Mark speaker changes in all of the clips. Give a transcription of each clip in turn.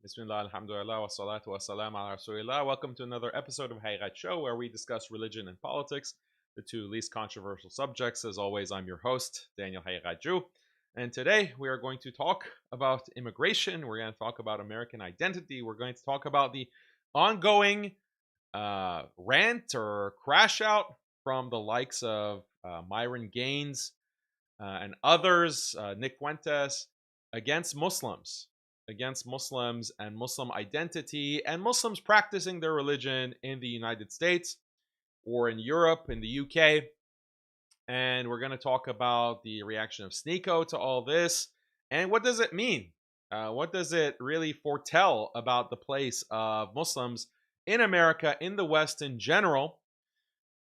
Speaker 1: Bismillah, alhamdulillah, wa salatu wa salam ala rasulillah. Welcome to another episode of Haqiqatjou, where we discuss religion and politics, the two least controversial subjects. As always, I'm your host, Daniel Haqiqatjou. And today we are going to talk about immigration. We're going to talk about American identity. We're going to talk about the ongoing rant or crash out from the likes of MYRON and others, Nick Fuentes, against Muslims, and Muslim identity, and Muslims practicing their religion in the United States or in Europe, in the UK. And we're going to talk about the reaction of SNEAKO to all this. And what does it mean? What does it really foretell about the place of Muslims in America, in the West in general?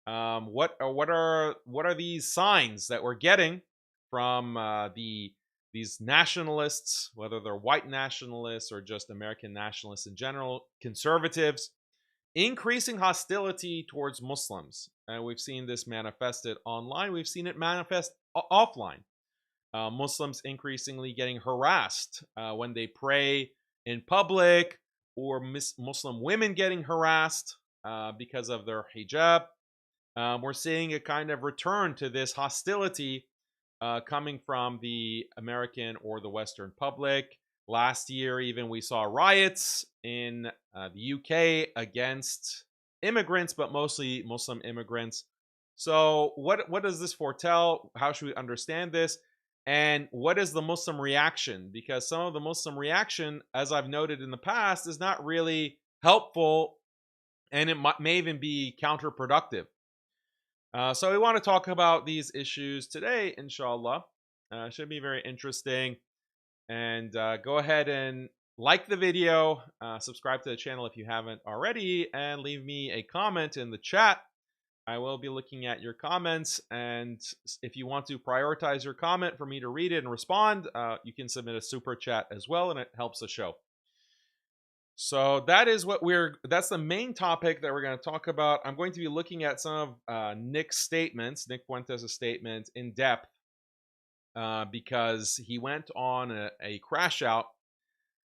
Speaker 1: What are these signs that we're getting from these nationalists, whether they're white nationalists or just American nationalists in general, conservatives, increasing hostility towards Muslims? And we've seen this manifested online. We've seen it manifest offline. Muslims increasingly getting harassed when they pray in public, or Muslim women getting harassed because of their hijab. We're seeing a kind of return to this hostility coming from the American or the Western public. Last year, even, we saw riots in the UK against immigrants, but mostly Muslim immigrants. So what does this foretell? How should we understand this? And what is the Muslim reaction? Because some of the Muslim reaction, as I've noted in the past, is not really helpful, and it may even be counterproductive. So we want to talk about these issues today, inshallah. Should be very interesting. And go ahead and like the video, subscribe to the channel if you haven't already, and leave me a comment in the chat. I will be looking at your comments, and if you want to prioritize your comment for me to read it and respond, you can submit a super chat as well, and it helps the show. So that's the main topic that we're going to talk about. I'm going to be looking at some of Nick Fuentes' statement in depth, because he went on a crash out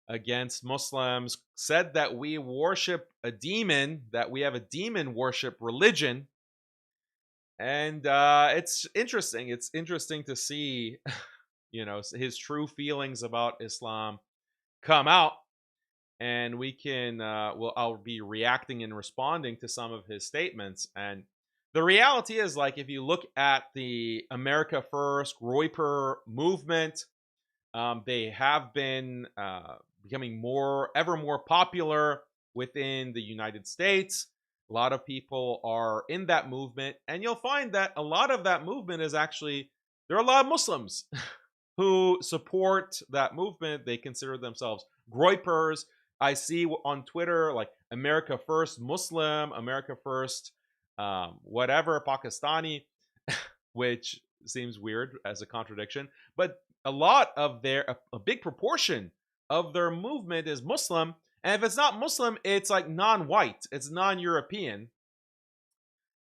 Speaker 1: against Muslims, said that we worship a demon, that we have a demon worship religion. And it's interesting. It's interesting to see, his true feelings about Islam come out. And we can, I'll be reacting and responding to some of his statements. And the reality is, like, if you look at the America First, Royper movement, they have been becoming ever more popular within the United States. A lot of people are in that movement, and you'll find that a lot of that movement is actually, there are a lot of Muslims who support that movement. They consider themselves Groypers. I see on Twitter, like, America First Muslim, America First whatever, Pakistani, which seems weird as a contradiction. But a big proportion of their movement is Muslim. And if it's not Muslim, it's like non-white, it's non-European.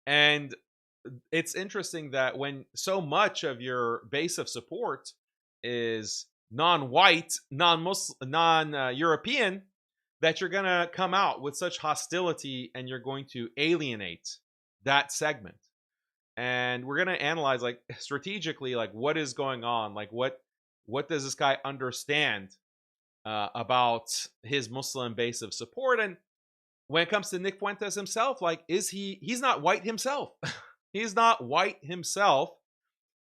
Speaker 1: And it's interesting that when so much of your base of support is non-white, non-Muslim, non-European, that you're going to come out with such hostility and you're going to alienate that segment. And we're going to analyze, like, strategically, like, what is going on, like, what does this guy understand about his Muslim base of support. And when it comes to Nick Fuentes himself, like, he's not white himself. He's not white himself.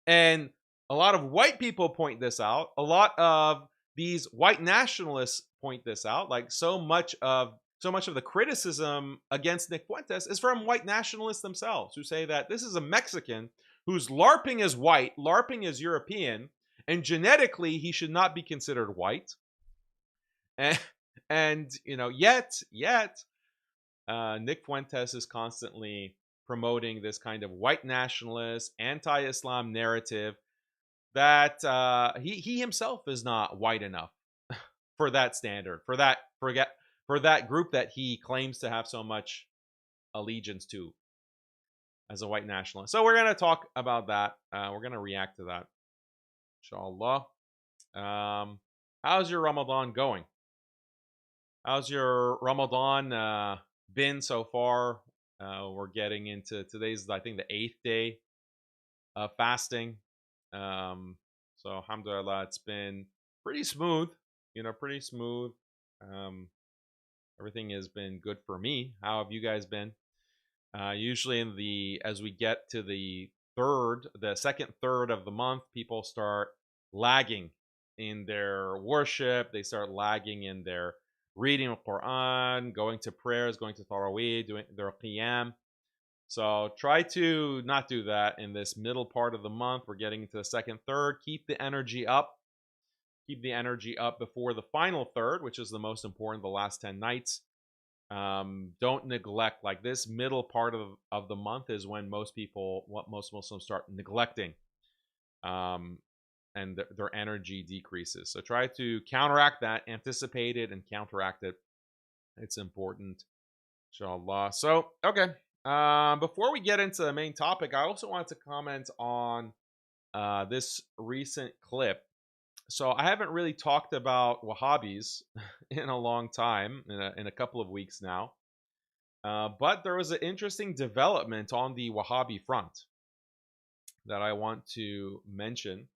Speaker 1: And a lot of white people point this out. A lot of these white nationalists point this out. Like, so much of the criticism against Nick Fuentes is from white nationalists themselves, who say that this is a Mexican whose larping is white, larping is European, and genetically he should not be considered white. And yet Nick Fuentes is constantly promoting this kind of white nationalist, anti-Islam narrative that he himself is not white enough for that standard, for that group that he claims to have so much allegiance to as a white nationalist. So we're going to talk about that. We're going to react to that, inshallah. How's your Ramadan going? How's your Ramadan been so far? We're getting into today's, I think, the 8th day of fasting. Um, so alhamdulillah, it's been pretty smooth. Pretty smooth. Um, Everything has been good for me. How have you guys been? Usually, as we get to the second third of the month, people start lagging in their worship. They start lagging in their reading of Quran, going to prayers, going to Taraweeh, doing their Qiyam. So try to not do that in this middle part of the month. We're getting into the second third. Keep the energy up. Keep the energy up before the final third, which is the most important, the last 10 nights. Don't neglect, like, this middle part of the month is when most Muslims start neglecting, and their energy decreases. So try to counteract that, anticipate it, and counteract it. It's important, inshallah. So, okay. Before we get into the main topic, I also wanted to comment on this recent clip. So I haven't really talked about Wahhabis in a long time, in a couple of weeks now. But there was an interesting development on the Wahhabi front that I want to mention.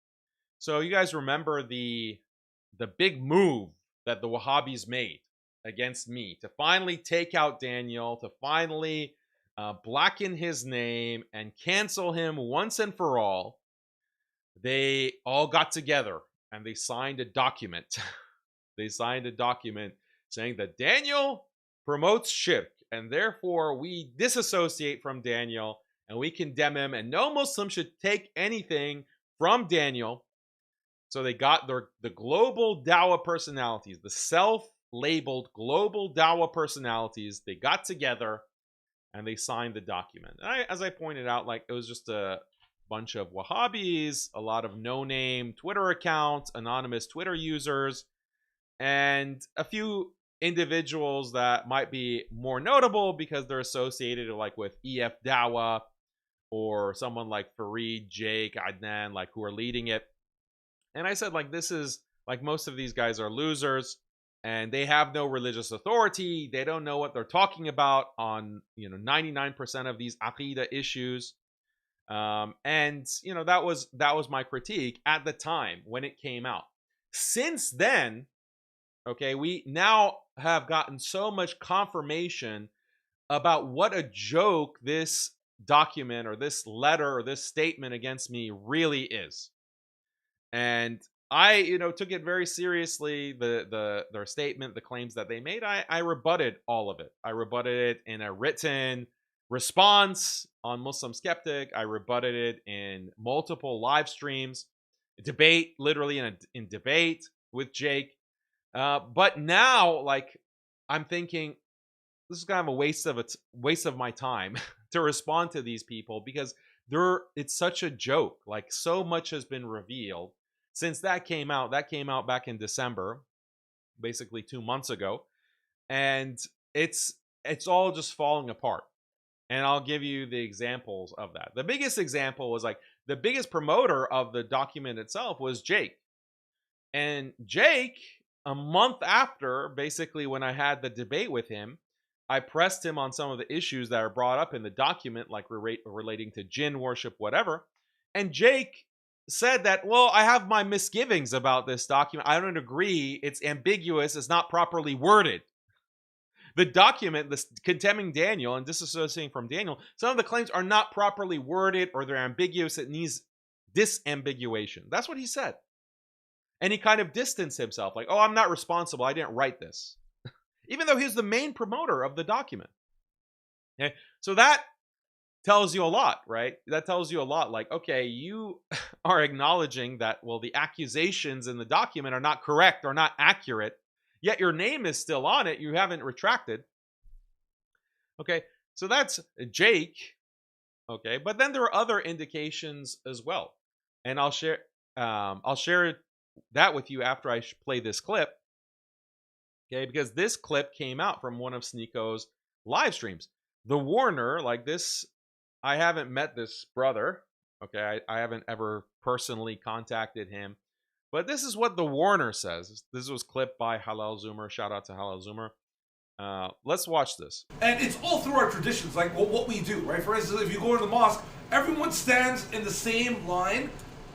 Speaker 1: So you guys remember the big move that the Wahhabis made against me to finally take out Daniel, to finally blacken his name and cancel him once and for all. They all got together and they signed a document. They signed a document saying that Daniel promotes shirk, and therefore we disassociate from Daniel and we condemn him, and no Muslim should take anything from Daniel. So they got the global Dawah personalities, the self-labeled global Dawah personalities. They got together and they signed the document. As I pointed out, like, it was just a bunch of Wahhabis, a lot of no-name Twitter accounts, anonymous Twitter users, and a few individuals that might be more notable because they're associated like with EF Dawah, or someone like Fareed, Jake, Adnan, like, who are leading it. And I said, like, this is, like, most of these guys are losers and they have no religious authority. They don't know what they're talking about on 99% of these aqidah issues. And that was my critique at the time when it came out. Since then, okay, we now have gotten so much confirmation about what a joke this document or this letter or this statement against me really is. And I, took it very seriously, their statement, the claims that they made. I rebutted all of it. I rebutted it in a written response on MuslimSkeptic. I rebutted it in multiple live streams, debate, literally in debate with Jake. But now, like, I'm thinking this is kind of a waste of my time to respond to these people, because it's such a joke. Like, so much has been revealed since that came out. That came out back in December, basically 2 months ago, and it's all just falling apart. And I'll give you the examples of that. The biggest example was, like, the biggest promoter of the document itself was Jake. And Jake, a month after, basically, when I had the debate with him, I pressed him on some of the issues that are brought up in the document, like relating to jinn worship, whatever. And Jake said that, well, I have my misgivings about this document. I don't agree. It's ambiguous. It's not properly worded. The document, this condemning Daniel and disassociating from Daniel, some of the claims are not properly worded, or they're ambiguous. It needs disambiguation. That's what he said. And he kind of distanced himself, like, oh, I'm not responsible. I didn't write this. Even though he's the main promoter of the document. Okay, so that tells you a lot, right? That tells you a lot. Like, okay, you are acknowledging that, well, the accusations in the document are not correct or not accurate, yet your name is still on it. You haven't retracted. Okay, so that's Jake. Okay, but then there are other indications as well, and I'll share that with you after I play this clip. Okay, because this clip came out from one of SNEAKO's live streams. The Warner, like this, I haven't met this brother. Okay, I haven't ever personally contacted him. But this is what the Warner says. This was clipped by Halal Zoomer. Shout out to Halal Zoomer. Let's watch this.
Speaker 2: And it's all through our traditions, like what we do, right? For instance, if you go to the mosque, everyone stands in the same line,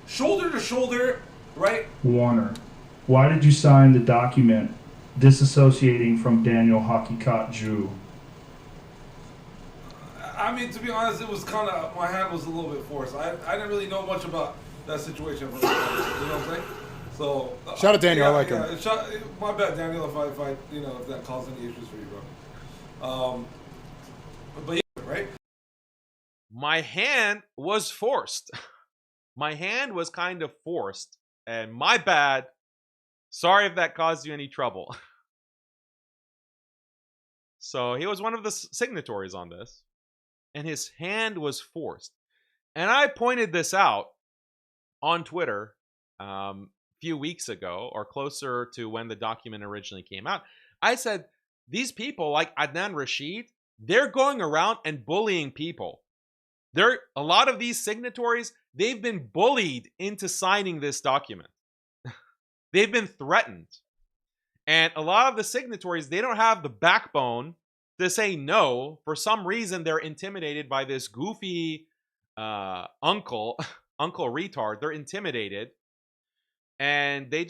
Speaker 2: shoulder to shoulder, right?
Speaker 3: Warner, why did you sign the document disassociating from Daniel Haqiqatjou?
Speaker 2: I mean, to be honest, it was kind of, my hand was a little bit forced. I didn't really know much about that situation. You know what I'm saying? So
Speaker 4: shout out Daniel, I like him.
Speaker 2: My bad, Daniel, if I if that caused any issues for you, bro. But yeah, right?
Speaker 1: My hand was forced. My hand was kind of forced, and my bad. Sorry if that caused you any trouble. So he was one of the signatories on this, and his hand was forced. And I pointed this out on Twitter few weeks ago, or closer to when the document originally came out. I said, these people like Adnan Rashid, they're going around and bullying people. A lot of these signatories, they've been bullied into signing this document. They've been threatened. And a lot of the signatories, they don't have the backbone to say no. For some reason, they're intimidated by this goofy uncle retard. They're intimidated. And they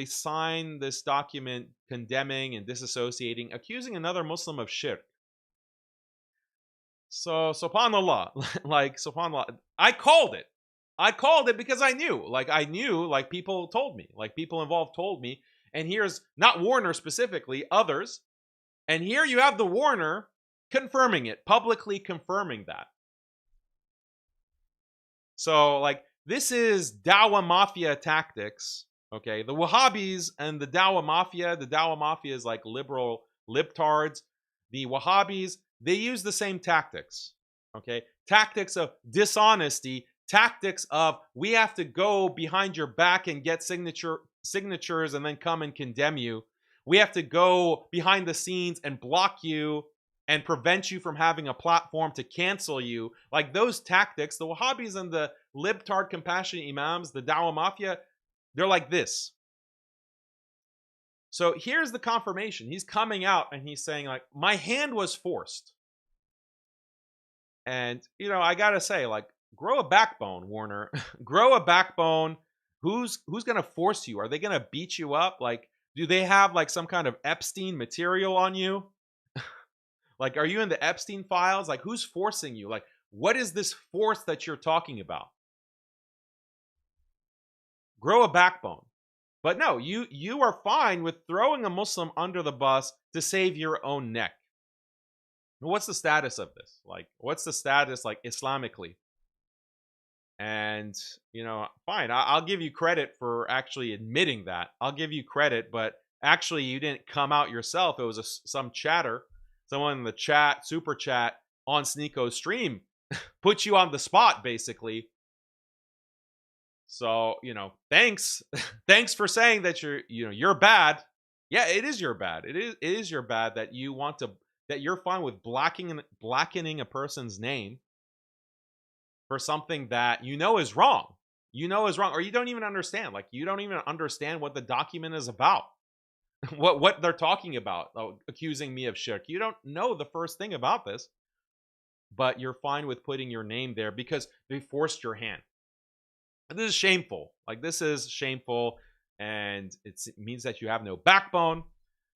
Speaker 1: sign this document condemning and disassociating, accusing another Muslim of shirk. So, subhanAllah, like, subhanAllah, I called it. I called it because I knew, people told me, like, people involved told me. And here's, not Warner specifically, others. And here you have the Warner confirming it, publicly confirming that. So, like, this is Dawah Mafia tactics, okay? The Wahhabis and the Dawah Mafia is like liberal libtards. The Wahhabis, they use the same tactics, okay? Tactics of dishonesty, tactics of we have to go behind your back and get signatures and then come and condemn you. We have to go behind the scenes and block you and prevent you from having a platform to cancel you. Like those tactics, the Wahhabis and the libtard compassionate imams, the Dawah Mafia, they're like this. So here's the confirmation. He's coming out and he's saying, like, my hand was forced. And, I gotta say, like, grow a backbone, Warner. Grow a backbone. Who's gonna force you? Are they gonna beat you up? Like, do they have like some kind of Epstein material on you? Like, are you in the Epstein files? Like, who's forcing you? Like, what is this force that you're talking about? Grow a backbone. But no, you are fine with throwing a Muslim under the bus to save your own neck. What's the status of this? Like, what's the status, like, Islamically? And, fine, I'll give you credit for actually admitting that. I'll give you credit, but actually you didn't come out yourself. It was some chatter. Someone in the chat, super chat on SNEAKO's stream put you on the spot, basically. So, thanks. Thanks for saying that you're bad. Yeah, it is your bad. It is your bad that that you're fine with blackening a person's name for something that is wrong. Or you don't even understand. Like, you don't even understand what the document is about. what they're talking about, accusing me of shirk. You don't know the first thing about this, but you're fine with putting your name there because they forced your hand. And this is shameful. Like, this is shameful, and it means that you have no backbone.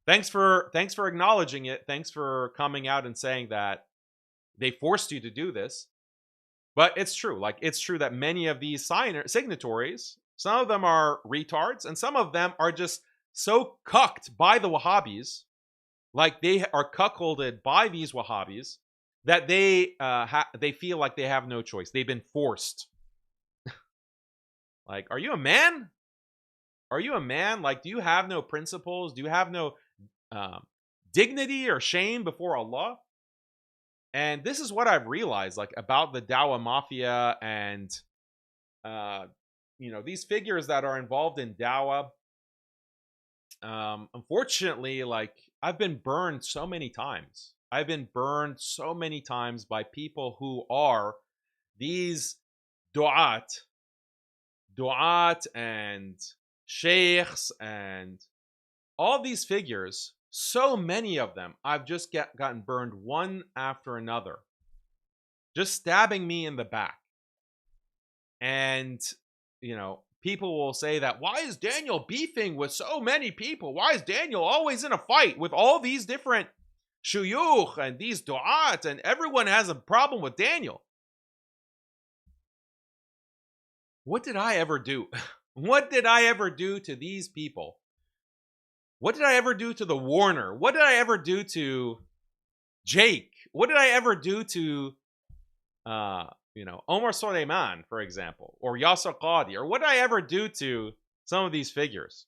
Speaker 1: Thanks for acknowledging it. Thanks for coming out and saying that they forced you to do this. But it's true. Like, it's true that many of these signatories, some of them are retards, and some of them are just so cucked by the Wahhabis, like they are cuckolded by these Wahhabis, that they feel like they have no choice. They've been forced. Like, are you a man? Are you a man? Like, do you have no principles? Do you have no dignity or shame before Allah? And this is what I've realized, like, about the Dawah Mafia and, these figures that are involved in Dawah. Unfortunately, like, I've been burned so many times. I've been burned so many times by people who are these duat and sheikhs and all these figures, so many of them, I've just gotten burned one after another, just stabbing me in the back. And, you know, people will say that, why is Daniel beefing with so many people? Why is Daniel always in a fight with all these different shuyukh and these duat, and everyone has a problem with Daniel? What did I ever do? What did I ever do to these people? What did I ever do to the Warner? What did I ever do to Jake? What did I ever do to, you know, Omar Soleiman, for example, or Yasser Qadi? Or what did I ever do to some of these figures?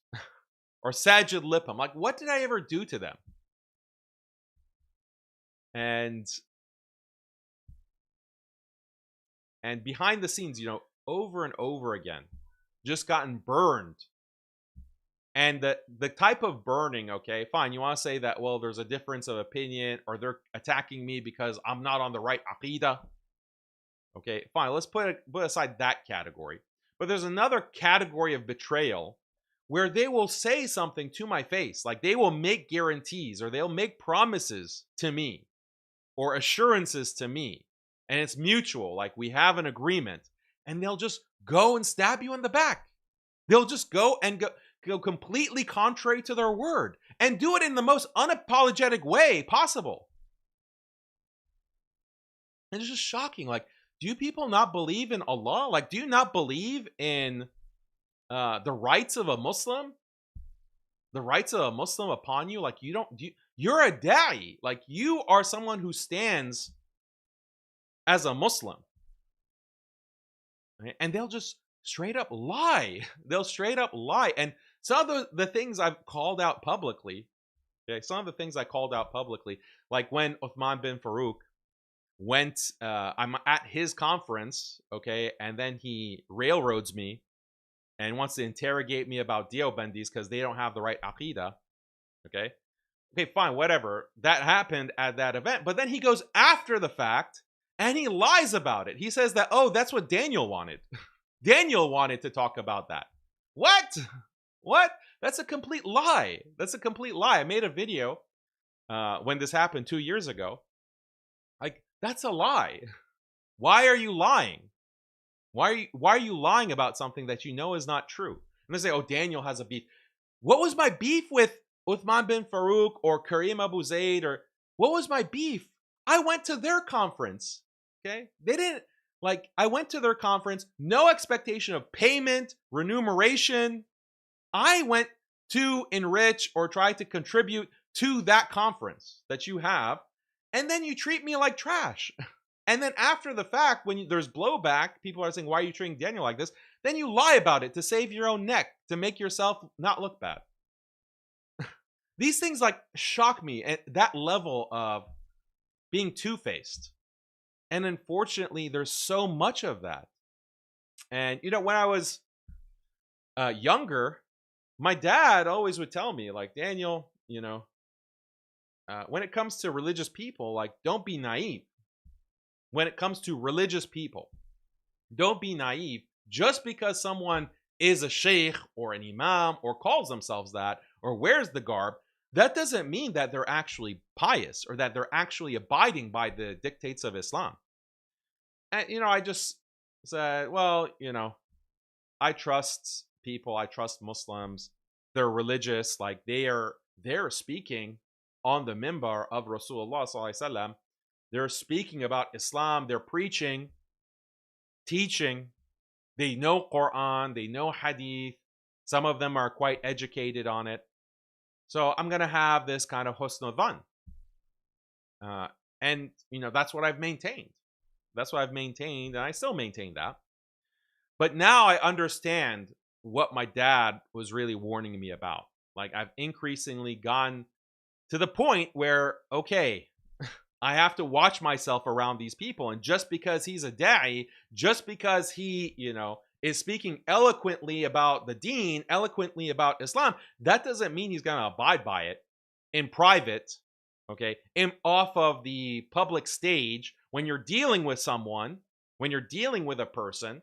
Speaker 1: Or Sajid Lipham? Like, what did I ever do to them? And behind the scenes, you know, over and over again, just gotten burned. And the type of burning, okay, fine, you want to say that, well, there's a difference of opinion, or they're attacking me because I'm not on the right aqidah. Okay, fine, let's put aside that category. But there's another category of betrayal where they will say something to my face, like they will make guarantees, or they'll make promises to me, or assurances to me, and it's mutual, like we have an agreement, and they'll just go and stab you in the back. They'll just go completely contrary to their word, and do it in the most unapologetic way possible. And it's just shocking. Like, do you people not believe in Allah? Like, do you not believe in the rights of a Muslim? The rights of a Muslim upon you? Like, you're a da'i. Like, you are someone who stands as a Muslim. Right? And they'll just straight up lie. They'll straight up lie. And some of the things I've called out publicly, okay, some of the things I called out publicly, like when Uthman bin Farouk went, I'm at his conference, okay, and then he railroads me and wants to interrogate me about Deobandis because they don't have the right aqidah, okay, fine, whatever, that happened at that event. But then he goes after the fact and he lies about it. He says that, oh, that's what Daniel wanted. Daniel wanted to talk about that. What? That's a complete lie. That's a complete lie. I made a video when this happened 2 years ago. Like, that's a lie. Why are you lying? Why are you lying about something that you know is not true? And they say, oh, Daniel has a beef. What was my beef with Uthman bin Farouk or Karim Abu Zaid? Or what was my beef? I went to their conference. Okay? They didn't, like, I went to their conference, no expectation of payment, remuneration. I went to enrich or try to contribute to that conference that you have, and then you treat me like trash. And then after the fact, when there's blowback, people are saying, why are you treating Daniel like this? Then you lie about it to save your own neck, to make yourself not look bad. These things like shock me at that level of being two-faced. And unfortunately, there's so much of that. And, you know, when I was younger, my dad always would tell me, like, Daniel, you know, when it comes to religious people, like, don't be naive. When it comes to religious people, don't be naive. Just because someone is a sheikh or an imam or calls themselves that or wears the garb, that doesn't mean that they're actually pious or that they're actually abiding by the dictates of Islam. And, you know, I just said, well, you know, I trust people. I trust Muslims. They're religious. Like, they're speaking on the mimbar of Rasulullah sallallahu alaihi wasallam. They're speaking about Islam. They're preaching, teaching. They know Quran. They know Hadith. Some of them are quite educated on it. So I'm going to have this kind of husn dhan. And, you know, that's what I've maintained. That's what I've maintained, and I still maintain that. But now I understand what my dad was really warning me about. Like, I've increasingly gone to the point where, okay, I have to watch myself around these people. And just because he's a da'i, just because he, you know, is speaking eloquently about the deen, eloquently about Islam, that doesn't mean he's going to abide by it in private, okay, off of the public stage. When you're dealing with someone, when you're dealing with a person,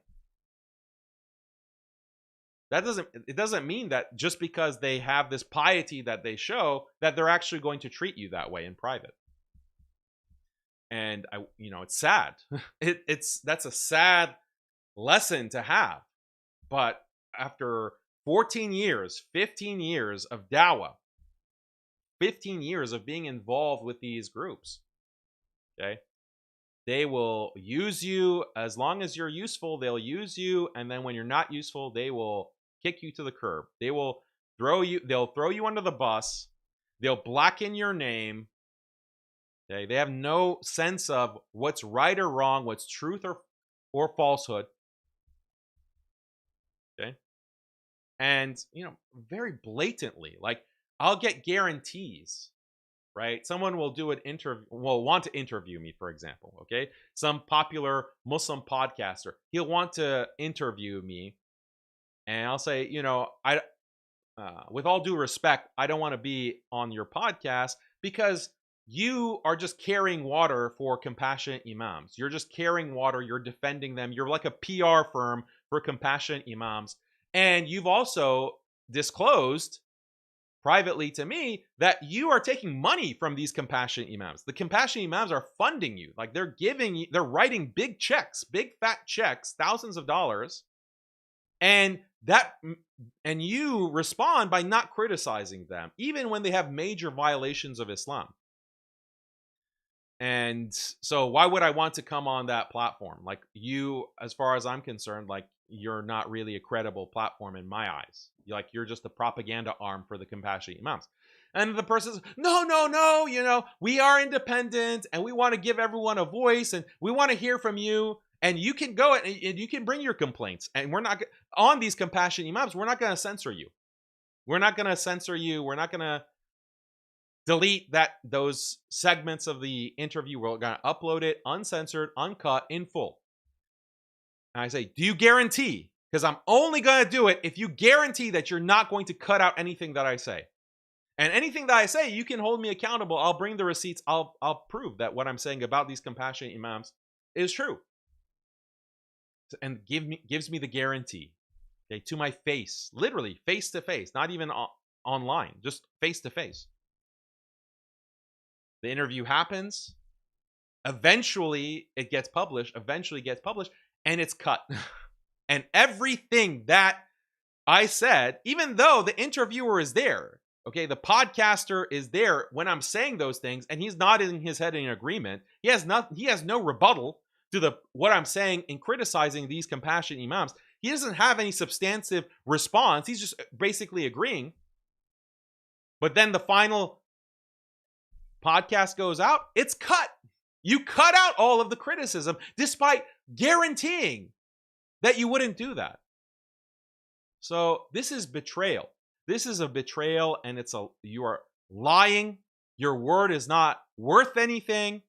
Speaker 1: It doesn't mean that just because they have this piety that they show that they're actually going to treat you that way in private. And it's sad. That's a sad lesson to have. But after 14 years, 15 years of dawah, 15 years of being involved with these groups, okay, they will use you. As long as you're useful, they'll use you. And then when you're not useful, they will kick you to the curb. They'll throw you under the bus. They'll blacken your name. Okay? They have no sense of what's right or wrong, what's truth or falsehood. Okay? And, very blatantly, like, I'll get guarantees, right? Someone will want to interview me, for example, okay? Some popular Muslim podcaster, he'll want to interview me, and I'll say, with all due respect, I don't want to be on your podcast because you are just carrying water for compassionate imams. You're just carrying water. You're defending them. You're like a PR firm for compassionate imams. And you've also disclosed privately to me that you are taking money from these compassionate imams. The compassionate imams are funding you. Like, they're writing big checks, big fat checks, thousands of dollars. And you respond by not criticizing them, even when they have major violations of Islam. And so why would I want to come on that platform? Like, you, as far as I'm concerned, like, you're not really a credible platform in my eyes. You're just a propaganda arm for the compassionate imams. And the person says, no, we are independent and we want to give everyone a voice and we want to hear from you. And you can go and you can bring your complaints. And we're not on these compassionate imams. We're not going to censor you. We're not going to censor you. We're not going to delete those segments of the interview. We're going to upload it uncensored, uncut, in full. And I say, do you guarantee? Because I'm only going to do it if you guarantee that you're not going to cut out anything that I say. And anything that I say, you can hold me accountable. I'll bring the receipts. I'll prove that what I'm saying about these compassionate imams is true. And gives me the guarantee, okay, to my face, literally face to face, not even online, just face to face. The interview happens. Eventually, it gets published. And it's cut. And everything that I said, even though the interviewer is there, okay, the podcaster is there when I'm saying those things, and he's nodding his head in agreement. He has no rebuttal to what I'm saying in criticizing these compassionate imams. He doesn't have any substantive response. He's just basically agreeing. But then the final podcast goes out, it's cut. You cut out all of the criticism despite guaranteeing that you wouldn't do that. So this is betrayal. This is a betrayal, and you are lying. Your word is not worth anything.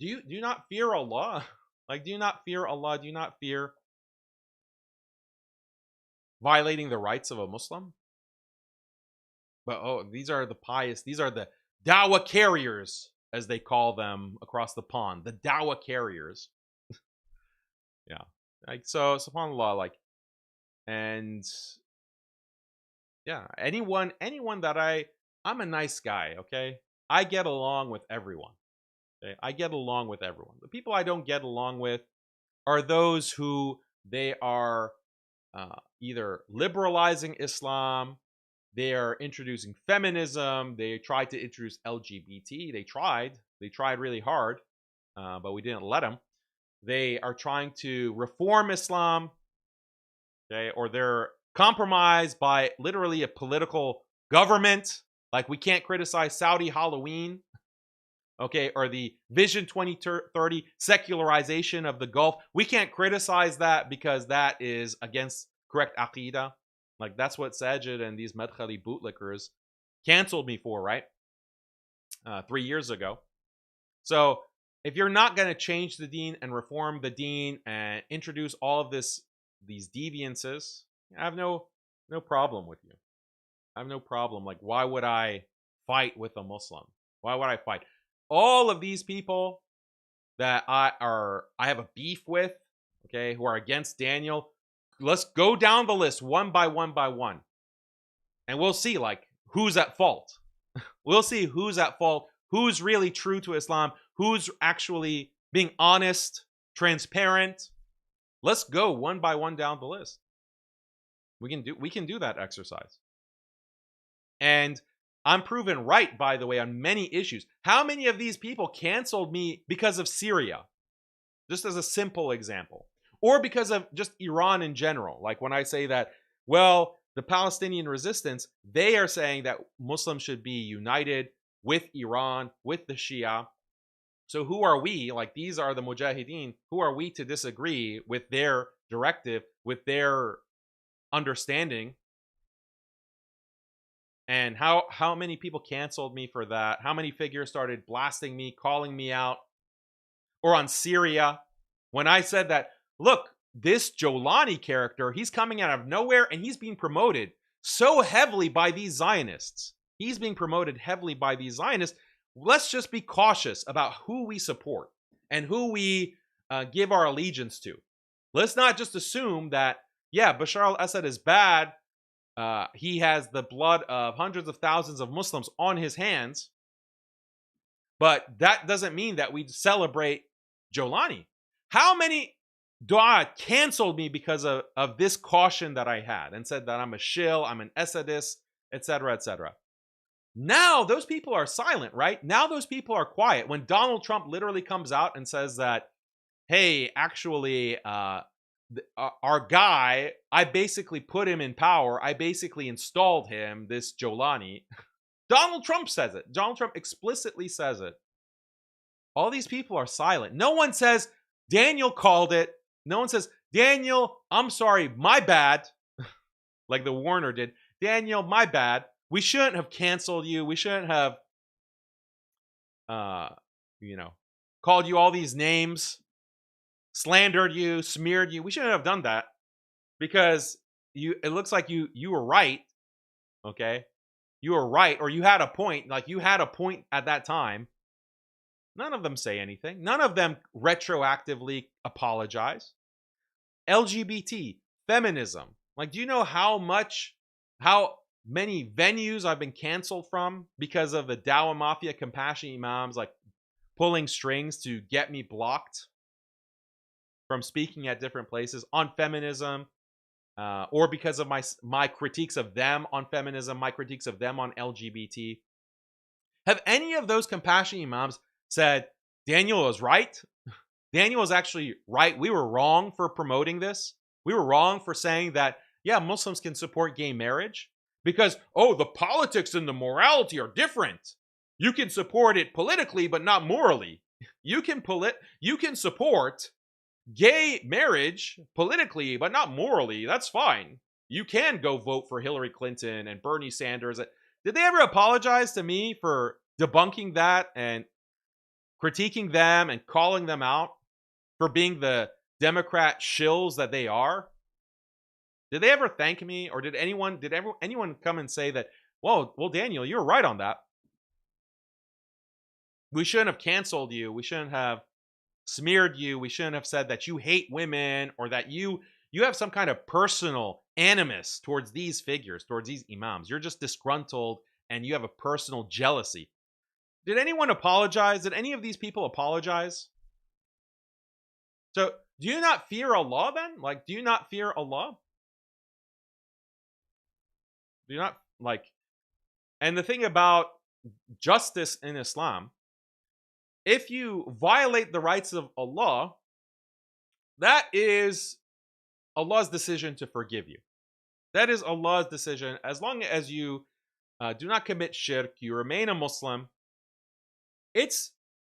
Speaker 1: Do you not fear Allah? Like, do you not fear Allah? Do you not fear violating the rights of a Muslim? But these are the pious, these are the dawah carriers, as they call them across the pond. The dawah carriers. Yeah. Like, so subhanAllah, like, and yeah, anyone that I'm a nice guy, okay? I get along with everyone. Okay? I get along with everyone. The people I don't get along with are those who they are either liberalizing Islam, they are introducing feminism, they tried to introduce LGBT, they tried really hard, but we didn't let them. They are trying to reform Islam, okay, or they're compromised by literally a political government. Like, we can't criticize Saudi Halloween, okay, or the Vision 2030 secularization of the Gulf. We can't criticize that because that is against correct aqidah. Like, that's what Sajid and these Madkhali bootlickers canceled me for, right? 3 years ago. So if you're not going to change the deen and reform the deen and introduce all of these deviances, I have no problem with you. I have no problem. Like, why would I fight with a Muslim? Why would I fight? All of these people that I have a beef with, okay, who are against Daniel, let's go down the list one by one. And we'll see like who's at fault. We'll see who's at fault, who's really true to Islam, who's actually being honest, transparent. Let's go one by one down the list. We can do that exercise. And I'm proven right, by the way, on many issues. How many of these people canceled me because of Syria? Just as a simple example. Or because of just Iran in general. Like when I say that, well, the Palestinian resistance, they are saying that Muslims should be united with Iran, with the Shia. So who are we? Like these are the Mujahideen. Who are we to disagree with their directive, with their understanding? And how many people canceled me for that? How many figures started blasting me, calling me out? Or on Syria, when I said that, look, this Jolani character, he's coming out of nowhere and he's being promoted so heavily by these Zionists. He's being promoted heavily by these Zionists. Let's just be cautious about who we support and who we give our allegiance to. Let's not just assume that, yeah, Bashar al-Assad is bad. He has the blood of hundreds of thousands of Muslims on his hands. But that doesn't mean that we celebrate Jolani. How many duat canceled me because of this caution that I had and said that I'm a shill, I'm an Assadist, etc., etc. Now those people are silent, right? Now those people are quiet. When Donald Trump literally comes out and says that, hey, actually, our guy, I basically put him in power. I basically installed him, this Jolani. Donald Trump says it. Donald Trump explicitly says it. All these people are silent. No one says, Daniel called it. No one says, Daniel, I'm sorry, my bad. Like the Warner did. Daniel, my bad. We shouldn't have canceled you. We shouldn't have, called you all these names, slandered you, smeared you. We shouldn't have done that because it looks like you were right. Okay. You were right, or you had a point. Like you had a point at that time. None of them say anything. None of them retroactively apologize. LGBT, feminism. Like, do you know how many venues I've been canceled from because of the Dawah Mafia compassion imams, like pulling strings to get me blocked from speaking at different places on feminism, or because of my critiques of them on feminism, my critiques of them on LGBT. Have any of those compassion imams said, Daniel was right? Daniel was actually right. We were wrong for promoting this. We were wrong for saying that, yeah, Muslims can support gay marriage because, oh, the politics and the morality are different. You can support it politically, but not morally. You can support gay marriage politically, but not morally. That's fine. You can go vote for Hillary Clinton and Bernie Sanders. Did they ever apologize to me for debunking that and critiquing them and calling them out for being the Democrat shills that they are? Did they ever thank me, or did anyone come and say that, well, Daniel, you're right on that. We shouldn't have canceled you. We shouldn't have smeared you. We shouldn't have said that you hate women or that you have some kind of personal animus towards these figures, towards these imams. You're just disgruntled and you have a personal jealousy. Did anyone apologize? Did any of these people apologize? So, do you not fear Allah then? Like, do you not fear Allah? Do you not, like, and the thing about justice in Islam, if you violate the rights of Allah, that is Allah's decision to forgive you. That is Allah's decision. As long as you do not commit shirk, you remain a Muslim, it's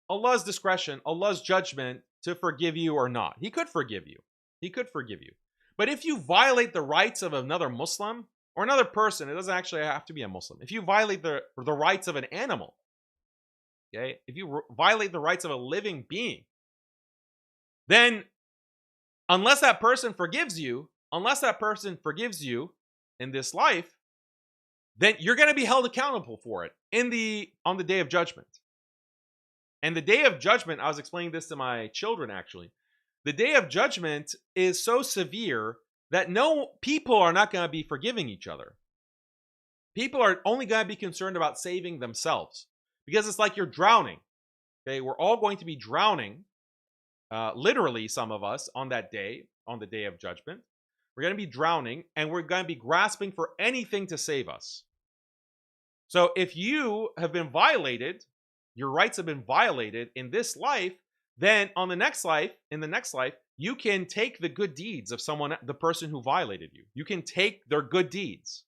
Speaker 1: Allah's discretion, Allah's judgment to forgive you or not. He could forgive you. He could forgive you. But if you violate the rights of another Muslim or another person, it doesn't actually have to be a Muslim. If you violate the rights of an animal, okay, if you violate the rights of a living being, then unless that person forgives you in this life, then you're going to be held accountable for it on the day of judgment. And the day of judgment, I was explaining this to my children actually. The day of judgment is so severe that people are not going to be forgiving each other. People are only going to be concerned about saving themselves, because it's like you're drowning. Okay, we're all going to be drowning, literally, some of us on that day, on the day of judgment. We're going to be drowning, and we're going to be grasping for anything to save us. So if you have been violated, your rights have been violated in this life, then in the next life, you can take the good deeds of the person who violated you. You can take their good deeds.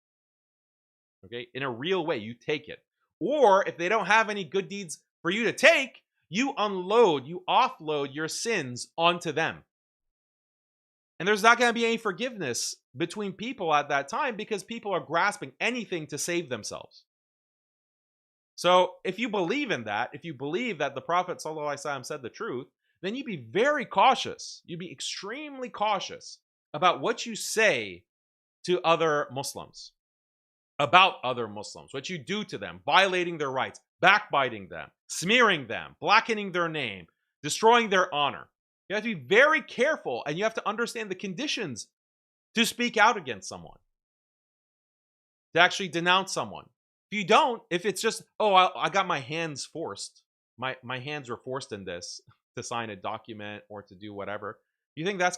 Speaker 1: Okay, in a real way, you take it. Or if they don't have any good deeds for you to take, you offload your sins onto them. And there's not going to be any forgiveness between people at that time, because people are grasping anything to save themselves. So if you believe in that, if you believe that the Prophet ﷺ said the truth, then you'd be very cautious. You'd be extremely cautious about what you say to other Muslims, about other Muslims, what you do to them, violating their rights, backbiting them, smearing them, blackening their name, destroying their honor. You have to be very careful, and you have to understand the conditions to speak out against someone, to actually denounce someone. If you don't, if it's just, oh, I got my hands forced, my hands were forced in this to sign a document or to do whatever, you think that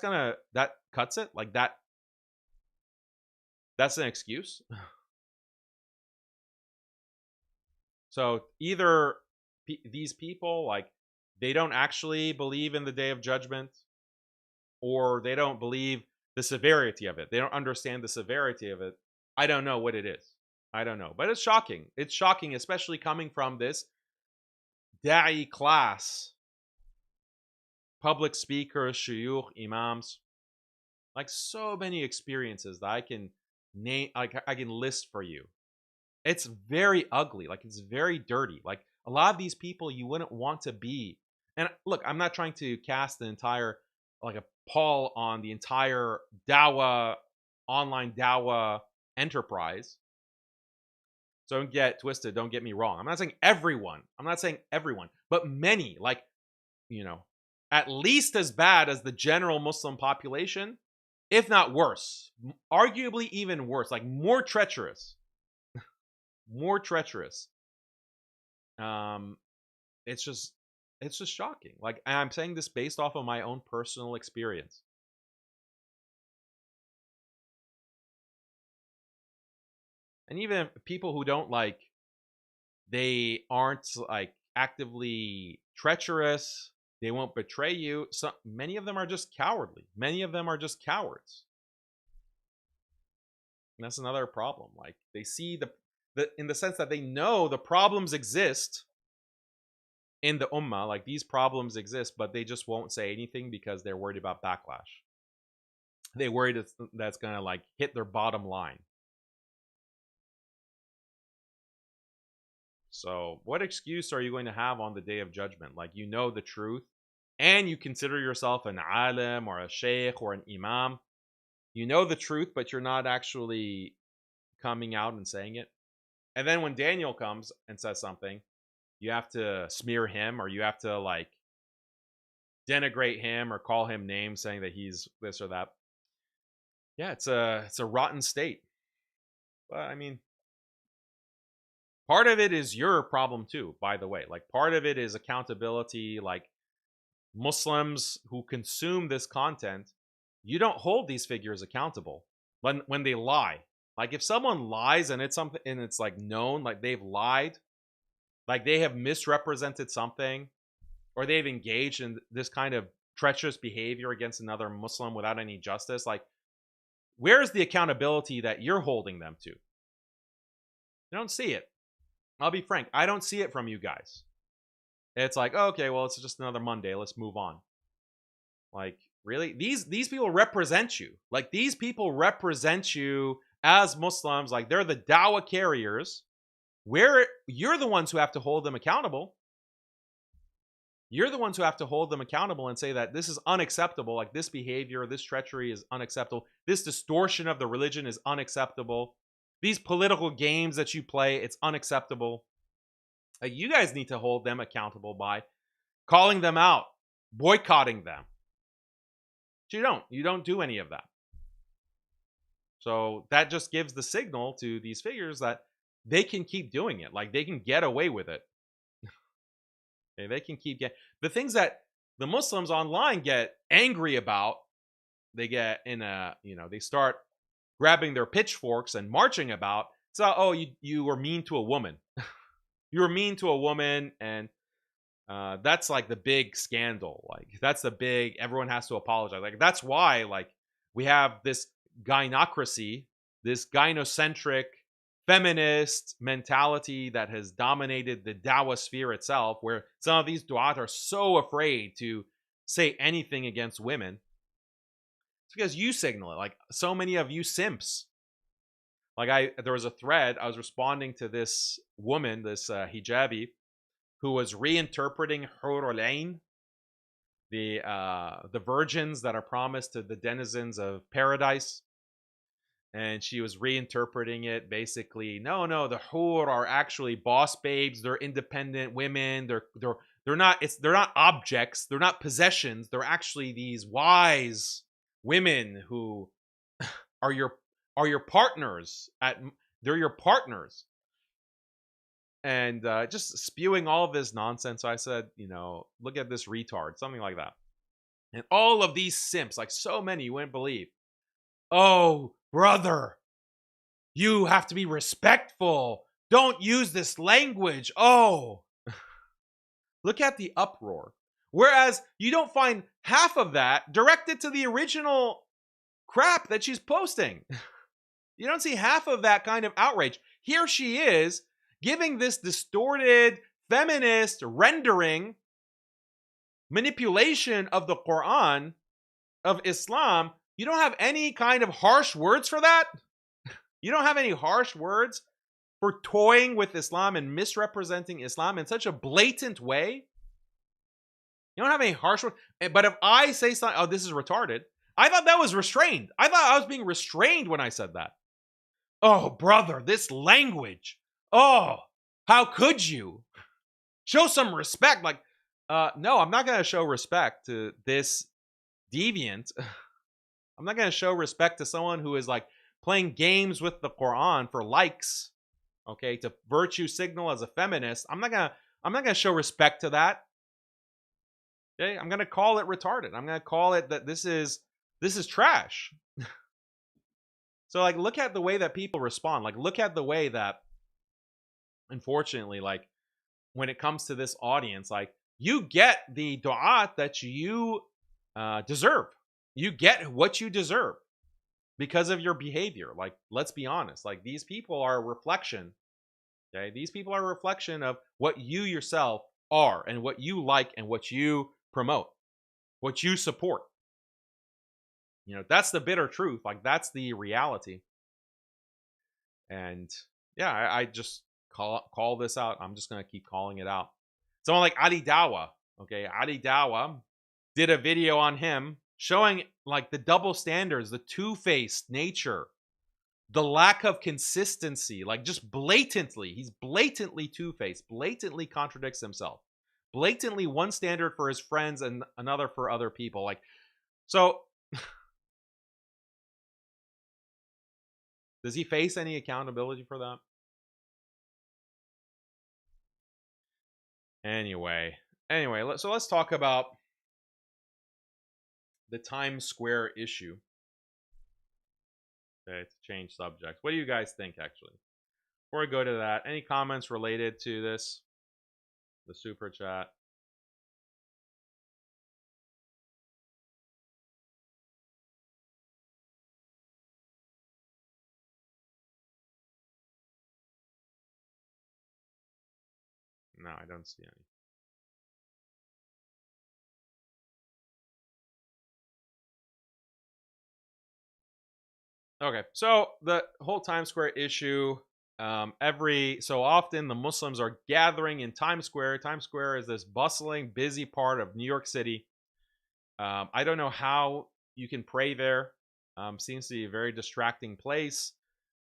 Speaker 1: cuts it? Like that's an excuse? So either these people, like, they don't actually believe in the day of judgment, or they don't believe the severity of it. They don't understand the severity of it. I don't know what it is. I don't know. But it's shocking. It's shocking, especially coming from this da'i class, public speakers, shuyukh, imams. Like, so many experiences that I can name, like I can list for you. It's very ugly. Like, it's very dirty. Like, a lot of these people you wouldn't want to be. And look, I'm not trying to cast the entire, like, a pall on the entire dawah, online dawah enterprise. So don't get twisted. Don't get me wrong. I'm not saying everyone. But many, like, at least as bad as the general Muslim population, if not worse, arguably even worse, like more treacherous. More treacherous. It's just shocking. Like, I'm saying this based off of my own personal experience. And even people who don't, like, they aren't, like, actively treacherous, they won't betray you. So many of them are just cowardly. Many of them are just cowards. And that's another problem. Like, they see in the sense that they know the problems exist in the ummah, like, these problems exist, but they just won't say anything because they're worried about backlash. They worried that's gonna, like, hit their bottom line. So what excuse are you going to have on the day of judgment? Like, you know the truth, and you consider yourself an alim or a sheikh or an imam. You know the truth, but you're not actually coming out and saying it. And then when Daniel comes and says something, you have to smear him, or you have to, like, denigrate him or call him names saying that he's this or that. Yeah, it's a rotten state. But I mean, part of it is your problem too, by the way. Like, part of it is accountability. Like, Muslims who consume this content, you don't hold these figures accountable when they lie. Like, if someone lies and it's something, and it's, like, known, like, they've lied, like, they have misrepresented something, or they've engaged in this kind of treacherous behavior against another Muslim without any justice, like, where's the accountability that you're holding them to? You don't see it. I'll be frank, I don't see it from you guys. It's like, oh, okay, well, it's just another Monday, let's move on. Like, really? These people represent you. Like, these people represent you as Muslims. Like, they're the dawah carriers, where you're the ones who have to hold them accountable. You're the ones who have to hold them accountable and say that this is unacceptable. Like, this behavior, this treachery is unacceptable. This distortion of the religion is unacceptable. These political games that you play, it's unacceptable. Like, you guys need to hold them accountable by calling them out, boycotting them. But you don't do any of that. So that just gives the signal to these figures that they can keep doing it. Like, they can get away with it. Okay, they can keep the things that the Muslims online get angry about. They get they start grabbing their pitchforks and marching about. So, oh, you were mean to a woman. You were mean to a woman, and that's like the big scandal. Like, that's the big, everyone has to apologize. Like, that's why, like, we have this gynocracy, this gynocentric feminist mentality that has dominated the Dawah sphere itself, where some of these duat are so afraid to say anything against women. It's because you signal it. Like, so many of you simps. Like, there was a thread, I was responding to this woman, this hijabi, who was reinterpreting Hur al-Ain, the virgins that are promised to the denizens of paradise. And she was reinterpreting it basically, no, the Hur are actually boss babes, they're independent women, they're not objects, they're not possessions, they're actually these wise women who are your partners they're your partners. And just spewing all of this nonsense. I said, look at this retard, something like that. And all of these simps, like so many, you wouldn't believe. Oh, brother, you have to be respectful. Don't use this language. Oh, look at the uproar. Whereas you don't find half of that directed to the original crap that she's posting. You don't see half of that kind of outrage. Here she is giving this distorted feminist rendering, manipulation of the Quran, of Islam. You don't have any kind of harsh words for that? You don't have any harsh words for toying with Islam and misrepresenting Islam in such a blatant way? You don't have any harsh words. But if I say something, oh, this is retarded, I thought that was restrained. I thought I was being restrained when I said that. Oh, brother, this language. Oh, how could you? Show some respect. Like, no, I'm not going to show respect to this deviant. I'm not going to show respect to someone who is like playing games with the Quran for likes, okay, to virtue signal as a feminist. I'm not going to show respect to that. Okay, I'm going to call it retarded. I'm going to call it that this is trash. So, like, look at the way that people respond. Like, look at the way that, unfortunately, like, when it comes to this audience, like, you get the du'at that you deserve. You get what you deserve because of your behavior. Like, let's be honest. Like, these people are a reflection. Okay, these people are a reflection of what you yourself are and what you like and what you promote, what you support. That's the bitter truth. Like, that's the reality. And yeah, I just call this out. I'm just going to keep calling it out. Someone like Ali Dawah. Okay, Ali Dawah did a video on him showing like the double standards, the two-faced nature, the lack of consistency, like just blatantly. He's blatantly two-faced, blatantly contradicts himself, blatantly one standard for his friends and another for other people. Like, so does he face any accountability for that? Anyway, so let's talk about the Times Square issue. Okay, to change subjects. What do you guys think, actually? Before I go to that, any comments related to this? The super chat. No, I don't see any. Okay, so the whole Times Square issue, every so often the Muslims are gathering in Times Square. Times Square is this bustling, busy part of New York City. I don't know how you can pray there. Seems to be a very distracting place,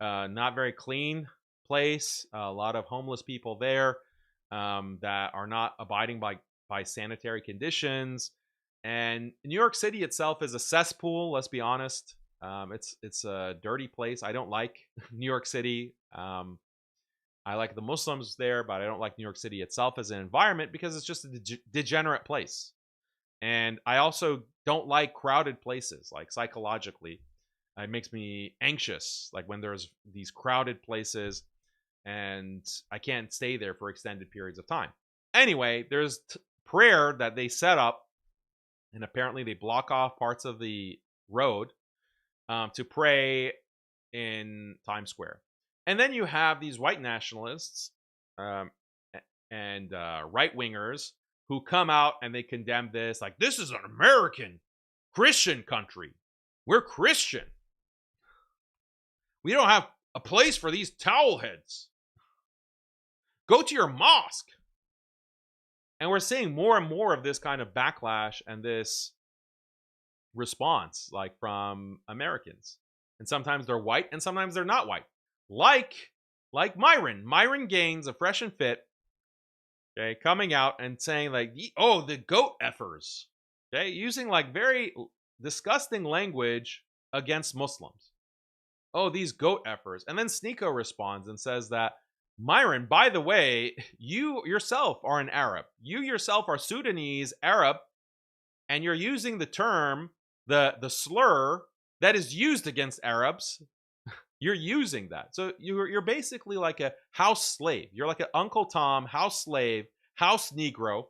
Speaker 1: not very clean place. A lot of homeless people there that are not abiding by sanitary conditions. And New York City itself is a cesspool, let's be honest. It's a dirty place. I don't like New York City. I like the Muslims there, but I don't like New York City itself as an environment because it's just a degenerate place. And I also don't like crowded places. Like psychologically, it makes me anxious. Like when there's these crowded places, and I can't stay there for extended periods of time. Anyway, there's prayer that they set up, and apparently they block off parts of the road to pray in Times Square. And then you have these white nationalists and right-wingers who come out and they condemn this. Like, this is an American Christian country. We're Christian. We don't have a place for these towel heads. Go to your mosque. And we're seeing more and more of this kind of backlash and this response, like from Americans. And sometimes they're white and sometimes they're not white. Like MYRON. MYRON Gaines of Fresh and Fit, okay, coming out and saying like, oh, the goat effers, okay, using like very disgusting language against Muslims. Oh, these goat effers. And then SNEAKO responds and says that, MYRON, by the way, you yourself are an Arab. You yourself are Sudanese Arab, and you're using the term, the slur that is used against Arabs. You're using that. So you're basically like a house slave. You're like an Uncle Tom, house slave, house Negro,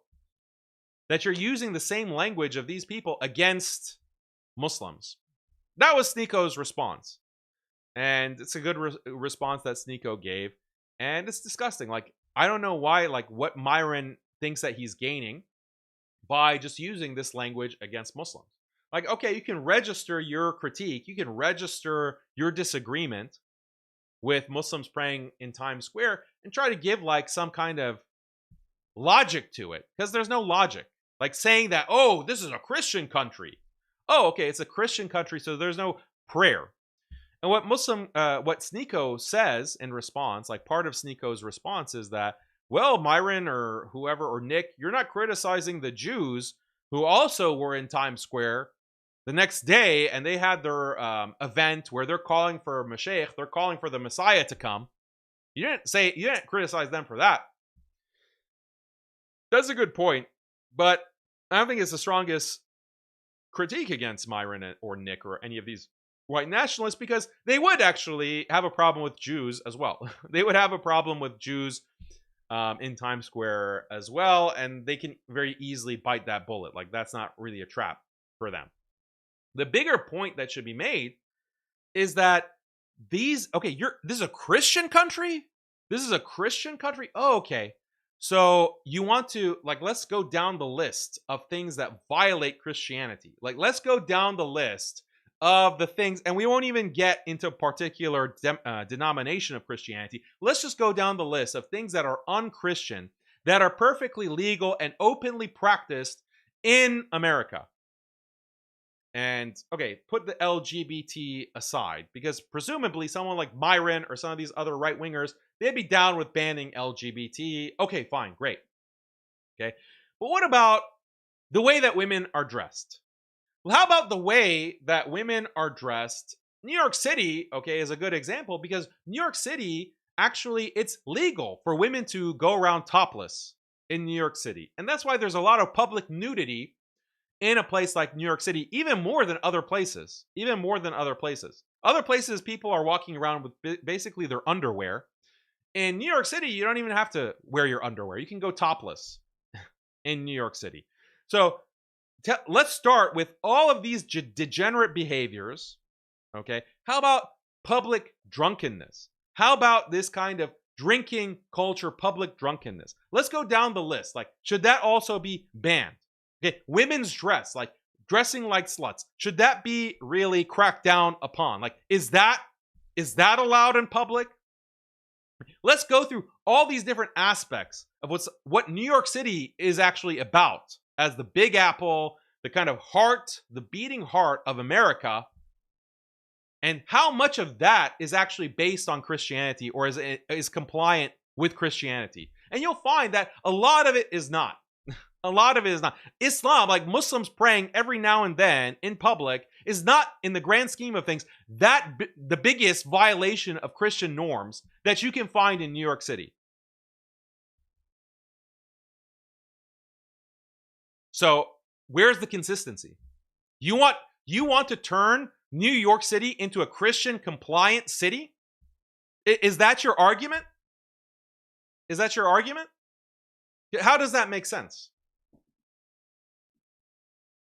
Speaker 1: that you're using the same language of these people against Muslims. That was SNEAKO's response. And it's a good response that SNEAKO gave. And it's disgusting. Like, I don't know why, like, what MYRON thinks that he's gaining by just using this language against Muslims. Like, okay, you can register your critique, you can register your disagreement with Muslims praying in Times Square and try to give like some kind of logic to it, because there's no logic. Like saying that, oh, this is a Christian country. Oh, okay, it's a Christian country, so there's no prayer. And what SNEAKO says in response, like part of SNEAKO's response is that, well, MYRON or whoever, or Nick, you're not criticizing the Jews who also were in Times Square the next day, and they had their event where they're calling for Mashiach, they're calling for the Messiah to come. You didn't criticize them for that. That's a good point, but I don't think it's the strongest critique against MYRON or Nick or any of these white nationalists, because they would actually have a problem with Jews as well. They would have a problem with Jews in Times Square as well, and they can very easily bite that bullet. Like, that's not really a trap for them. The bigger point that should be made is that this is a Christian country? This is a Christian country? Oh, okay. So you want to, like, let's go down the list of things that violate Christianity. Like, let's go down the list of the things, and we won't even get into a particular denomination of Christianity. Let's just go down the list of things that are unchristian, that are perfectly legal and openly practiced in America. And, okay, put the LGBT aside, because presumably someone like MYRON or some of these other right-wingers, they'd be down with banning LGBT. Okay, fine, great. Okay, but what about the way that women are dressed? Well, how about the way that women are dressed? New York City, okay, is a good example, because New York City, actually, it's legal for women to go around topless in New York City. And that's why there's a lot of public nudity in a place like New York City, even more than other places. Even more than other places. Other places, people are walking around with basically their underwear. In New York City, you don't even have to wear your underwear. You can go topless in New York City. So let's start with all of these degenerate behaviors. Okay, how about public drunkenness? How about this kind of drinking culture, public drunkenness? Let's go down the list. Like, should that also be banned? Okay, women's dress, like dressing like sluts, should that be really cracked down upon? Like, is that allowed in public? Let's go through all these different aspects of what New York City is actually about as the Big Apple, the kind of heart, the beating heart of America, and how much of that is actually based on Christianity or is compliant with Christianity. And you'll find that a lot of it is not. A lot of it is not. Islam, like Muslims praying every now and then in public, is not, in the grand scheme of things, the biggest violation of Christian norms that you can find in New York City. So where's the consistency? You want to turn New York City into a Christian compliant city? Is that your argument? Is that your argument? How does that make sense?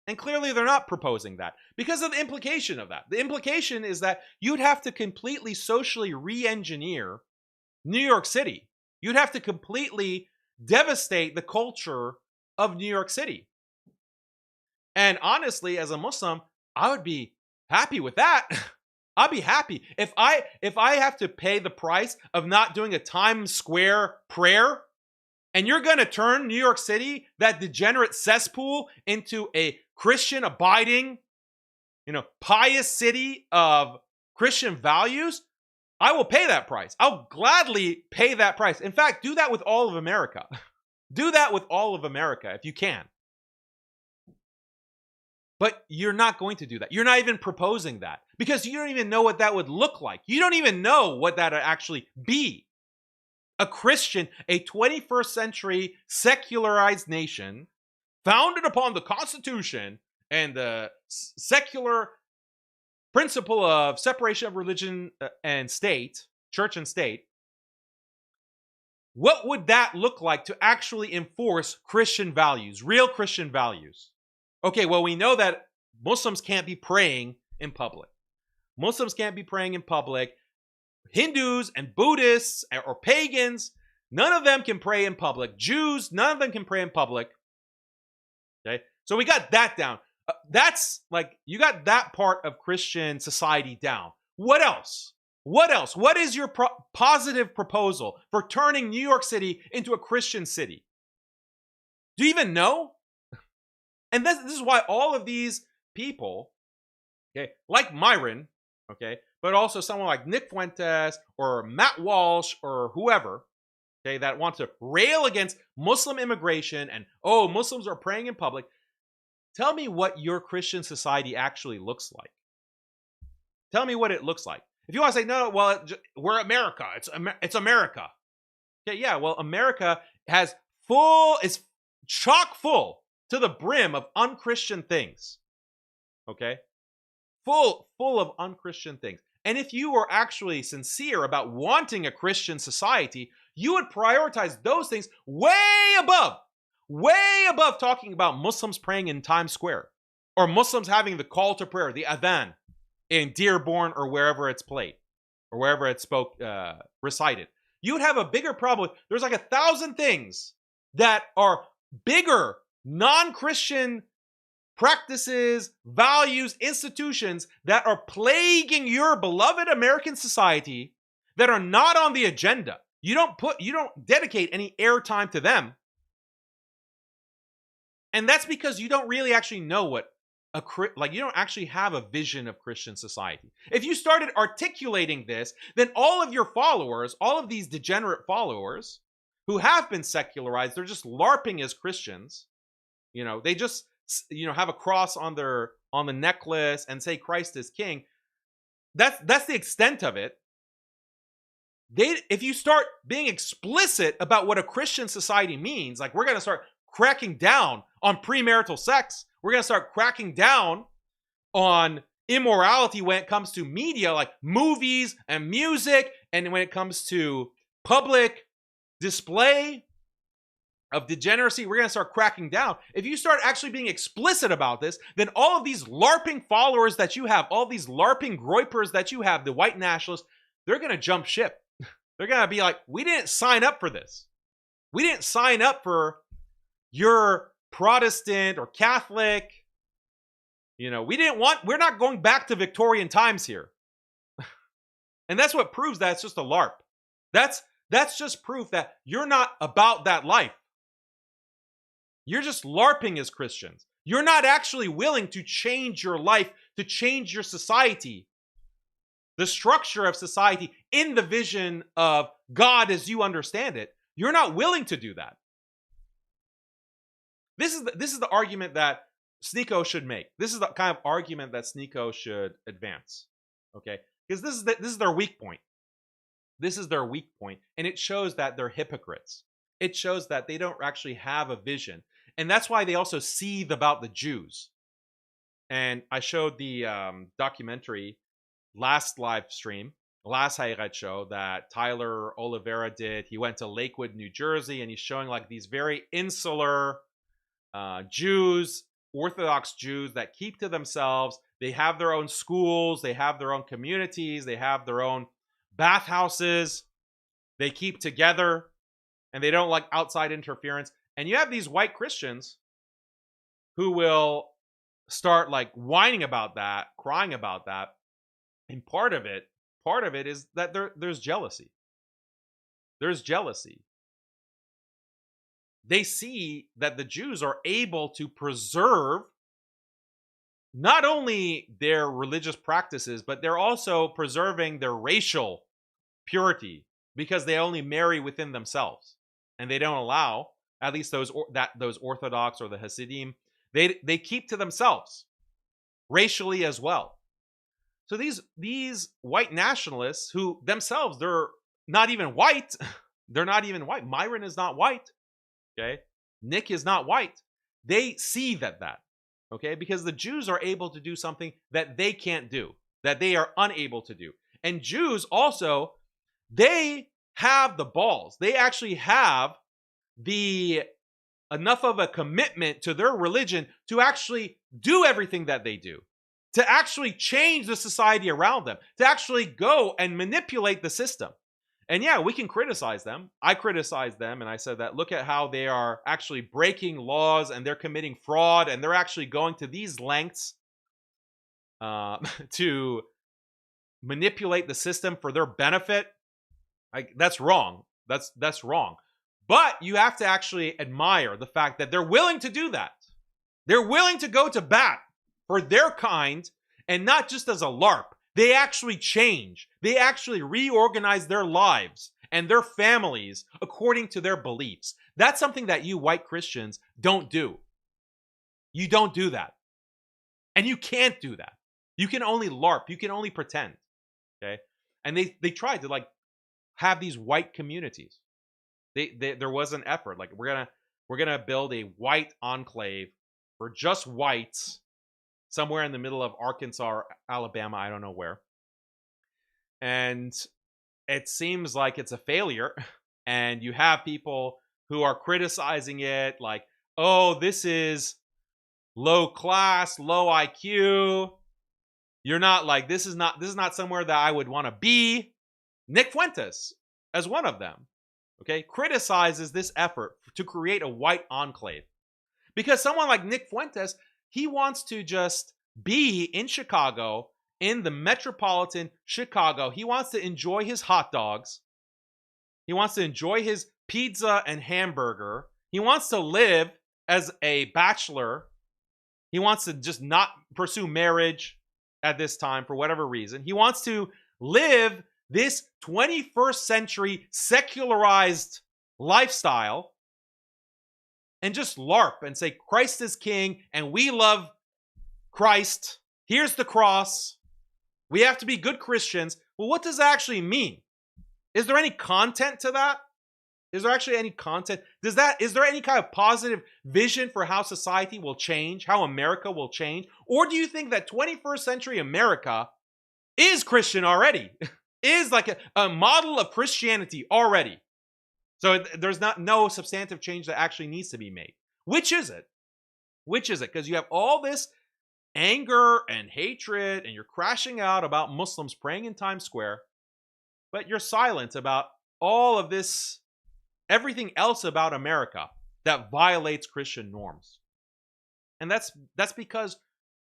Speaker 1: And clearly they're not proposing that because of the implication of that. The implication is that you'd have to completely socially re-engineer New York City. You'd have to completely devastate the culture of New York City. And honestly, as a Muslim, I would be happy with that. I'd be happy if I have to pay the price of not doing a Times Square prayer, and you're going to turn New York City, that degenerate cesspool, into a Christian abiding, pious city of Christian values, I will pay that price. I'll gladly pay that price. In fact, do that with all of America. Do that with all of America if you can. But you're not going to do that. You're not even proposing that because you don't even know what that would look like. You don't even know what that would actually be. A Christian, a 21st century secularized nation founded upon the Constitution and the secular principle of separation of religion and state, church and state. What would that look like to actually enforce Christian values, real Christian values? Okay, well, we know that Muslims can't be praying in public. Muslims can't be praying in public. Hindus and Buddhists or pagans, none of them can pray in public. Jews, none of them can pray in public. Okay, so we got that down. That's like, you got that part of Christian society down. What else? What else? What is your positive proposal for turning New York City into a Christian city? Do you even know? And this is why all of these people, okay, like MYRON, okay, but also someone like Nick Fuentes or Matt Walsh or whoever, okay, that wants to rail against Muslim immigration and, oh, Muslims are praying in public. Tell me what your Christian society actually looks like. Tell me what it looks like. If you want to say, no, well, we're America. It's America. Okay, yeah, well, America is chock full to the brim of unchristian things. Okay? Full of unchristian things. And if you were actually sincere about wanting a Christian society, you would prioritize those things way above talking about Muslims praying in Times Square or Muslims having the call to prayer, the adhan, in Dearborn or wherever it's played or wherever it's recited. You would have a bigger problem. There's like 1,000 things that are bigger non-Christian practices, values, institutions that are plaguing your beloved American society that are not on the agenda. You don't dedicate any airtime to them. And that's because you don't really actually know what you don't actually have a vision of Christian society. If you started articulating this, then all of your followers, all of these degenerate followers who have been secularized, they're just LARPing as Christians. They just, have a cross on the necklace and say Christ is king. That's the extent of it. If you start being explicit about what a Christian society means, like we're going to start cracking down on premarital sex, we're going to start cracking down on immorality when it comes to media, like movies and music, and when it comes to public display of degeneracy, we're going to start cracking down. If you start actually being explicit about this, then all of these LARPing followers that you have, all these LARPing groypers that you have, the white nationalists, they're going to jump ship. They're going to be like, we didn't sign up for this. We didn't sign up for your Protestant or Catholic. We're not going back to Victorian times here. And that's what proves that it's just a LARP. That's just proof that you're not about that life. You're just LARPing as Christians. You're not actually willing to change your life, to change your society, the structure of society in the vision of God as you understand it. You're not willing to do that. This is the argument that SNEAKO should make. This is the kind of argument that SNEAKO should advance. Okay? Because this is their weak point. This is their weak point, and it shows that they're hypocrites. It shows that they don't actually have a vision. And that's why they also seethe about the Jews. And I showed the documentary last live stream, last Haqiqat show that Tyler Oliveira did. He went to Lakewood, New Jersey, and he's showing like these very insular Jews, Orthodox Jews that keep to themselves. They have their own schools. They have their own communities. They have their own bathhouses. They keep together, and they don't like outside interference. And you have these white Christians who will start like whining about that, crying about that. And part of it is that there's jealousy. There's jealousy. They see that the Jews are able to preserve not only their religious practices, but they're also preserving their racial purity because they only marry within themselves, and they don't allow, at least those Orthodox or the Hasidim, they keep to themselves racially as well. So these white nationalists who themselves, they're not even white. They're not even white. MYRON is not white. Okay, Nick is not white. They see that. Okay, because the Jews are able to do something that they can't do, that they are unable to do. And Jews also, they have the balls. They actually have enough of a commitment to their religion to actually do everything that they do, to actually change the society around them, to actually go and manipulate the system. And yeah, we can criticize them. I criticized them, and I said that look at how they are actually breaking laws and they're committing fraud, and they're actually going to these lengths to manipulate the system for their benefit. That's wrong. That's wrong. But you have to actually admire the fact that they're willing to do that. They're willing to go to bat for their kind, and not just as a LARP. They actually change. They actually reorganize their lives and their families according to their beliefs. That's something that you white Christians don't do. You don't do that. And you can't do that. You can only LARP. You can only pretend. Okay? And they tried to like have these white communities. There was an effort. Like we're gonna build a white enclave for just whites somewhere in the middle of Arkansas or Alabama, I don't know where. And it seems like it's a failure. And you have people who are criticizing it like, oh, this is low class, low IQ. You're not like, this is not somewhere that I would want to be. Nick Fuentes, as one of them, okay, criticizes this effort to create a white enclave. Because someone like Nick Fuentes, he wants to just be in Chicago, in the metropolitan Chicago. He wants to enjoy his hot dogs. He wants to enjoy his pizza and hamburger. He wants to live as a bachelor. He wants to just not pursue marriage at this time for whatever reason. He wants to live this 21st century secularized lifestyle and just LARP and say Christ is king and we love Christ. Here's the cross. We have to be good Christians. Well, what does that actually mean? Is there any content to that? Is there actually any content? Is there any kind of positive vision for how society will change, how America will change? Or do you think that 21st century America is Christian already? Is like a model of Christianity already? So there's no substantive change that actually needs to be made. Which is it? Which is it? Because you have all this anger and hatred, and you're crashing out about Muslims praying in Times Square, but you're silent about all of this, everything else about America that violates Christian norms. And that's because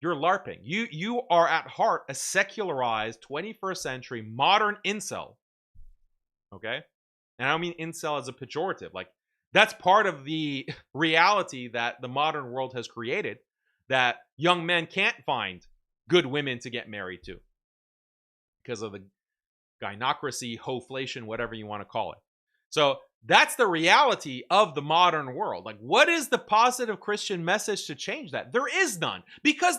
Speaker 1: you're LARPing. You are at heart a secularized 21st century modern incel. Okay? And I don't mean incel as a pejorative. Like, that's part of the reality that the modern world has created, that young men can't find good women to get married to because of the gynocracy, hoflation, whatever you want to call it. So that's the reality of the modern world. Like, what is the positive Christian message to change that? There is none, because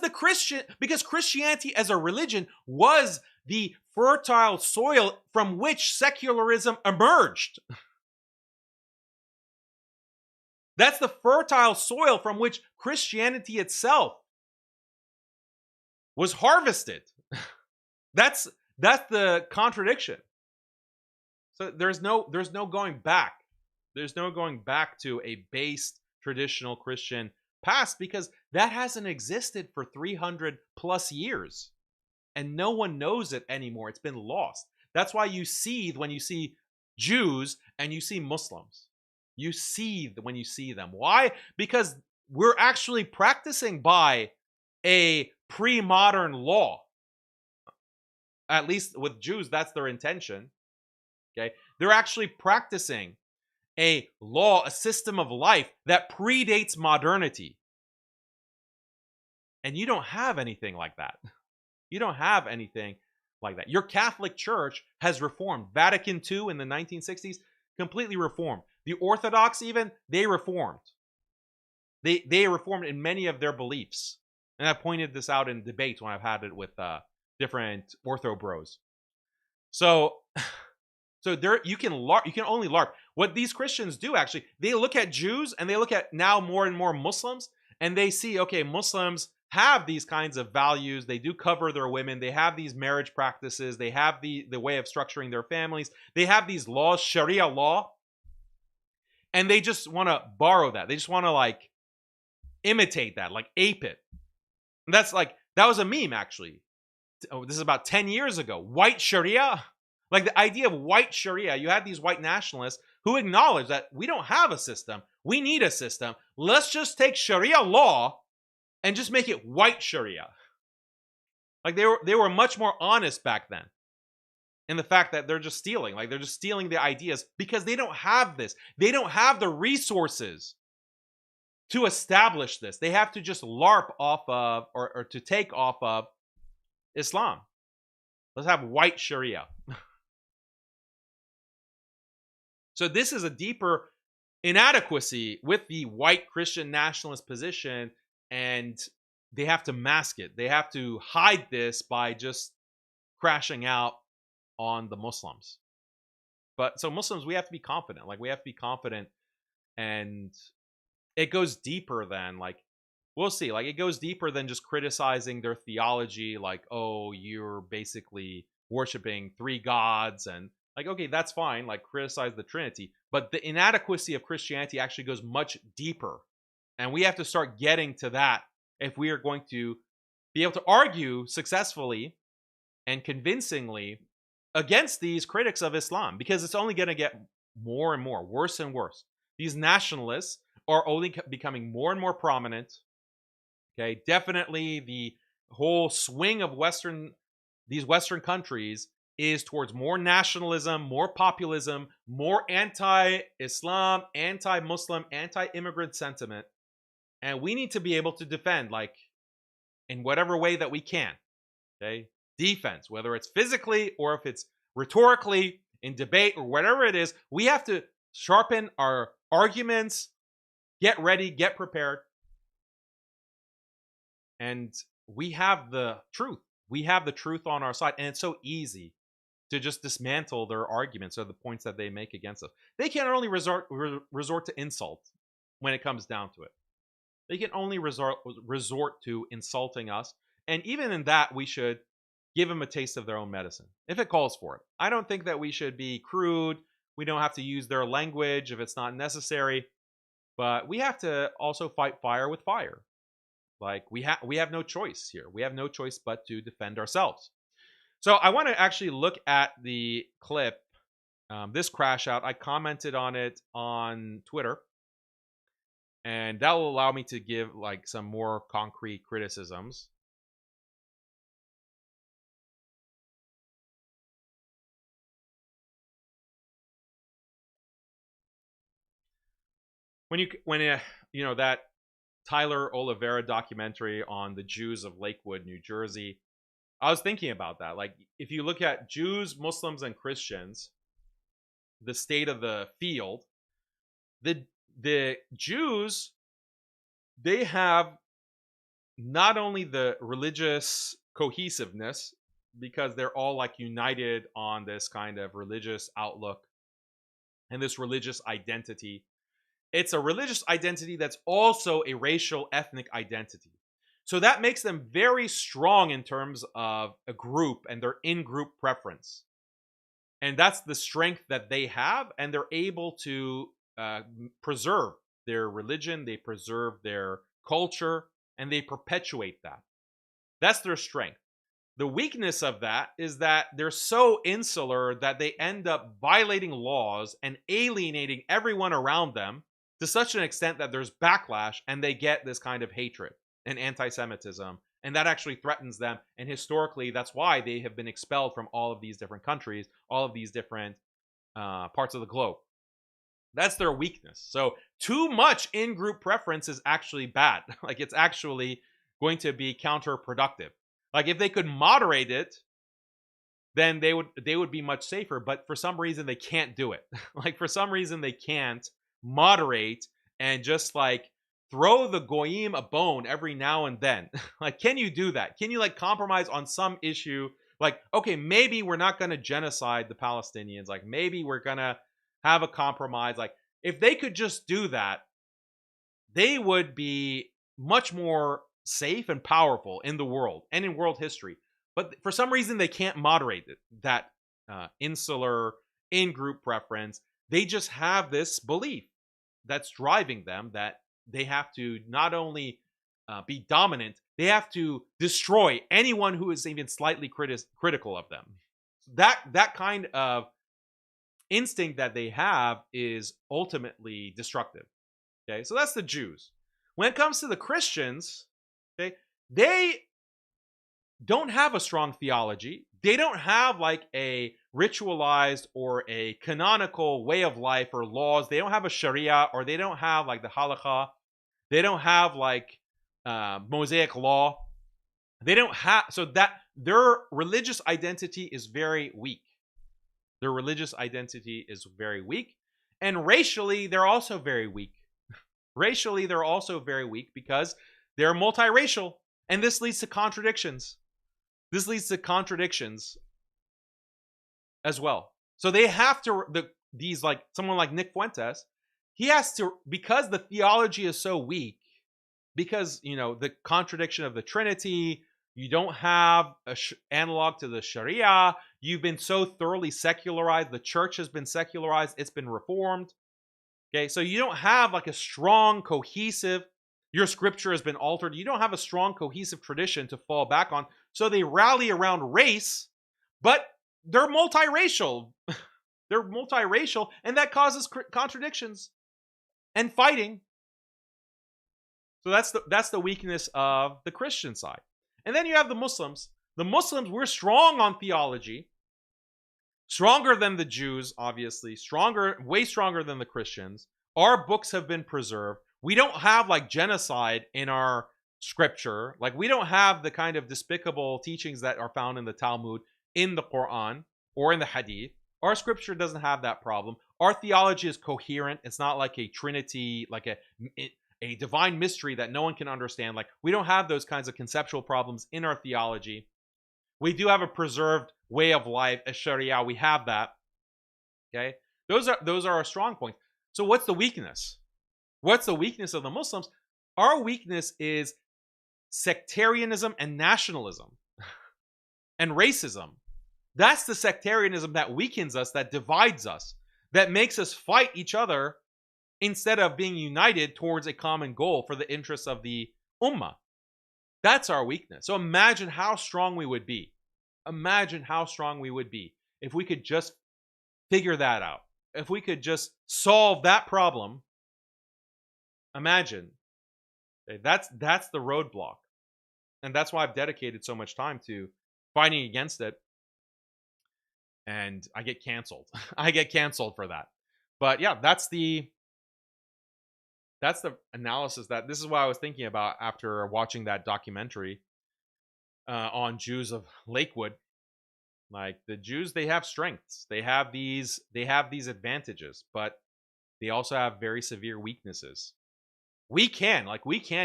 Speaker 1: Christianity as a religion was the fertile soil from which secularism emerged. That's the fertile soil from which Christianity itself was harvested. That's the contradiction. So there's no going back. There's no going back to a based traditional Christian past, because that hasn't existed for 300 plus years. And no one knows it anymore. It's been lost. That's why you seethe when you see Jews and you see Muslims. You seethe when you see them. Why? Because we're actually practicing by a pre-modern law. At least with Jews, that's their intention. Okay? They're actually practicing a law, a system of life that predates modernity. And you don't have anything like that. You don't have anything like that. Your Catholic Church has reformed. Vatican II in the 1960s, completely reformed. The Orthodox even, they reformed. They reformed in many of their beliefs. And I've pointed this out in debates when I've had it with different ortho bros. So there you can only LARP. What these Christians do, actually, they look at Jews and they look at now more and more Muslims, and they see, okay, Muslims have these kinds of values. They do cover their women. They have these marriage practices. They have the way of structuring their families. They have these laws, Sharia law, and they just want to borrow that. They just want to like imitate that, like ape it. And that's like, that was a meme, actually. Oh, this is about 10 years ago. White Sharia. Like the idea of white Sharia, you had these white nationalists who acknowledge that we don't have a system. We need a system. Let's just take Sharia law and just make it white Sharia. Like they were much more honest back then in the fact that they're just stealing. Like they're just stealing the ideas because they don't have this. They don't have the resources to establish this. They have to just LARP off of or to take off of Islam. Let's have white Sharia. So this is a deeper inadequacy with the white Christian nationalist position, and they have to mask it. They have to hide this by just crashing out on the Muslims. But so Muslims, we have to be confident. Like we have to be confident, and it goes deeper than like, we'll see. Like it goes deeper than just criticizing their theology. Like, oh, you're basically worshiping three gods, and like, okay, that's fine. Like criticize the Trinity, but the inadequacy of Christianity actually goes much deeper, and we have to start getting to that if we are going to be able to argue successfully and convincingly against these critics of Islam, because it's only going to get more and more, worse and worse. These nationalists are only becoming more and more prominent. Okay, definitely the whole swing of these Western countries is towards more nationalism, more populism, more anti-Islam, anti-Muslim, anti-immigrant sentiment. And we need to be able to defend, like, in whatever way that we can. Okay, defense, whether it's physically or if it's rhetorically, in debate or whatever it is, we have to sharpen our arguments, get ready, get prepared. And we have the truth. We have the truth on our side. And it's so easy to just dismantle their arguments or the points that they make against us. They can only resort to insult when it comes down to it. They can only resort to insulting us. And even in that, we should give them a taste of their own medicine, if it calls for it. I don't think that we should be crude. We don't have to use their language if it's not necessary. But we have to also fight fire with fire. Like we have no choice here. We have no choice but to defend ourselves. So I want to actually look at the clip, this crash out. I commented on it on Twitter, and that will allow me to give like some more concrete criticisms. When you know that Tyler Oliveira documentary on the Jews of Lakewood, New Jersey, I was thinking about that. Like, if you look at Jews, Muslims, and Christians, the state of the field, the Jews, they have not only the religious cohesiveness, because they're all like united on this kind of religious outlook and this religious identity. It's a religious identity that's also a racial, ethnic identity. So that makes them very strong in terms of a group and their in-group preference. And that's the strength that they have, and they're able to preserve their religion, they preserve their culture, and they perpetuate that. That's their strength. The weakness of that is that they're so insular that they end up violating laws and alienating everyone around them to such an extent that there's backlash and they get this kind of hatred and anti-Semitism. And that actually threatens them. And historically, that's why they have been expelled from all of these different countries, all of these different parts of the globe. That's their weakness. So too much in-group preference is actually bad. Like, it's actually going to be counterproductive. Like, if they could moderate it, then they would be much safer. But for some reason, they can't do it. Like, for some reason, they can't moderate and just like throw the goyim a bone every now and then. Like, can you do that? Can you like compromise on some issue? Like, okay, maybe we're not going to genocide the Palestinians. Like, maybe we're going to have a compromise. Like, if they could just do that, they would be much more safe and powerful in the world and in world history. But for some reason, they can't moderate it, that insular in-group preference. They just have this belief that's driving them that they have to not only be dominant, they have to destroy anyone who is even slightly critical of them. That kind of instinct that they have is ultimately destructive. Okay, so that's the Jews. When it comes to the Christians, okay, they don't have a strong theology. They don't have like a ritualized or a canonical way of life or laws. They don't have a Sharia, or they don't have like the halakha. They don't have like Mosaic law. They don't have, so that their religious identity is very weak. Their religious identity is very weak. And racially, they're also very weak. Racially, they're also very weak because they're multiracial. And this leads to contradictions. This leads to contradictions as well. So they have to, these like someone like Nick Fuentes, he has to, because the theology is so weak, because, you know, the contradiction of the Trinity, you don't have an analog to the Sharia, you've been so thoroughly secularized, the church has been secularized, it's been reformed. Okay, so you don't have like a strong, cohesive, your scripture has been altered, you don't have a strong, cohesive tradition to fall back on. So they rally around race, but they're multiracial. They're multiracial, and that causes contradictions and fighting. So that's the weakness of the Christian side. And then you have the Muslims. The Muslims, we're strong on theology, stronger than the Jews, obviously, stronger, way stronger than the Christians. Our books have been preserved. We don't have like genocide in our scripture. Like, we don't have the kind of despicable teachings that are found in the Talmud, in the Quran, or in the Hadith. Our scripture doesn't have that problem. Our theology is coherent. It's not like a trinity, like a divine mystery that no one can understand. Like, we don't have those kinds of conceptual problems in our theology. We do have a preserved way of life, a Sharia. We have that. Okay, those are our strong points. So what's the weakness? What's the weakness of the Muslims? Our weakness is sectarianism and nationalism and racism. That's the sectarianism that weakens us, that divides us, that makes us fight each other instead of being united towards a common goal for the interests of the ummah. That's our weakness. So imagine how strong we would be. Imagine how strong we would be if we could just figure that out. If we could just solve that problem. Imagine. That's the roadblock. And that's why I've dedicated so much time to fighting against it. And I get canceled. I get canceled for that. But yeah, that's the analysis. This is what I was thinking about after watching that documentary on Jews of Lakewood. Like the Jews, they have strengths. They have these advantages, but they also have very severe weaknesses. We can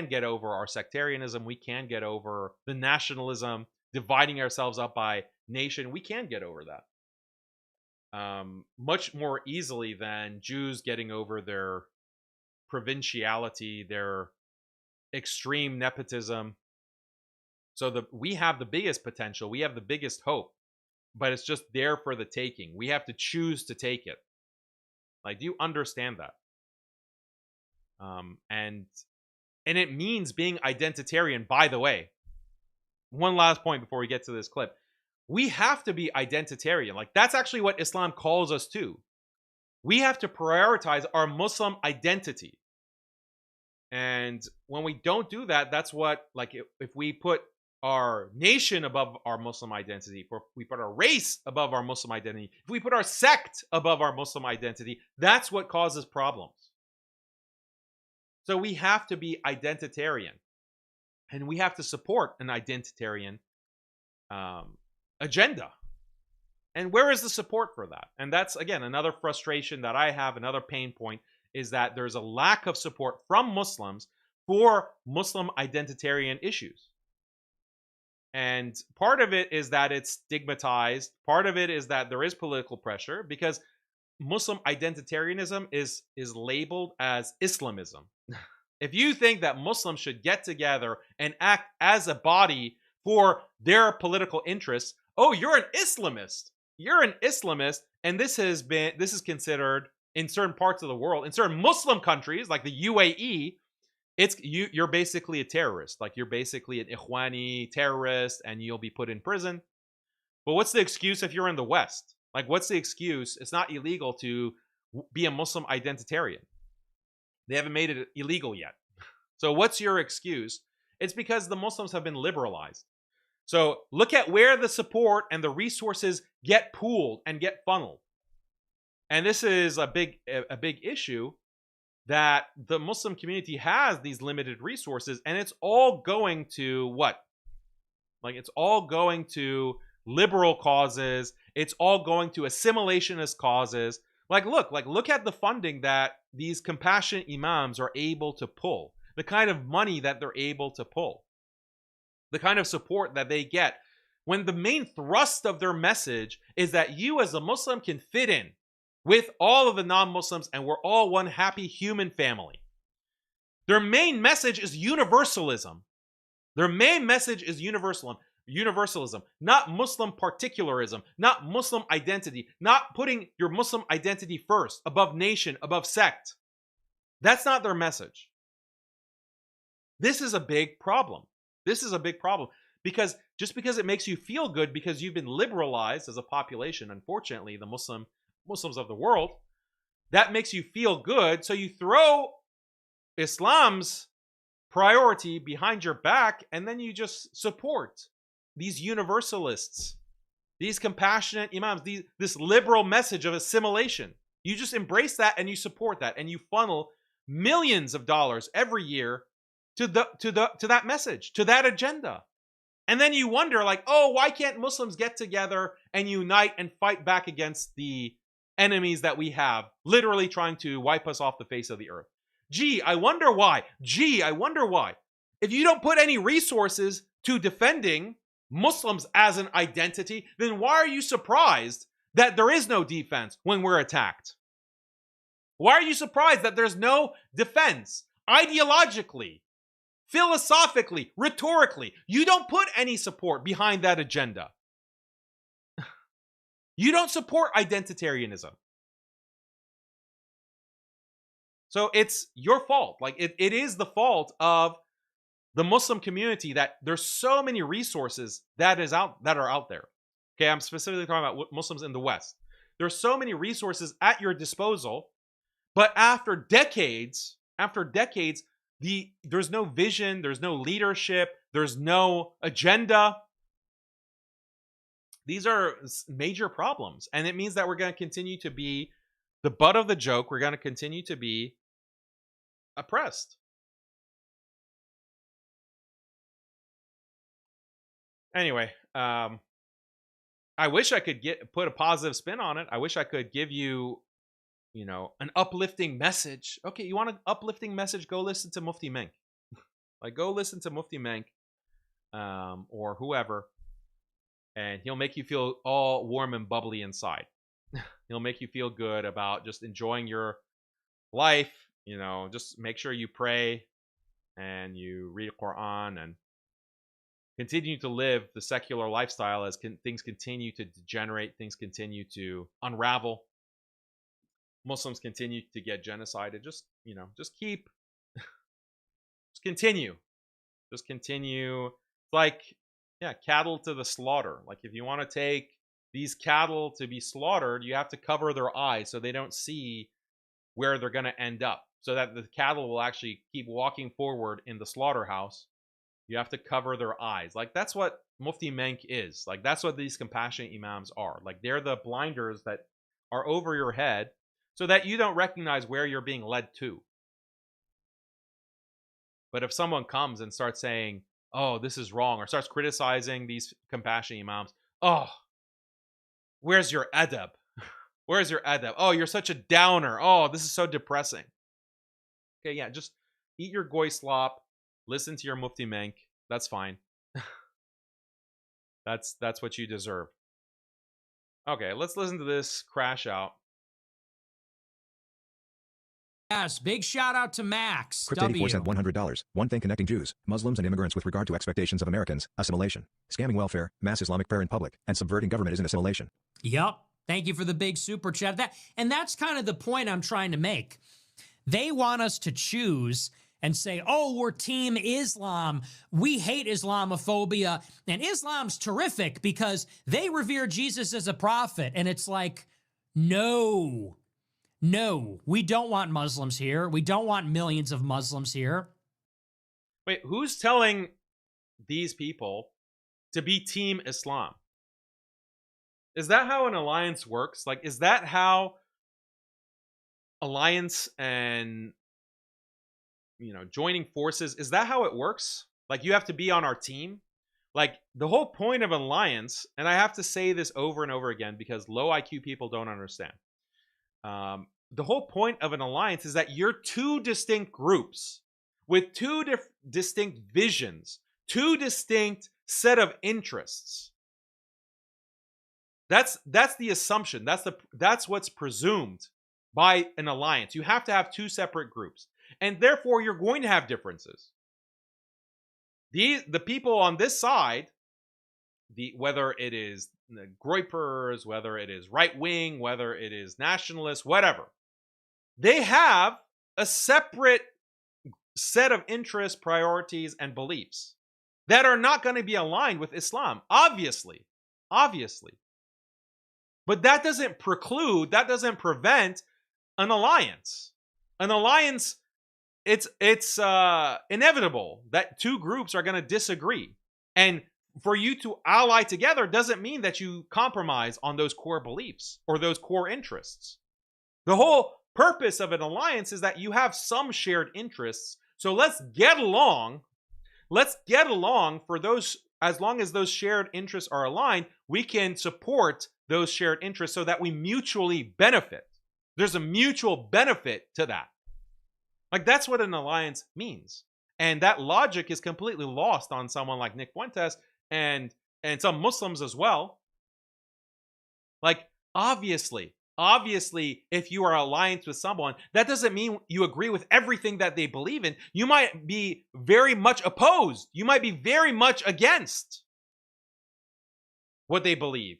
Speaker 1: get over our sectarianism. We can get over the nationalism, dividing ourselves up by nation. We can get over that much more easily than Jews getting over their provinciality, their extreme nepotism. So we have the biggest potential. We have the biggest hope, but it's just there for the taking. We have to choose to take it. Like, do you understand that? And it means being identitarian. By the way, one last point before we get to this clip. We have to be identitarian. Like, that's actually what Islam calls us to. We have to prioritize our Muslim identity. And when we don't do that, that's what, like, if we put our nation above our Muslim identity, if we put our race above our Muslim identity, if we put our sect above our Muslim identity, that's what causes problems. So we have to be identitarian, and we have to support an identitarian agenda. And where is the support for that? And that's, again, another frustration that I have, another pain point, is that there's a lack of support from Muslims for Muslim identitarian issues. And part of it is that it's stigmatized. Part of it is that there is political pressure, because Muslim identitarianism is labeled as Islamism. If you think that Muslims should get together and act as a body for their political interests, oh, you're an Islamist. You're an Islamist, and this is considered in certain parts of the world, in certain Muslim countries like the UAE, you're basically a terrorist. Like, you're basically an Ikhwani terrorist, and you'll be put in prison. But what's the excuse if you're in the West? Like, what's the excuse? It's not illegal to be a Muslim identitarian. They haven't made it illegal yet. So what's your excuse? It's because the Muslims have been liberalized. So look at where the support and the resources get pooled and get funneled. And this is a big issue, that the Muslim community has these limited resources, and it's all going to what? Like, it's all going to liberal causes. It's all going to assimilationist causes. Look at the funding that these compassionate imams are able to pull, the kind of money that they're able to pull, the kind of support that they get, when the main thrust of their message is that you as a Muslim can fit in with all of the non-Muslims, and we're all one happy human family. Their main message is universalism. Their main message is universalism, not Muslim particularism, not Muslim identity, not putting your Muslim identity first, above nation, above sect. That's not their message. This is a big problem. This is a big problem, because just because it makes you feel good because you've been liberalized as a population, unfortunately, the Muslims of the world, that makes you feel good. So you throw Islam's priority behind your back, and then you just support these universalists, these compassionate imams, this liberal message of assimilation. You just embrace that, and you support that, and you funnel millions of dollars every year to that message, to that agenda. And then you wonder, like, oh, why can't Muslims get together and unite and fight back against the enemies that we have, literally trying to wipe us off the face of the earth? Gee, I wonder why. If you don't put any resources to defending Muslims as an identity, then why are you surprised that there is no defense when we're attacked? Why are you surprised that there's no defense ideologically, philosophically, rhetorically? You don't put any support behind that agenda. You don't support identitarianism. So it's your fault. Like, it is the fault of the Muslim community that there's so many resources that are out there. Okay, I'm specifically talking about Muslims in the West. There's so many resources at your disposal, but after decades, there's no vision, there's no leadership, there's no agenda. These are major problems, and it means that we're going to continue to be the butt of the joke. We're going to continue to be oppressed. Anyway, I I wish I could put a positive spin on it. I wish I could give you, an uplifting message. Okay, you want an uplifting message? Go listen to Mufti Menk. Like, go listen to Mufti Menk, or whoever, and he'll make you feel all warm and bubbly inside. He'll make you feel good about just enjoying your life. Just make sure you pray and you read Quran and continue to live the secular lifestyle as things continue to degenerate, things continue to unravel, Muslims continue to get genocided. Just continue. Just continue. It's like, cattle to the slaughter. Like, if you want to take these cattle to be slaughtered, you have to cover their eyes so they don't see where they're going to end up, so that the cattle will actually keep walking forward in the slaughterhouse. You have to cover their eyes. Like, that's what Mufti Menk is. Like, that's what these compassionate imams are. Like, they're the blinders that are over your head so that you don't recognize where you're being led to. But if someone comes and starts saying, oh, this is wrong, or starts criticizing these compassionate imams, oh, where's your adab? Where's your adab? Oh, you're such a downer. Oh, this is so depressing. Okay, yeah, just eat your goy slop. Listen to your Mufti Menk. That's fine. That's what you deserve. Okay, let's listen to this crash out.
Speaker 4: Yes, big shout out to Max.
Speaker 5: Crypt 84 sent $100. One thing connecting Jews, Muslims, and immigrants with regard to expectations of Americans: assimilation. Scamming welfare, mass Islamic prayer in public, and subverting government is an assimilation.
Speaker 4: Yup. Thank you for the big super chat. That's kind of the point I'm trying to make. They want us to choose and say, oh, we're team Islam. We hate Islamophobia. And Islam's terrific because they revere Jesus as a prophet. And it's like, no, we don't want Muslims here. We don't want millions of Muslims here.
Speaker 1: Wait, who's telling these people to be team Islam? Is that how an alliance works? Like, is that how alliance and, joining forces, is that how it works? Like, you have to be on our team? Like, the whole point of an alliance, and I have to say this over and over again because low IQ people don't understand. The whole point of an alliance is that you're two distinct groups with two distinct visions, two distinct set of interests. That's the assumption. That's what's presumed by an alliance. You have to have two separate groups, and therefore you're going to have differences. The people on this side, whether it is the Groypers, whether it is right wing, whether it is nationalists, whatever, they have a separate set of interests, priorities, and beliefs that are not going to be aligned with Islam, obviously. But that doesn't prevent an alliance. An alliance, it's inevitable that two groups are going to disagree. And for you to ally together doesn't mean that you compromise on those core beliefs or those core interests. The whole purpose of an alliance is that you have some shared interests. So let's get along. Let's get along for those. As long as those shared interests are aligned, we can support those shared interests so that we mutually benefit. There's a mutual benefit to that. Like, that's what an alliance means. And that logic is completely lost on someone like Nick Fuentes and some Muslims as well. Like, obviously, if you are alliance with someone, that doesn't mean you agree with everything that they believe in. You might be very much opposed. You might be very much against what they believe,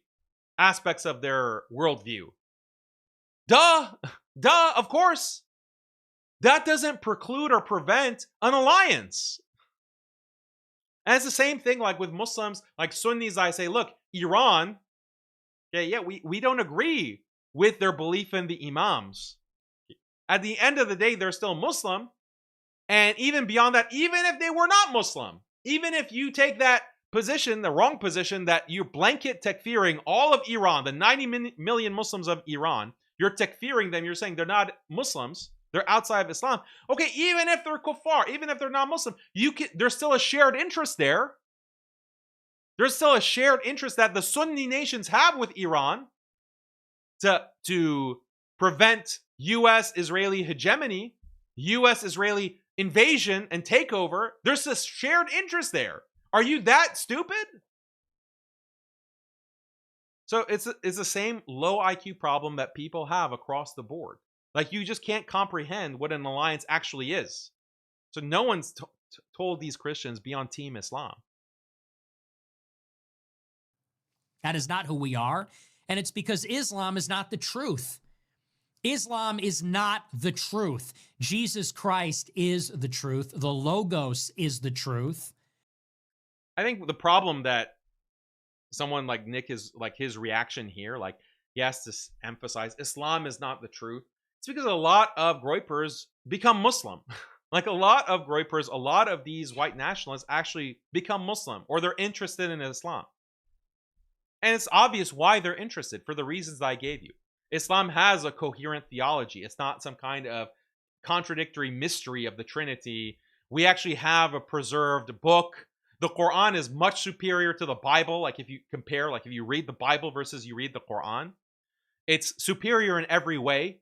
Speaker 1: aspects of their worldview. Duh, of course. That doesn't preclude or prevent an alliance. And it's the same thing like with Muslims, like Sunnis. I say, look, Iran, we don't agree with their belief in the imams. At the end of the day, they're still Muslim. And even beyond that, even if they were not Muslim, even if you take that position, the wrong position, that you blanket takfiring all of Iran, the 90 million Muslims of Iran, you're takfiring them, you're saying they're not Muslims, they're outside of Islam. Okay, even if they're kuffar, even if they're not Muslim, there's still a shared interest there. There's still a shared interest that the Sunni nations have with Iran to prevent U.S.-Israeli hegemony, U.S.-Israeli invasion and takeover. There's a shared interest there. Are you that stupid? So it's the same low IQ problem that people have across the board. Like, you just can't comprehend what an alliance actually is. So no one's told these Christians be on Team Islam.
Speaker 4: That is not who we are. And it's because Islam is not the truth. Islam is not the truth. Jesus Christ is the truth. The Logos is the truth.
Speaker 1: I think the problem that someone like Nick is, like, his reaction here, like, he has to emphasize Islam is not the truth. It's because a lot of Groypers become Muslim. Like, a lot of Groypers, a lot of these white nationalists actually become Muslim, or they're interested in Islam. And it's obvious why they're interested, for the reasons that I gave you. Islam has a coherent theology. It's not some kind of contradictory mystery of the Trinity. We actually have a preserved book. The Quran is much superior to the Bible. Like, if you compare, like, if you read the Bible versus you read the Quran, it's superior in every way.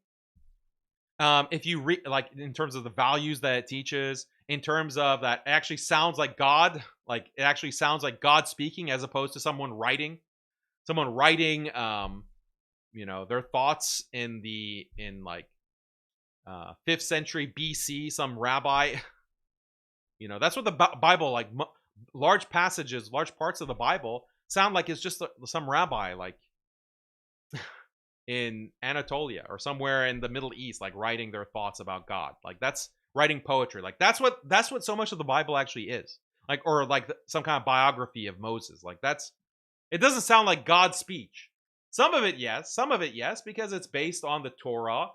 Speaker 1: If you read, like, in terms of the values that it teaches, in terms of that, it actually sounds like God. Like, it actually sounds like God speaking, as opposed to someone writing. Someone writing, you know, their thoughts in 5th century BC, some rabbi. You know, that's what the Bible, like, large passages, large parts of the Bible sound like it's just some rabbi, like, in Anatolia or somewhere in the Middle East, like, writing their thoughts about God. Like, that's writing poetry. Like, that's what so much of the Bible actually is. Like, or like some kind of biography of Moses. Like, it doesn't sound like God's speech. Some of it, yes, because it's based on the Torah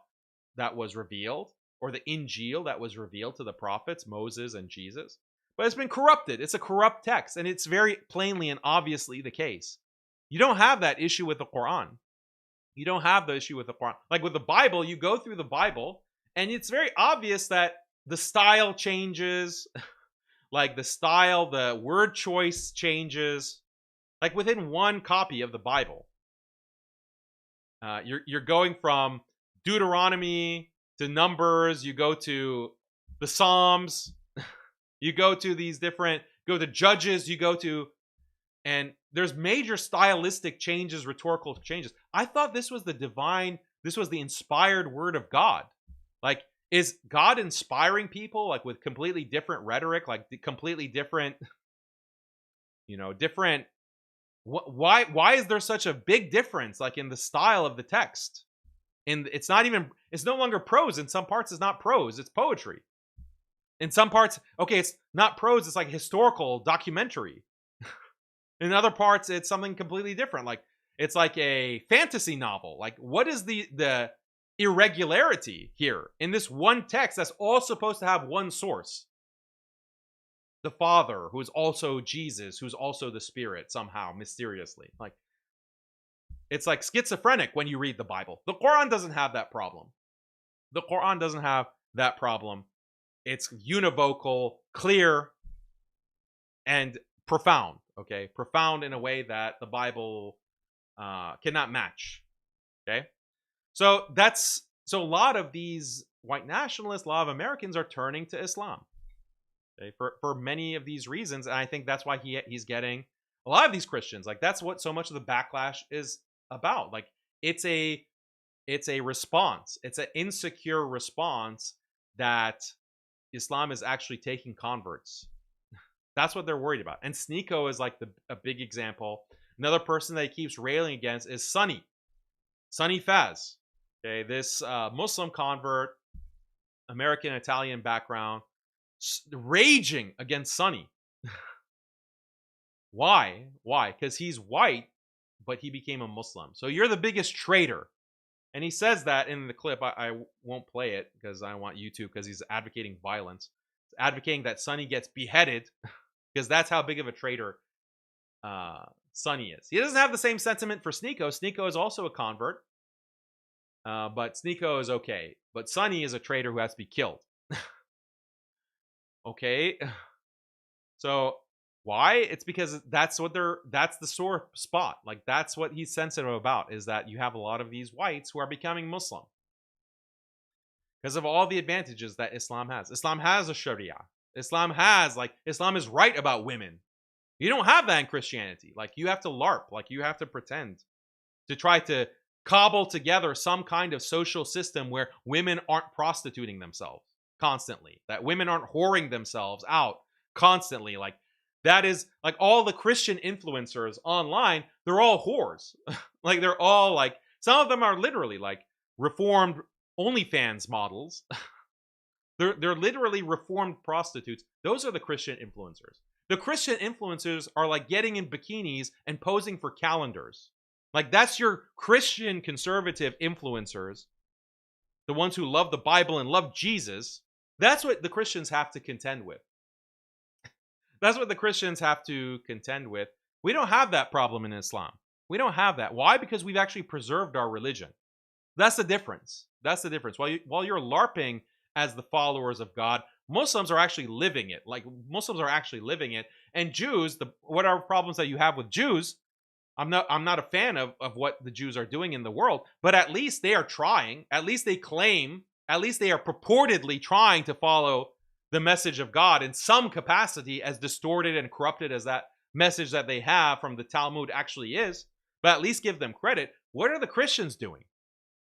Speaker 1: that was revealed, or the Injil that was revealed to the prophets, Moses and Jesus. But it's been corrupted. It's a corrupt text, and it's very plainly and obviously the case. You don't have that issue with the Quran. You don't have the issue with the Quran. Like, with the Bible, you go through the Bible, and it's very obvious that the style changes. Like, the word choice changes. Like, within one copy of the Bible. You're going from Deuteronomy to Numbers. You go to the Psalms. You go to go to Judges. And there's major stylistic changes, rhetorical changes. I thought this was the inspired word of God. Like, is God inspiring people, like, with completely different rhetoric, like completely different, different? Why is there such a big difference, like, in the style of the text? It's no longer prose. In some parts, it's not prose, it's poetry. In some parts, okay, it's not prose, it's like historical documentary. In other parts, it's something completely different. Like, it's like a fantasy novel. Like, what is the irregularity here in this one text that's all supposed to have one source? The Father, who is also Jesus, who's also the Spirit, somehow, mysteriously. Like, it's like schizophrenic when you read the Bible. The Quran doesn't have that problem. The Quran doesn't have that problem. It's univocal, clear, and profound. Okay, profound in a way that the Bible cannot match. Okay, so a lot of these white nationalists, a lot of Americans are turning to Islam. Okay, for many of these reasons, and I think that's why he's getting a lot of these Christians. Like, that's what so much of the backlash is about. Like, it's a response. It's an insecure response that Islam is actually taking converts. That's what they're worried about. And SNEAKO is like a big example. Another person that he keeps railing against is Sunny Faz. Okay, this Muslim convert, American Italian background, raging against Sunny. Why? Because he's white, but he became a Muslim. So you're the biggest traitor. And he says that in the clip. I won't play it because I want YouTube, because he's advocating violence. He's advocating that Sunny gets beheaded, because that's how big of a traitor Sunny is. He doesn't have the same sentiment for SNEAKO. SNEAKO is also a convert, but SNEAKO is okay. But Sunny is a traitor who has to be killed. Okay, so Why? It's because that's the sore spot. Like, that's what he's sensitive about, is that you have a lot of these whites who are becoming Muslim because of all the advantages that Islam has. Islam has a Sharia. Islam is right about women. You don't have that in Christianity. Like, you have to LARP. Like, you have to pretend to try to cobble together some kind of social system where women aren't prostituting themselves constantly, that women aren't whoring themselves out constantly. Like, that is, like, all the Christian influencers online, they're all whores. Like, they're all, like, some of them are literally, like, reformed OnlyFans models. They're literally reformed prostitutes. Those are the Christian influencers. The Christian influencers are, like, getting in bikinis and posing for calendars. Like, that's your Christian conservative influencers, the ones who love the Bible and love Jesus. That's what the Christians have to contend with. That's what the Christians have to contend with. We don't have that problem in Islam. We don't have that. Why? Because we've actually preserved our religion. That's the difference. That's the difference. While you're LARPing as the followers of God, Muslims are actually living it. Like, Muslims are actually living it. And Jews, what are problems that you have with Jews? I'm not a fan of what the Jews are doing in the world, but at least they are trying. At least they claim, at least they are purportedly trying to follow the message of God in some capacity, as distorted and corrupted as that message that they have from the Talmud actually is. But at least give them credit. What are the Christians doing?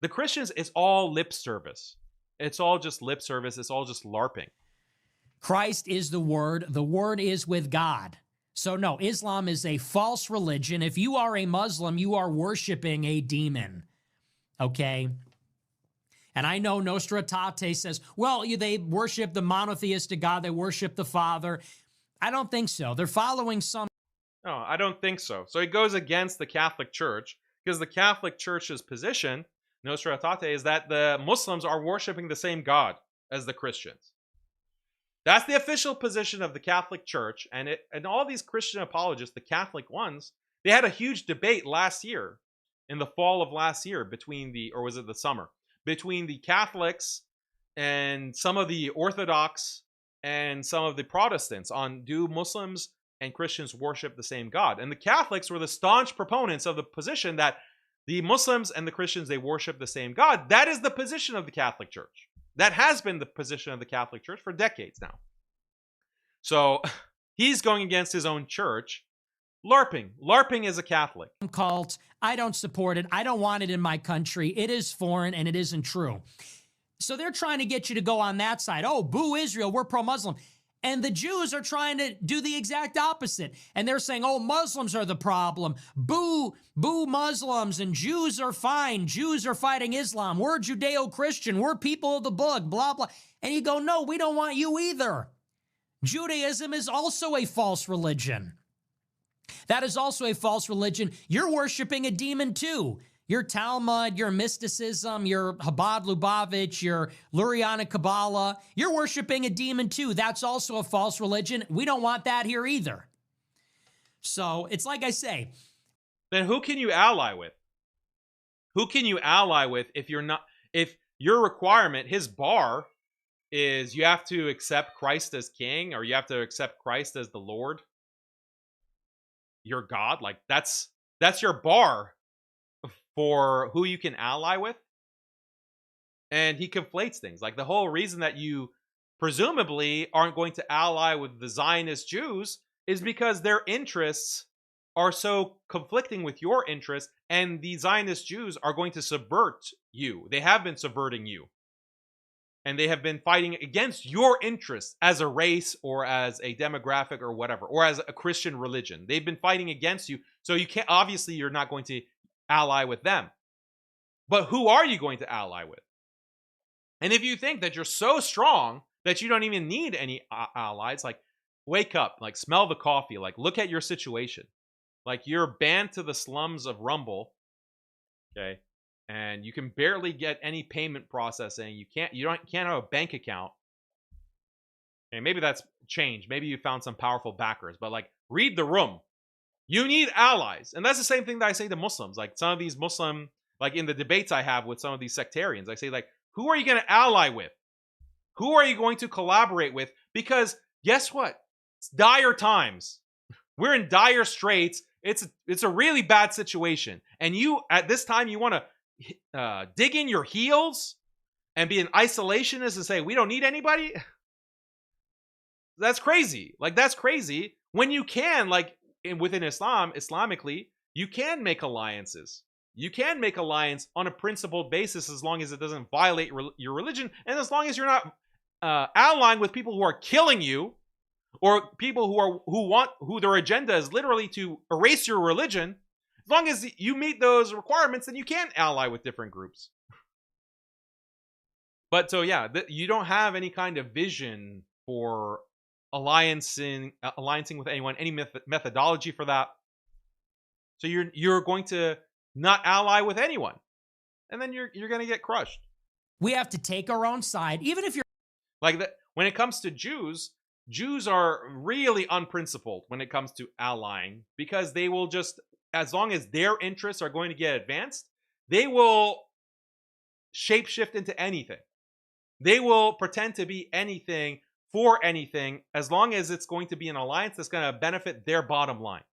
Speaker 1: The Christians, it's all lip service. It's all just lip service. It's all just LARPing.
Speaker 4: Christ is the Word. The Word is with God. So no, Islam is a false religion. If you are a Muslim, you are worshiping a demon. Okay? And I know Nostra Aetate says, well, they worship the monotheistic God. They worship the Father. I don't think so. They're following some...
Speaker 1: No, I don't think so. So it goes against the Catholic Church, because the Catholic Church's position, Nostra Aetate, is that the Muslims are worshiping the same God as the Christians. That's the official position of the Catholic Church, and all these Christian apologists, the Catholic ones, they had a huge debate last year, in the fall of last year, or was it the summer, between the Catholics and some of the Orthodox and some of the Protestants on, do Muslims and Christians worship the same God? And the Catholics were the staunch proponents of the position that the Muslims and the Christians, they worship the same God. That is the position of the Catholic Church. That has been the position of the Catholic Church for decades now. So he's going against his own church. LARPing. LARPing is a Catholic
Speaker 4: cult. I don't support it. I don't want it in my country. It is foreign and it isn't true. So they're trying to get you to go on that side. Oh, boo Israel. We're pro-Muslim. And the Jews are trying to do the exact opposite. And they're saying, oh, Muslims are the problem. Boo Muslims, and Jews are fine. Jews are fighting Islam. We're Judeo-Christian. We're people of the book, blah, blah. And you go, no, we don't want you either. Judaism is also a false religion. That is also a false religion. You're worshiping a demon too. Your Talmud, your mysticism, your Chabad Lubavitch, your Lurianic Kabbalah, you're worshiping a demon too. That's also a false religion. We don't want that here either. So it's like I say.
Speaker 1: Then who can you ally with? Who can you ally with if your requirement, his bar, is you have to accept Christ as king, or you have to accept Christ as the Lord, your God? Like, that's your bar for who you can ally with. And he conflates things. Like, the whole reason that you presumably aren't going to ally with the Zionist Jews is because their interests are so conflicting with your interests, and the Zionist Jews are going to subvert you. They have been subverting you. And they have been fighting against your interests as a race, or as a demographic, or whatever, or as a Christian religion. They've been fighting against you. So you can't, obviously you're not going to ally with them. But who are you going to ally with? And if you think that you're so strong that you don't even need any allies, like, wake up, like, smell the coffee, like, look at your situation. Like, you're banned to the slums of Rumble, okay? And you can barely get any payment processing. You can't have a bank account. And maybe that's changed. Maybe you found some powerful backers, but, like, read the room. You need allies. And that's the same thing that I say to Muslims. Like, some of these Muslim, like, in the debates I have with some of these sectarians, I say, like, who are you going to ally with? Who are you going to collaborate with? Because guess what? It's dire times. We're in dire straits. It's a really bad situation. And you, at this time, you want to dig in your heels and be an isolationist and say, we don't need anybody? That's crazy. Like, that's crazy. When you can, like, within Islam, Islamically, you can make alliances. You can make alliance on a principled basis as long as it doesn't violate your religion, and as long as you're not allying with people who are killing you, or people who their agenda is literally to erase your religion. As long as you meet those requirements, then you can ally with different groups. But so yeah, you don't have any kind of vision for alliancing with anyone, any methodology for that. So you're going to not ally with anyone, and then you're going to get crushed.
Speaker 4: We have to take our own side, even if you're
Speaker 1: like that. When it comes to Jews are really unprincipled when it comes to allying, because they will just, as long as their interests are going to get advanced, they will shapeshift into anything. They will pretend to be anything for anything, as long as it's going to be an alliance that's going to benefit their bottom line.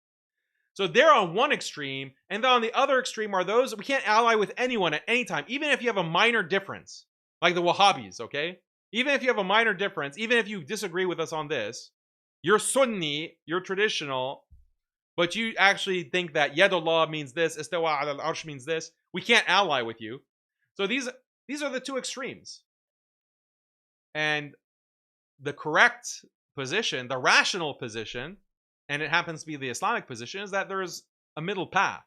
Speaker 1: So they're on one extreme, and then on the other extreme are those, we can't ally with anyone at any time, even if you have a minor difference, like the Wahhabis, okay? Even if you have a minor difference, even if you disagree with us on this, you're Sunni, you're traditional, but you actually think that Yadullah means this, Istawa al-Arsh means this, we can't ally with you. So these are the two extremes. And the correct position, the rational position, and it happens to be the Islamic position, is that there's a middle path.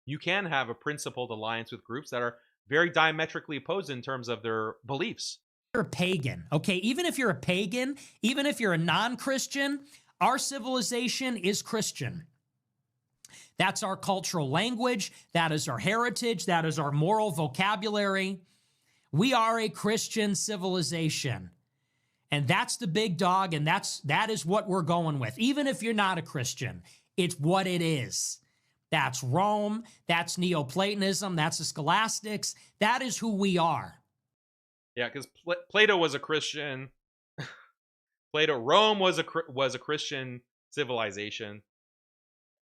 Speaker 1: You can have a principled alliance with groups that are very diametrically opposed in terms of their beliefs.
Speaker 4: a pagan, okay? Even if you're a pagan, even if you're a non-Christian, our civilization is Christian. That's our cultural language. That is our heritage. That is our moral vocabulary. We are a Christian civilization. And that's the big dog, and that is what we're going with. Even if you're not a Christian, it's what it is. That's Rome. That's Neoplatonism. That's the Scholastics. That is who we are.
Speaker 1: Yeah, because Plato was a Christian. Rome was a Christian civilization.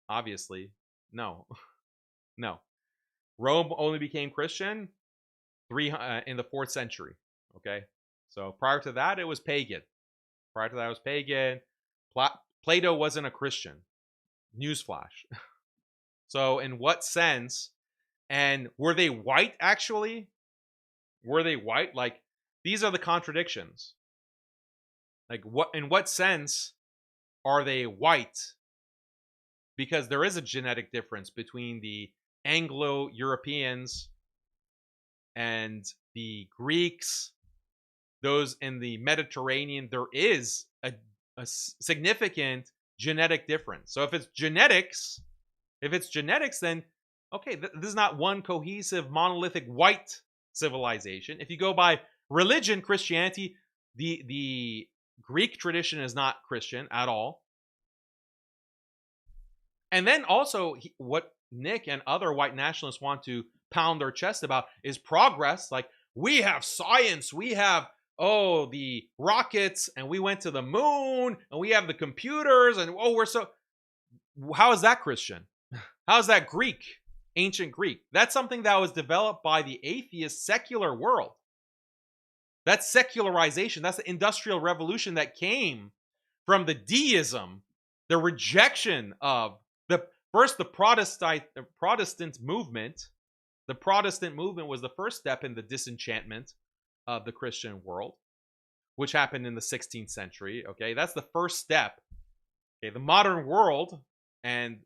Speaker 1: Obviously, no. Rome only became Christian in the 4th century. Okay, so prior to that, it was pagan. Plato wasn't a Christian. Newsflash. So, in what sense? And were they white? Actually, were they white? Like, these are the contradictions. Like, what? In what sense are they white? Because there is a genetic difference between the Anglo-Europeans and the Greeks. Those in the Mediterranean, there is a significant genetic difference. So if it's genetics, then okay, this is not one cohesive, monolithic white civilization. If you go by religion, Christianity, the Greek tradition is not Christian at all. And then also, what Nick and other white nationalists want to pound their chest about is progress. Like, we have science, we have, the rockets, and we went to the moon, and we have the computers, and how is that Christian? How is that Greek? Ancient Greek. That's something that was developed by the atheist secular world. That's secularization. That's the Industrial Revolution that came from the deism, the rejection of the Protestant movement. The Protestant movement was the first step in the disenchantment of the Christian world, which happened in the 16th century. Okay, that's the first step. Okay, the modern world, and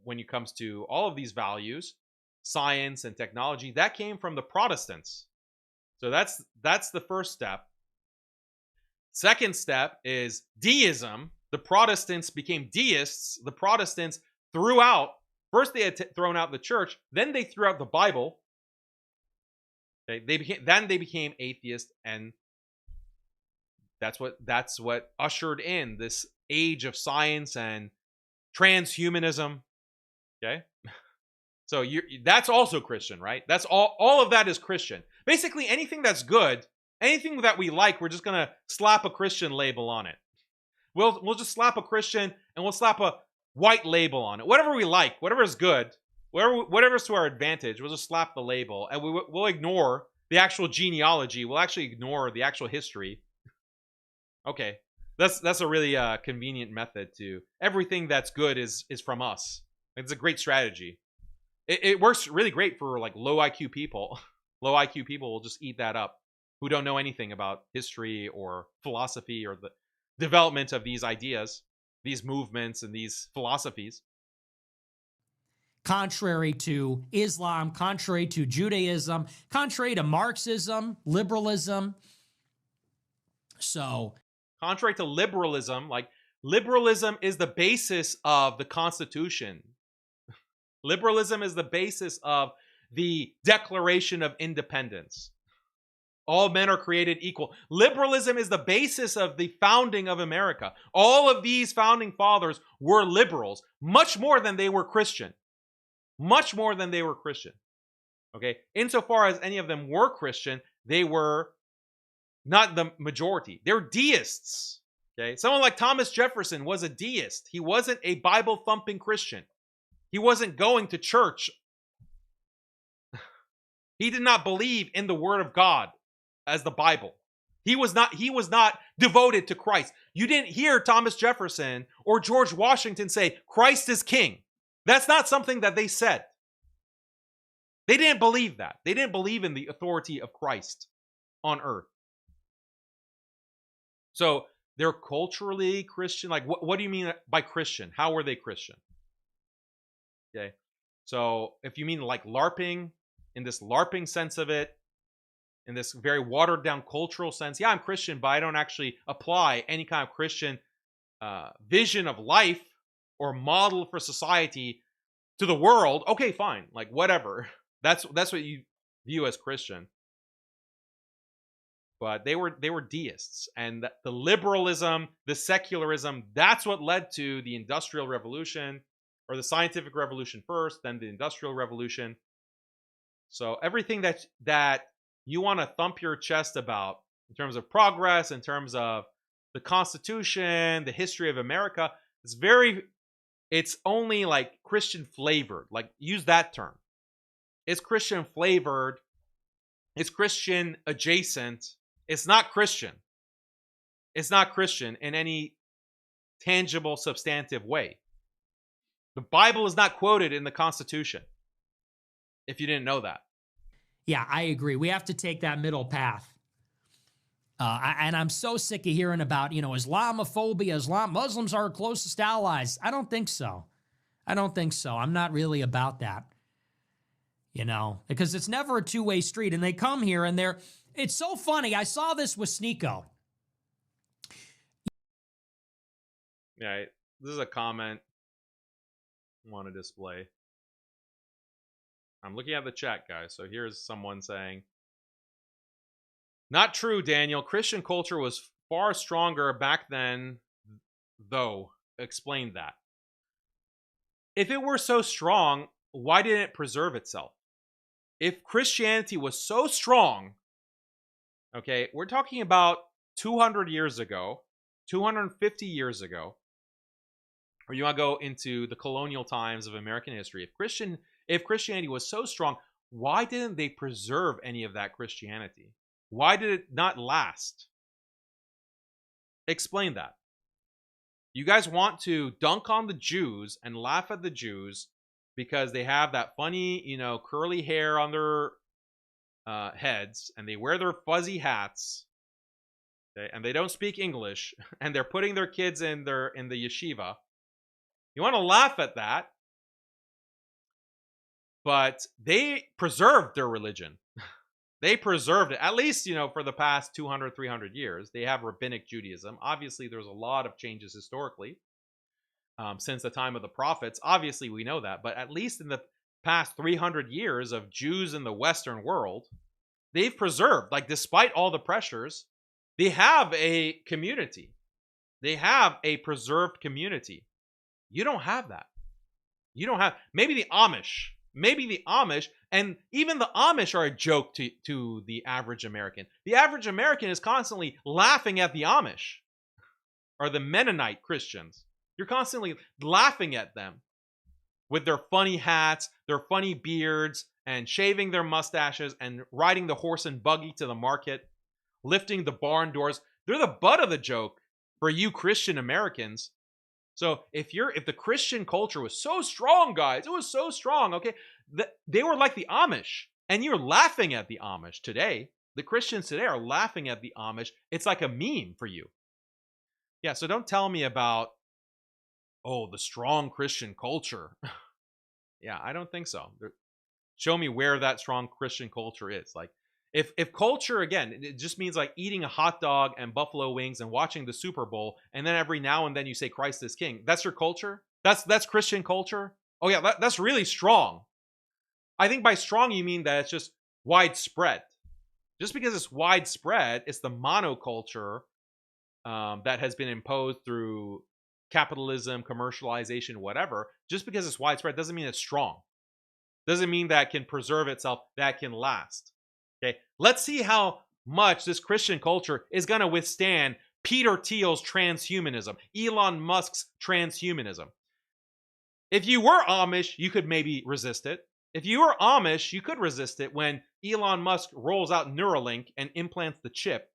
Speaker 1: when it comes to all of these values, science and technology, that came from the Protestants. So that's the first step. Second step is deism. The Protestants became deists. The Protestants threw out, first they had thrown out the church, then they threw out the Bible. Okay, they became atheists, and that's what ushered in this age of science and transhumanism. Okay, so that's also Christian, right? That's all of that is Christian. Basically, anything that's good, anything that we like, we're just gonna slap a Christian label on it. We'll just slap a Christian, and we'll slap a white label on it. Whatever we like, whatever is good, whatever's to our advantage, we'll just slap the label, and we'll ignore the actual genealogy. We'll actually ignore the actual history. Okay, that's a really convenient method to everything that's good is from us. It's a great strategy. It works really great for like low IQ people. Low IQ people will just eat that up, who don't know anything about history or philosophy or the development of these ideas, these movements, and these philosophies.
Speaker 4: Contrary to Islam, contrary to Judaism, contrary to Marxism, liberalism. So,
Speaker 1: contrary to liberalism, like liberalism is the basis of the Constitution. Liberalism is the basis of the Declaration of Independence. All men are created equal. Liberalism is the basis of the founding of America. All of these founding fathers were liberals, much more than they were Christian. Much more than they were Christian. Okay? Insofar as any of them were Christian, they were not the majority. They're deists. Okay? Someone like Thomas Jefferson was a deist. He wasn't a Bible-thumping Christian. He wasn't going to church. He did not believe in the Word of God as the Bible. He was not devoted to Christ. You didn't hear Thomas Jefferson or George Washington say, Christ is king. That's not something that they said. They didn't believe that. They didn't believe in the authority of Christ on earth. So they're culturally Christian. Like, what do you mean by Christian? How were they Christian? Okay. So if you mean like LARPing, in this LARPing sense of it, in this very watered down cultural sense, yeah, I'm Christian, but I don't actually apply any kind of Christian vision of life or model for society to the world. Okay, fine. Like, whatever. That's what you view as Christian. But they were deists, and the liberalism, the secularism, that's what led to the Industrial Revolution, or the Scientific Revolution first, then the Industrial Revolution. So everything that you want to thump your chest about in terms of progress, in terms of the Constitution, the history of America, it's only like Christian flavored. Like, use that term. It's Christian flavored. It's Christian adjacent. It's not Christian. It's not Christian in any tangible, substantive way. The Bible is not quoted in the Constitution, if you didn't know that.
Speaker 4: yeah, I agree. We have to take that middle path. And I'm so sick of hearing about, Islamophobia, Muslims are our closest allies. I don't think so. I'm not really about that, because it's never a two-way street. And they come here and it's so funny. I saw this with SNEAKO.
Speaker 1: Yeah, this is a comment I want to display. I'm looking at the chat, guys. So here's someone saying, not true, Daniel. Christian culture was far stronger back then, though. Explain that. If it were so strong, why didn't it preserve itself? If Christianity was so strong, okay, we're talking about 200 years ago, 250 years ago, or you want to go into the colonial times of American history. If Christianity was so strong, why didn't they preserve any of that Christianity? Why did it not last? Explain that. You guys want to dunk on the Jews and laugh at the Jews because they have that funny, curly hair on their heads, and they wear their fuzzy hats, okay, and they don't speak English, and they're putting their kids in the yeshiva. You want to laugh at that, but they preserved their religion. They preserved it, at least, for the past 200, 300 years. They have rabbinic Judaism. Obviously, there's a lot of changes historically since the time of the prophets. Obviously, we know that. But at least in the past 300 years of Jews in the Western world, they've preserved, despite all the pressures, they have a community. They have a preserved community. You don't have that. You don't have, maybe the Amish, and even the Amish are a joke to the average American. The average American is constantly laughing at the Amish or the Mennonite Christians. You're constantly laughing at them with their funny hats, their funny beards, and shaving their mustaches and riding the horse and buggy to the market, lifting the barn doors. They're the butt of the joke for you Christian Americans. So if the Christian culture was so strong, guys, it was so strong, okay? They were like the Amish, and you're laughing at the Amish today. The Christians today are laughing at the Amish. It's like a meme for you. Yeah, so don't tell me about, oh, the strong Christian culture. Yeah, I don't think so. Show me where that strong Christian culture is. Like, if culture, again, it just means like eating a hot dog and buffalo wings and watching the Super Bowl, and then every now and then you say Christ is King. That's your culture? That's Christian culture? Oh yeah, that's really strong. I think by strong you mean that it's just widespread. Just because it's widespread, it's the monoculture that has been imposed through capitalism, commercialization, whatever. Just because it's widespread doesn't mean it's strong. Doesn't mean that it can preserve itself, that it can last. Okay, let's see how much this Christian culture is going to withstand Peter Thiel's transhumanism, Elon Musk's transhumanism. If you were Amish, you could maybe resist it. If you were Amish, you could resist it when Elon Musk rolls out Neuralink and implants the chip.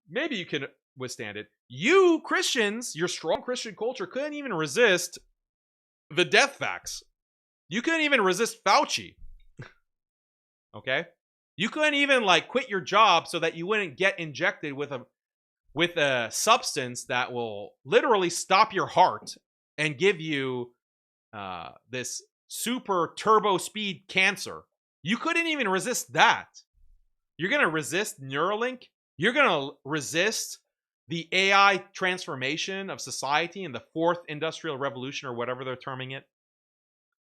Speaker 1: Maybe you can withstand it. You Christians, your strong Christian culture, couldn't even resist the death facts. You couldn't even resist Fauci. Okay? You couldn't even like quit your job so that you wouldn't get injected with a substance that will literally stop your heart and give you this super turbo speed cancer. You couldn't even resist that. You're going to resist Neuralink? You're going to resist the AI transformation of society in the fourth industrial revolution or whatever they're terming it?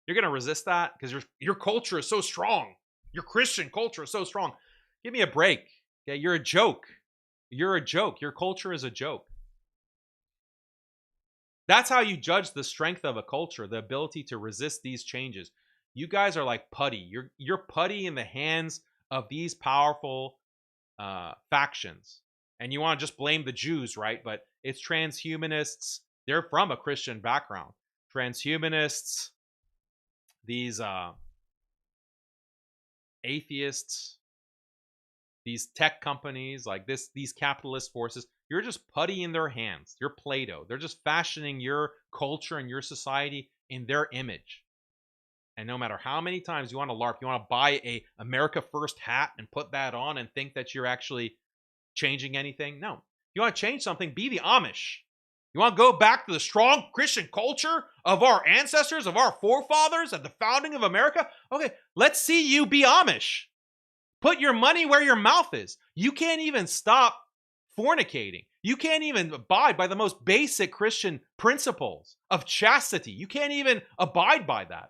Speaker 1: You're going to resist that because your culture is so strong. Your Christian culture is so strong. Give me a break. Okay, you're a joke. You're a joke. Your culture is a joke. That's how you judge the strength of a culture, the ability to resist these changes. You guys are like putty. You're putty in the hands of these powerful factions. And you want to just blame the Jews, right? But it's transhumanists. They're from a Christian background. Transhumanists, these atheists, these tech companies, like these capitalist forces, you're just putty in their hands. You're Play-Doh. They're just fashioning your culture and your society in their image. And no matter how many times you want to LARP, you want to buy a America First hat and put that on and think that you're actually changing anything. No. You want to change something, be the Amish. You want to go back to the strong Christian culture of our ancestors, of our forefathers at the founding of America? Okay, let's see you be Amish. Put your money where your mouth is. You can't even stop fornicating. You can't even abide by the most basic Christian principles of chastity. You can't even abide by that.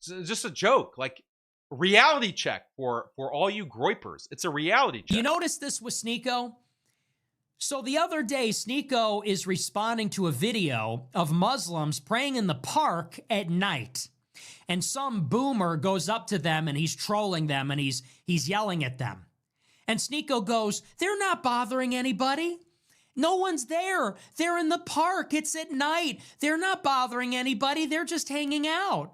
Speaker 1: It's just a joke. Like, reality check for all you groypers. It's a reality check.
Speaker 4: You notice this with SNEAKO? So the other day, SNEAKO is responding to a video of Muslims praying in the park at night. And some boomer goes up to them and he's trolling them and he's yelling at them. And SNEAKO goes, they're not bothering anybody. No one's there. They're in the park. It's at night. They're not bothering anybody. They're just hanging out.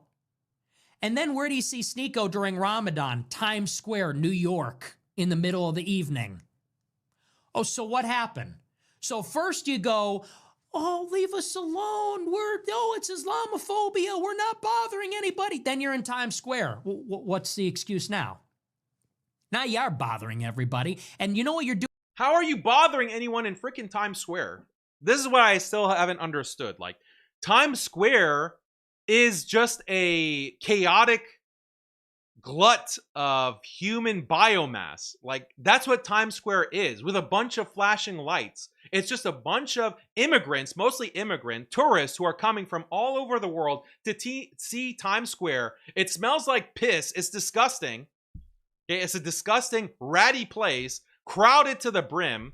Speaker 4: And then where do you see SNEAKO during Ramadan? Times Square, New York, in the middle of the evening. Oh, so what happened? So first you go, oh, leave us alone. It's Islamophobia. We're not bothering anybody. Then you're in Times Square. What's the excuse now? Now you are bothering everybody. And you know what you're doing?
Speaker 1: How are you bothering anyone in freaking Times Square? This is what I still haven't understood. Like, Times Square is just a chaotic glut of human biomass. Like, that's what Times Square is, with a bunch of flashing lights. It's just a bunch of immigrants, mostly immigrant tourists who are coming from all over the world to see Times Square. It smells like piss. It's disgusting. Okay, it's a disgusting, ratty place, crowded to the brim.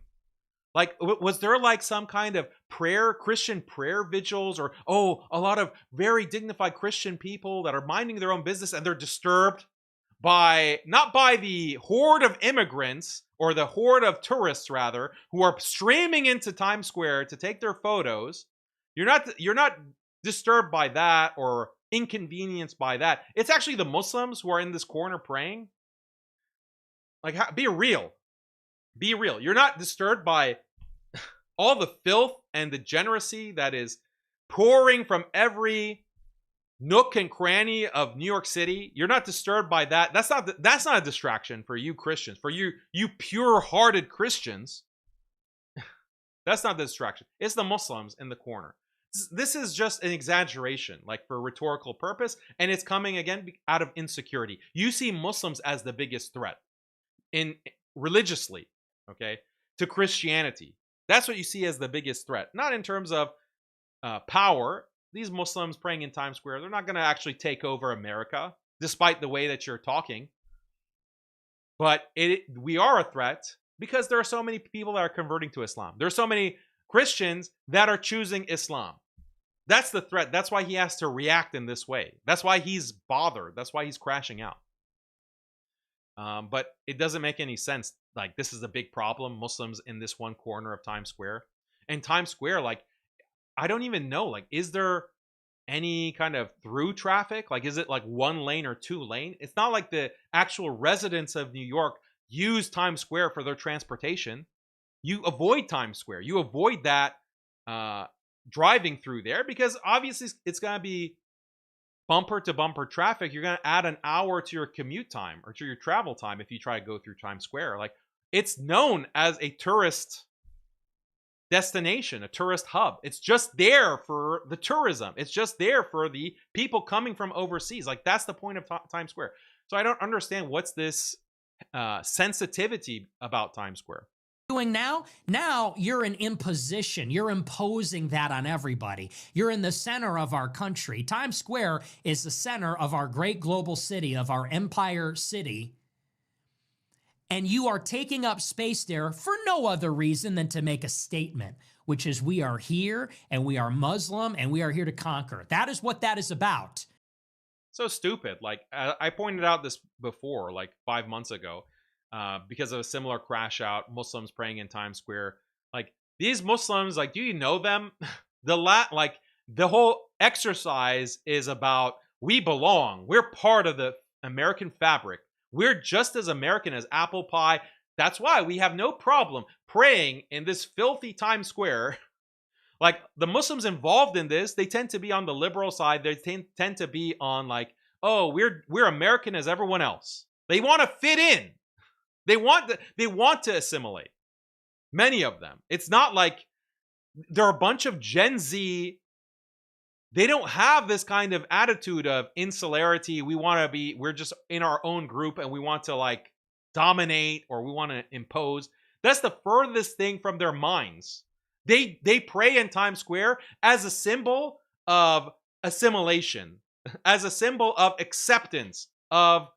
Speaker 1: Like, was there like some kind of Christian prayer vigils, or, oh, a lot of very dignified Christian people that are minding their own business and they're disturbed not by the horde of immigrants or the horde of tourists rather who are streaming into Times Square to take their photos. You're not disturbed by that or inconvenienced by that. It's actually the Muslims who are in this corner praying. Like, be real. Be real. You're not disturbed by all the filth and degeneracy that is pouring from every nook and cranny of New York City. You're not disturbed by that. That's not a distraction for you Christians. For you pure-hearted Christians. That's not the distraction. It's the Muslims in the corner. This is just an exaggeration, like for rhetorical purpose, and it's coming again out of insecurity. You see Muslims as the biggest threat religiously, okay, to Christianity. That's what you see as the biggest threat. Not in terms of power. These Muslims praying in Times Square, they're not going to actually take over America, despite the way that you're talking. But we are a threat because there are so many people that are converting to Islam. There are so many Christians that are choosing Islam. That's the threat. That's why he has to react in this way. That's why he's bothered. That's why he's crashing out. But it doesn't make any sense. Like, this is a big problem. Muslims in this one corner of Times Square. And Times Square, like, I don't even know. Like, is there any kind of through traffic? Like, is it like 1 lane or 2 lane? It's not like the actual residents of New York use Times Square for their transportation. You avoid Times Square. You avoid that driving through there because obviously it's going to be bumper to bumper traffic. You're going to add an hour to your commute time or to your travel time if you try to go through Times Square. Like, it's known as a tourist destination, a tourist hub. It's just there for the tourism. It's just there for the people coming from overseas. Like, that's the point of Times Square. So I don't understand what's this sensitivity about Times Square.
Speaker 4: Doing now you're an imposition. You're imposing that on everybody. You're in the center of our country. Times Square is the center of our great global city, of our empire city. And you are taking up space there for no other reason than to make a statement, which is we are here and we are Muslim and we are here to conquer. That is what that is about.
Speaker 1: So stupid. Like, I pointed out this before, like 5 months ago. Because of a similar crash out, Muslims praying in Times Square. Like, these Muslims, like, do you know them? The whole exercise is about we belong. We're part of the American fabric. We're just as American as apple pie. That's why we have no problem praying in this filthy Times Square. Like, the Muslims involved in this, they tend to be on the liberal side. They tend to be on like, oh, we're American as everyone else. They want to fit in. They want to assimilate. Many of them. It's not like there are a bunch of Gen Z. They don't have this kind of attitude of insularity. We're just in our own group and we want to like dominate or we want to impose. That's the furthest thing from their minds. They pray in Times Square as a symbol of assimilation, as a symbol of acceptance of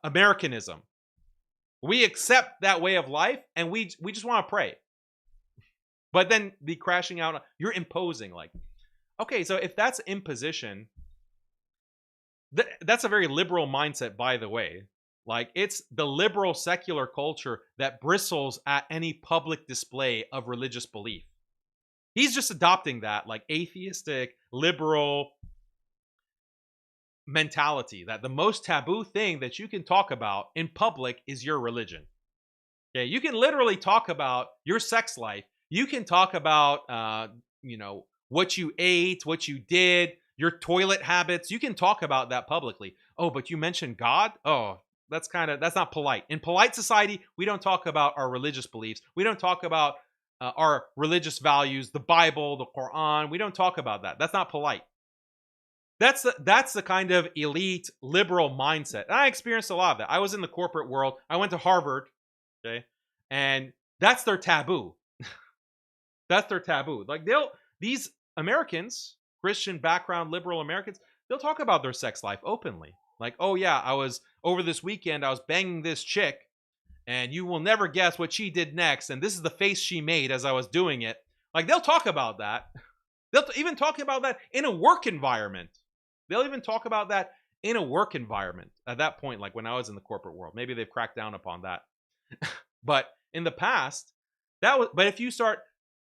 Speaker 1: Americanism. We accept that way of life, and we just want to pray. But then the crashing out, you're imposing. Like, okay, so if that's imposition, that's a very liberal mindset, by the way. Like, it's the liberal secular culture that bristles at any public display of religious belief. He's just adopting that, like, atheistic, liberal mentality that the most taboo thing that you can talk about in public is your religion. Okay, you can literally talk about your sex life. You can talk about, what you ate, what you did, your toilet habits. You can talk about that publicly. Oh, but you mentioned God? Oh, that's not polite. In polite society, we don't talk about our religious beliefs. We don't talk about our religious values, the Bible, the Quran. We don't talk about that. That's not polite. That's the kind of elite liberal mindset. And I experienced a lot of that. I was in the corporate world. I went to Harvard, okay? And that's their taboo. That's their taboo. Like, these Americans, Christian background liberal Americans, they'll talk about their sex life openly. Like, oh yeah, over this weekend I was banging this chick and you will never guess what she did next and this is the face she made as I was doing it. Like, they'll talk about that. They'll even talk about that in a work environment. They'll even talk about that in a work environment at that point, like when I was in the corporate world. Maybe they've cracked down upon that. But in the past, but if you start,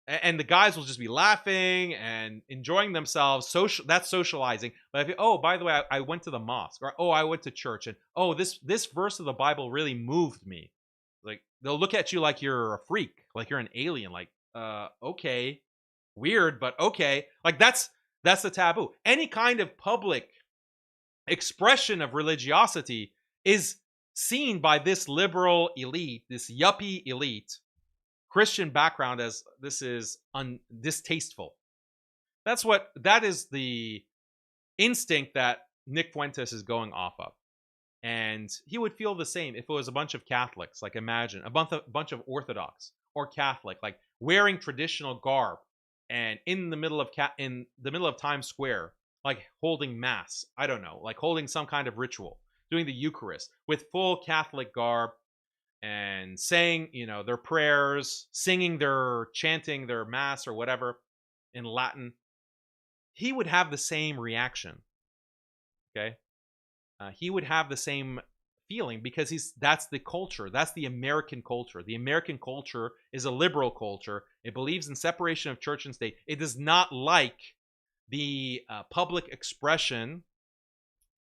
Speaker 1: and the guys will just be laughing and enjoying themselves, that's socializing. But oh, by the way, I went to the mosque, or oh, I went to church, and oh, this verse of the Bible really moved me. Like, they'll look at you like you're a freak, like you're an alien, like, okay, weird, but okay. Like, that's the taboo. Any kind of public expression of religiosity is seen by this liberal elite, this yuppie elite, Christian background, as this is distasteful. That is the instinct that Nick Fuentes is going off of. And he would feel the same if it was a bunch of Catholics. Like, imagine a bunch of Orthodox or Catholic, like wearing traditional garb and in the middle of Times Square, like holding mass. I don't know, like holding some kind of ritual, doing the Eucharist with full Catholic garb and saying, their prayers, chanting their mass or whatever in Latin. He would have the same reaction. Okay. He would have the same feeling, because that's the culture. That's the American culture. The American culture is a liberal culture. It believes in separation of church and state. It does not like the public expression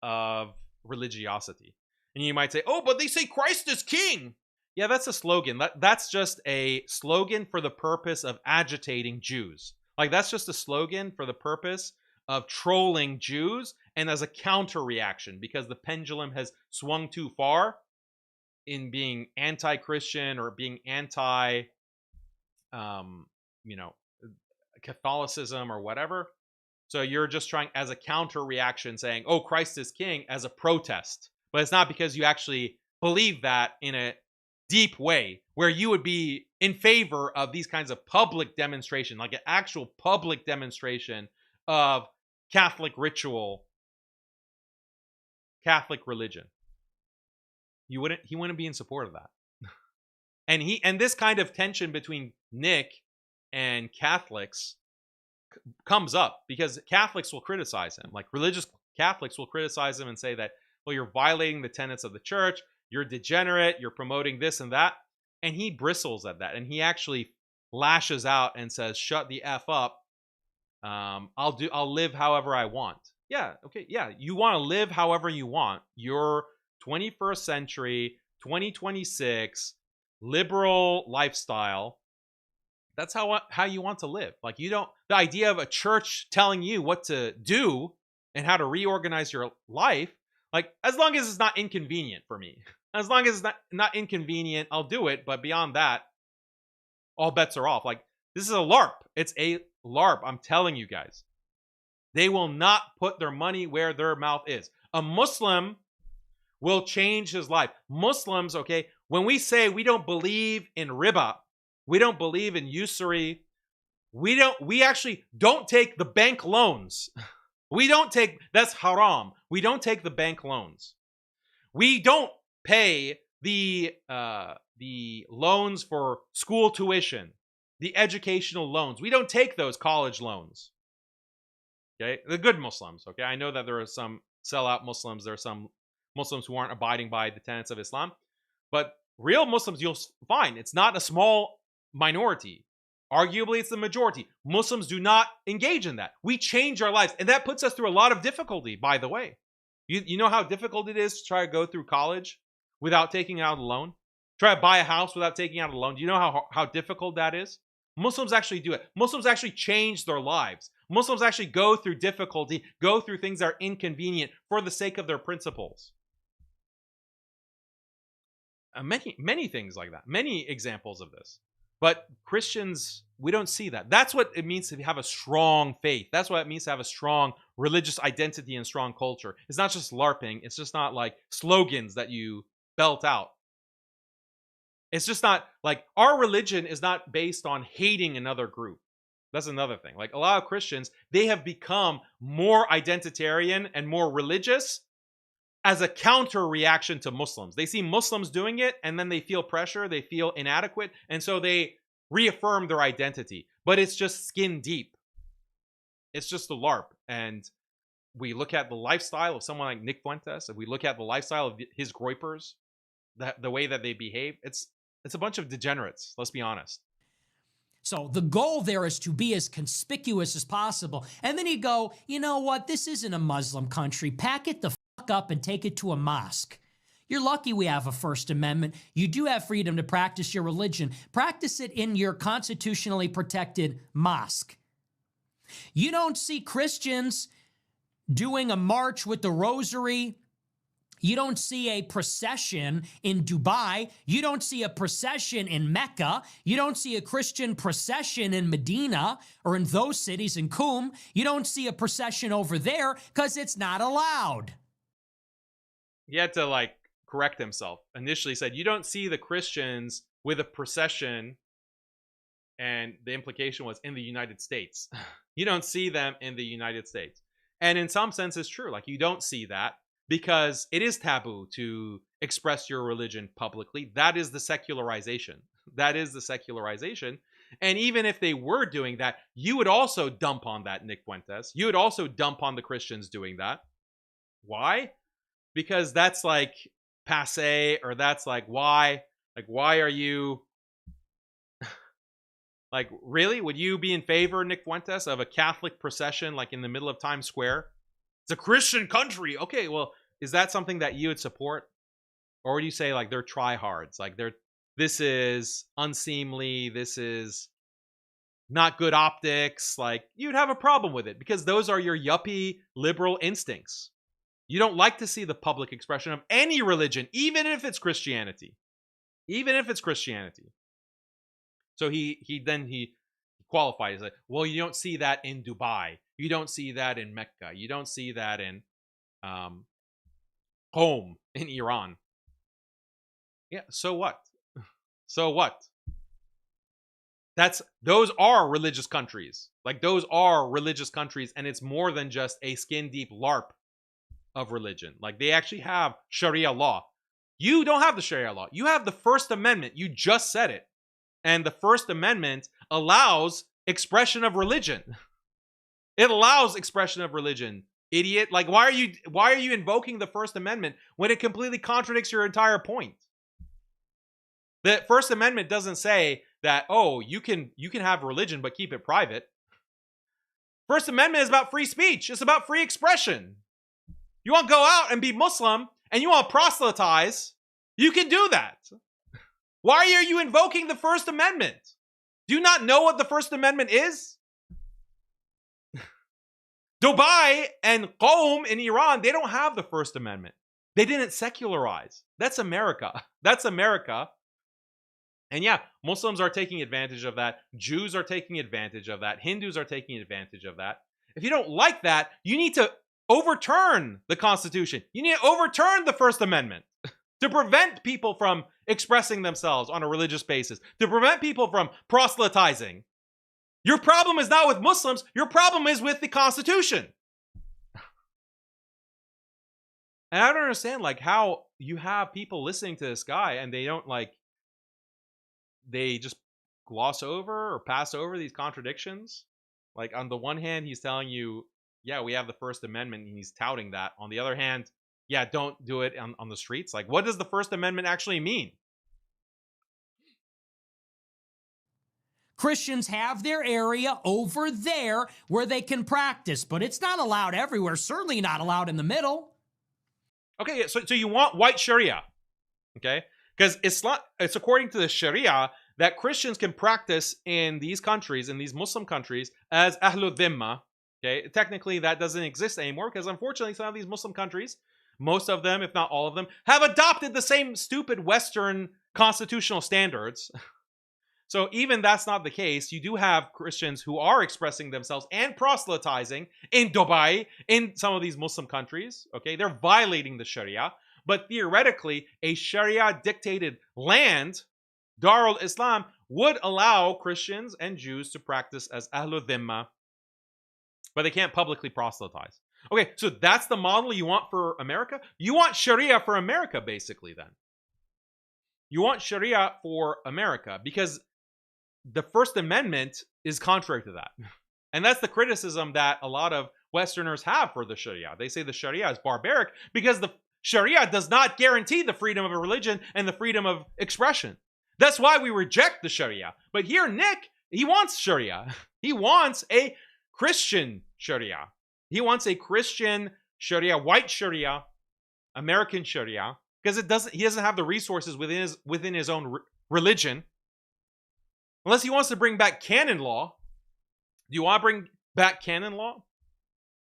Speaker 1: of religiosity. And you might say, oh, but they say Christ is king. Yeah, that's a slogan. That's just a slogan for the purpose of agitating Jews. Like, that's just a slogan for the purpose of trolling Jews, and as a counter reaction, because the pendulum has swung too far in being anti-Christian or being anti, Catholicism or whatever. So you're just trying, as a counter reaction, saying, oh, Christ is king, as a protest. But it's not because you actually believe that in a deep way, where you would be in favor of these kinds of public demonstration, like an actual public demonstration of Catholic ritual, Catholic religion. He wouldn't be in support of that. And this kind of tension between Nick and Catholics comes up because Catholics will criticize him. Like, religious Catholics will criticize him and say that, well, you're violating the tenets of the church, you're degenerate, you're promoting this and that. And he bristles at that, and he actually lashes out and says, shut the F up. I'll live however I want. Yeah, okay, yeah, you want to live however you want. Your 21st century, 2026 liberal lifestyle. That's how you want to live. Like, the idea of a church telling you what to do and how to reorganize your life, like, as long as it's not inconvenient for me. As long as it's not inconvenient, I'll do it. But beyond that, all bets are off. Like, this is a LARP. It's a LARP. I'm telling you guys. They will not put their money where their mouth is. A Muslim will change his life. Muslims, okay, when we say we don't believe in riba, we don't believe in usury, we actually don't take the bank loans. That's haram. We don't take the bank loans. We don't pay the loans for school tuition, the educational loans. We don't take those college loans. Okay, the good Muslims. Okay, I know that there are some sellout Muslims. There are some Muslims who aren't abiding by the tenets of Islam, but real Muslims, you'll find it's not a small minority. Arguably, it's the majority. Muslims do not engage in that. We change our lives, and that puts us through a lot of difficulty. By the way, you know how difficult it is to try to go through college without taking out a loan. Try to buy a house without taking out a loan. Do you know how difficult that is? Muslims actually do it. Muslims actually change their lives. Muslims actually go through difficulty, go through things that are inconvenient for the sake of their principles. Many things like that. Many examples of this. But Christians, we don't see that. That's what it means to have a strong faith. That's what it means to have a strong religious identity and strong culture. It's not just LARPing. It's just not like slogans that you belt out. It's just not like, our religion is not based on hating another group. That's another thing. Like, a lot of Christians, they have become more identitarian and more religious as a counter reaction to Muslims. They see Muslims doing it, and then they feel pressure, they feel inadequate, and so they reaffirm their identity. But it's just skin deep. It's just a LARP. And we look at the lifestyle of someone like Nick Fuentes, if we look at the lifestyle of his groypers, the way that they behave, it's a bunch of degenerates, let's be honest.
Speaker 4: So the goal there is to be as conspicuous as possible. And then you go, you know what? This isn't a Muslim country. Pack it the fuck up and take it to a mosque. You're lucky we have a First Amendment. You do have freedom to practice your religion. Practice it in your constitutionally protected mosque. You don't see Christians doing a march with the rosary. You don't see a procession in Dubai. You don't see a procession in Mecca. You don't see a Christian procession in Medina or in those cities in Qum. You don't see a procession over there because it's not allowed.
Speaker 1: He had to like correct himself. Initially said, you don't see the Christians with a procession, and the implication was in the United States. You don't see them in the United States. And in some sense it's true. Like, you don't see that because it is taboo to express your religion publicly. That is the secularization. That is the secularization. And even if they were doing that, you would also dump on that, Nick Fuentes. You would also dump on the Christians doing that. Why? Because that's like passe, or that's like, why? Like, why are you... Like, really? Would you be in favor, Nick Fuentes, of a Catholic procession like in the middle of Times Square? It's a Christian country. Okay, well, is that something that you would support? Or would you say, like, they're tryhards? Like, this is unseemly. This is not good optics. Like, you'd have a problem with it because those are your yuppie liberal instincts. You don't like to see the public expression of any religion, even if it's Christianity. Even if it's Christianity. So he qualified. He's like, well, you don't see that in Dubai. You don't see that in Mecca. You don't see that in Qom in Iran. Yeah, so what? So what? Those are religious countries. Like, those are religious countries, and it's more than just a skin deep LARP of religion. Like, they actually have Sharia law. You don't have the Sharia law. You have the First Amendment. You just said it. And the First Amendment allows expression of religion. It allows expression of religion, idiot. Like, why are you invoking the First Amendment when it completely contradicts your entire point? The First Amendment doesn't say that, oh, you can have religion but keep it private. First Amendment is about free speech. It's about free expression. You want to go out and be Muslim and you want to proselytize, you can do that. Why are you invoking the First Amendment? Do you not know what the First Amendment is? Dubai and Qom in Iran, they don't have the First Amendment. They didn't secularize. That's America. That's America. And yeah, Muslims are taking advantage of that. Jews are taking advantage of that. Hindus are taking advantage of that. If you don't like that, you need to overturn the Constitution. You need to overturn the First Amendment to prevent people from expressing themselves on a religious basis, to prevent people from proselytizing. Your problem is not with Muslims. Your problem is with the Constitution. And I don't understand, like, how you have people listening to this guy and they don't, like, they just gloss over or pass over these contradictions. Like, on the one hand, he's telling you, yeah, we have the First Amendment, and he's touting that. On the other hand, yeah, don't do it on the streets. Like, what does the First Amendment actually mean?
Speaker 4: Christians have their area over there where they can practice, but it's not allowed everywhere, certainly not allowed in the middle.
Speaker 1: Okay, so you want white Sharia, okay? Because it's according to the Sharia that Christians can practice in these countries, in these Muslim countries, as Ahlul Dhimma, okay? Technically, that doesn't exist anymore because, unfortunately, some of these Muslim countries, most of them, if not all of them, have adopted the same stupid Western constitutional standards. So even that's not the case. You do have Christians who are expressing themselves and proselytizing in Dubai, in some of these Muslim countries. Okay, they're violating the Sharia. But theoretically, a Sharia-dictated land, Darul Islam, would allow Christians and Jews to practice as Ahlul Dhimma, but they can't publicly proselytize. Okay, so that's the model you want for America? You want Sharia for America, basically, then. You want Sharia for America because the First Amendment is contrary to that. And that's the criticism that a lot of Westerners have for the Sharia. They say the Sharia is barbaric because the Sharia does not guarantee the freedom of a religion and the freedom of expression. That's why we reject the Sharia. But here, Nick, he wants Sharia. He wants a Christian Sharia. He wants a Christian Sharia, white Sharia, American Sharia, because he doesn't have the resources within his own religion. Unless he wants to bring back canon law. Do you want to bring back canon law?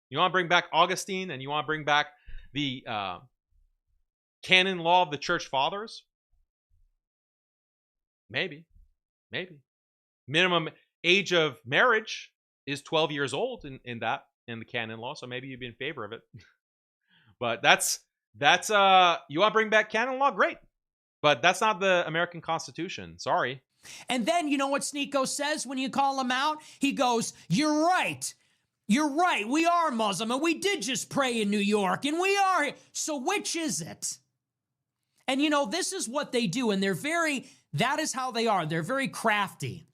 Speaker 1: You want to bring back Augustine, and you want to bring back the canon law of the church fathers? Maybe. Minimum age of marriage is 12 years old in the canon law, so maybe you'd be in favor of it. But that's you want to bring back canon law? Great. But that's not the American Constitution. Sorry.
Speaker 4: And then you know what SNEAKO says when you call him out? He goes, "You're right. You're right. We are Muslim, and we did just pray in New York, and we are. So which is it?" And you know, this is what they do, and that is how they are. They're very crafty.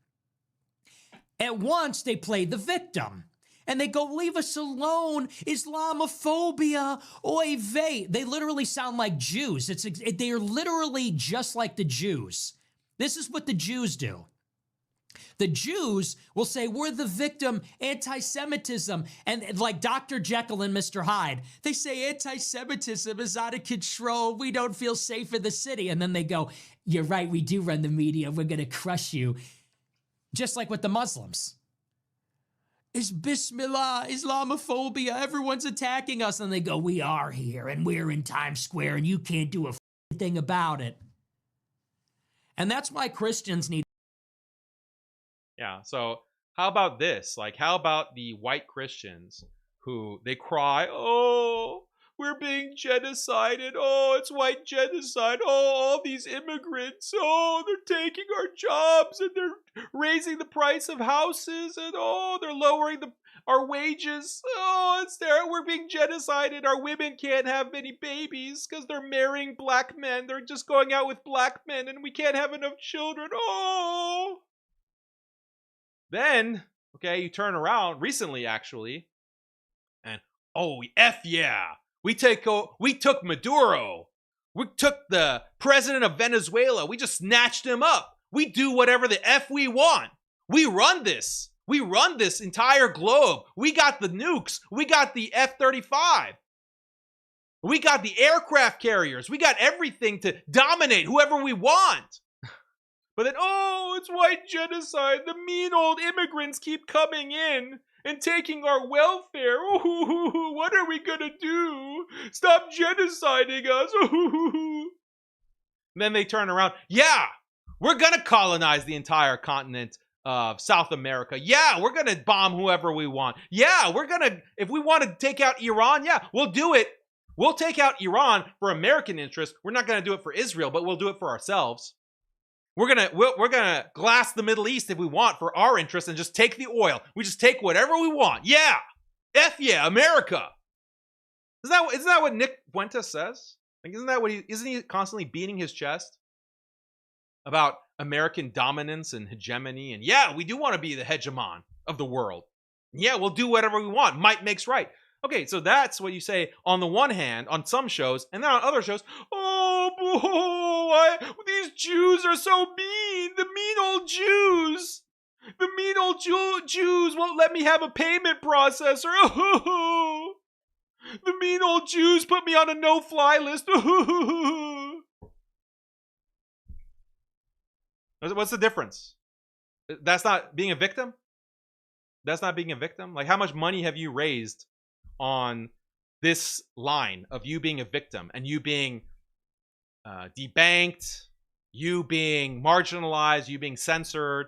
Speaker 4: At once, they play the victim. And they go, "Leave us alone, Islamophobia, oy vey." They literally sound like Jews. They are literally just like the Jews. This is what the Jews do. The Jews will say, "We're the victim, anti-Semitism." And like Dr. Jekyll and Mr. Hyde, they say anti-Semitism is out of control. We don't feel safe in the city. And then they go, "You're right, we do run the media. We're going to crush you." Just like with the Muslims. It's Bismillah, Islamophobia, everyone's attacking us. And they go, "We are here, and we're in Times Square, and you can't do a thing about it." And that's why Christians need.
Speaker 1: Yeah, so how about this? Like, how about the white Christians who they cry, "Oh, we're being genocided. Oh, it's white genocide. Oh, all these immigrants. Oh, they're taking our jobs, and they're raising the price of houses, and oh, they're lowering our wages. Oh, it's there. We're being genocided. Our women can't have many babies because they're marrying black men. They're just going out with black men, and we can't have enough children. Oh." Then, okay, you turn around recently, actually, and oh, F yeah. We took Maduro. We took the president of Venezuela. We just snatched him up. We do whatever the F we want. We run this. We run this entire globe. We got the nukes. We got the F-35. We got the aircraft carriers. We got everything to dominate whoever we want. But then, oh, it's white genocide. The mean old immigrants keep coming in and taking our welfare. Ooh, what are we gonna do? Stop genociding us. Ooh. And then they turn around. Yeah, we're gonna colonize the entire continent of South America. Yeah, we're gonna bomb whoever we want. Yeah, if we want to take out Iran, yeah, we'll do it. We'll take out Iran for American interests. We're not gonna do it for Israel, but we'll do it for ourselves. We're gonna glass the Middle East if we want for our interests and just take the oil. We just take whatever we want. Yeah, F yeah, America. Isn't that what Nick Fuentes says? Like, isn't he constantly beating his chest about American dominance and hegemony? And yeah, we do want to be the hegemon of the world. Yeah, we'll do whatever we want. Might makes right. Okay, so that's what you say on the one hand on some shows, and then on other shows, these Jews are so mean. The mean old Jews. The mean old Jews won't let me have a payment processor. The mean old Jews put me on a no-fly list. What's the difference? That's not being a victim? That's not being a victim? Like, how much money have you raised on this line of you being a victim and you being debanked, you being marginalized, you being censored?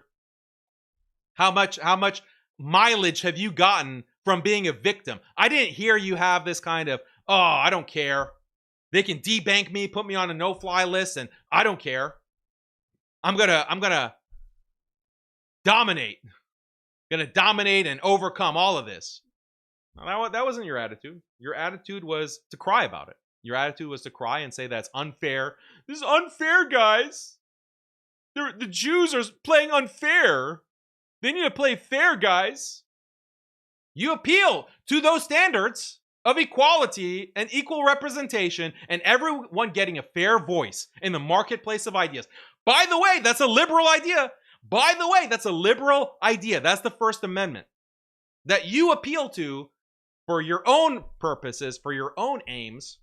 Speaker 1: How much mileage have you gotten from being a victim? I didn't hear you have this kind of, "Oh, I don't care. They can debank me, put me on a no-fly list, and I don't care. I'm gonna dominate. Gonna dominate and overcome all of this." No, that wasn't your attitude. Your attitude was to cry about it. Your attitude was to cry and say that's unfair. This is unfair, guys. The Jews are playing unfair. They need to play fair, guys. You appeal to those standards of equality and equal representation and everyone getting a fair voice in the marketplace of ideas. By the way, that's a liberal idea. By the way, that's a liberal idea. That's the First Amendment that you appeal to for your own purposes, for your own aims.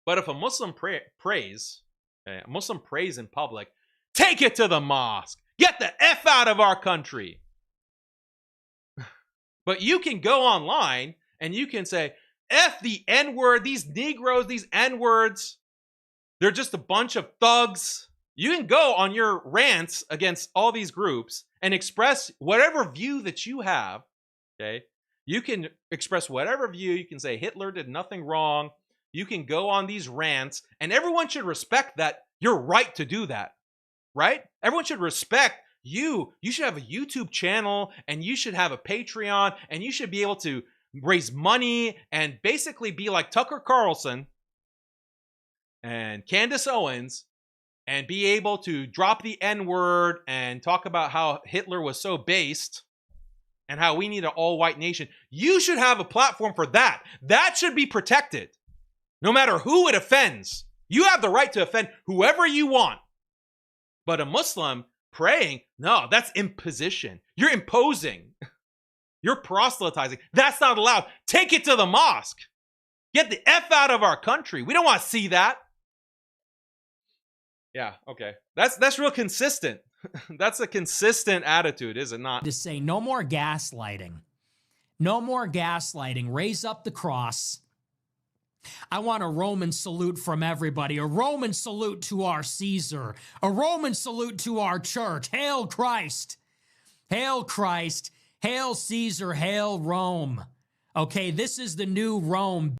Speaker 1: But if a Muslim prays in public, take it to the mosque. Get the F out of our country. But you can go online and you can say, F the N-word, these Negroes, these N-words, they're just a bunch of thugs. You can go on your rants against all these groups and express whatever view that you have, okay? You can express whatever view. You can say Hitler did nothing wrong. You can go on these rants, and everyone should respect that you're right to do that, right? Everyone should respect you. You should have a YouTube channel, and you should have a Patreon, and you should be able to raise money and basically be like Tucker Carlson and Candace Owens and be able to drop the N-word and talk about how Hitler was so based and how we need an all-white nation. You should have a platform for that. That should be protected. No matter who it offends, you have the right to offend whoever you want. But a Muslim praying, no, that's imposition. You're imposing. You're proselytizing. That's not allowed. Take it to the mosque. Get the F out of our country. We don't want to see that. Yeah, okay. That's real consistent. That's a consistent attitude, is it not?
Speaker 4: To say no more gaslighting. No more gaslighting. Raise up the cross. I want a Roman salute from everybody. A Roman salute to our Caesar. A Roman salute to our church. Hail Christ. Hail Christ. Hail Caesar. Hail Rome. Okay, this is the new Rome.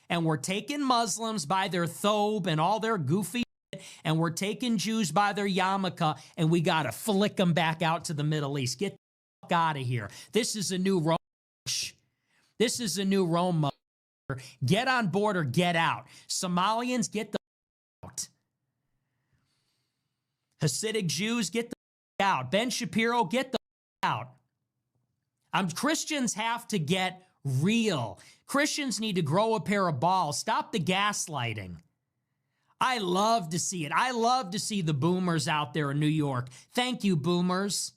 Speaker 4: And we're taking Muslims by their thobe and all their goofy shit, and we're taking Jews by their yarmulke, and we got to flick them back out to the Middle East. Get the fuck out of here. This is a new Rome. This is a new Rome. Get on board or get out. Somalians, get the out. Hasidic Jews, get the out. Ben Shapiro, get the out. Christians have to get real. Christians need to grow a pair of balls. Stop the gaslighting. I love to see it. I love to see the boomers out there in New York. Thank you, boomers.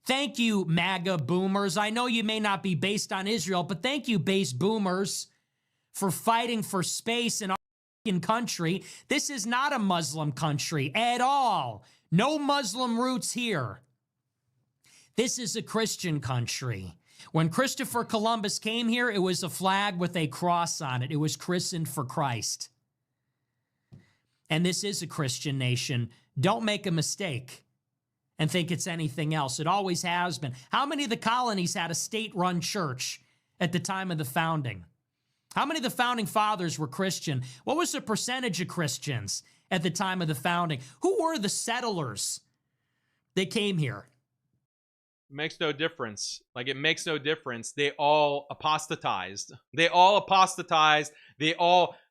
Speaker 4: Thank you, MAGA boomers. I know you may not be based on Israel, but thank you, base boomers, for fighting for space in our country. This is not a Muslim country at all. No Muslim roots here. This is a Christian country. When Christopher Columbus came here, it was a flag with a cross on it. It was christened for Christ. And this is a Christian nation. Don't make a mistake and think it's anything else. It always has been. How many of the colonies had a state-run church at the time of the founding? How many of the founding fathers were Christian? What was the percentage of Christians at the time of the founding? Who were the settlers that came here?
Speaker 1: It makes no difference. Like, it makes no difference. They all apostatized. They all apostatized.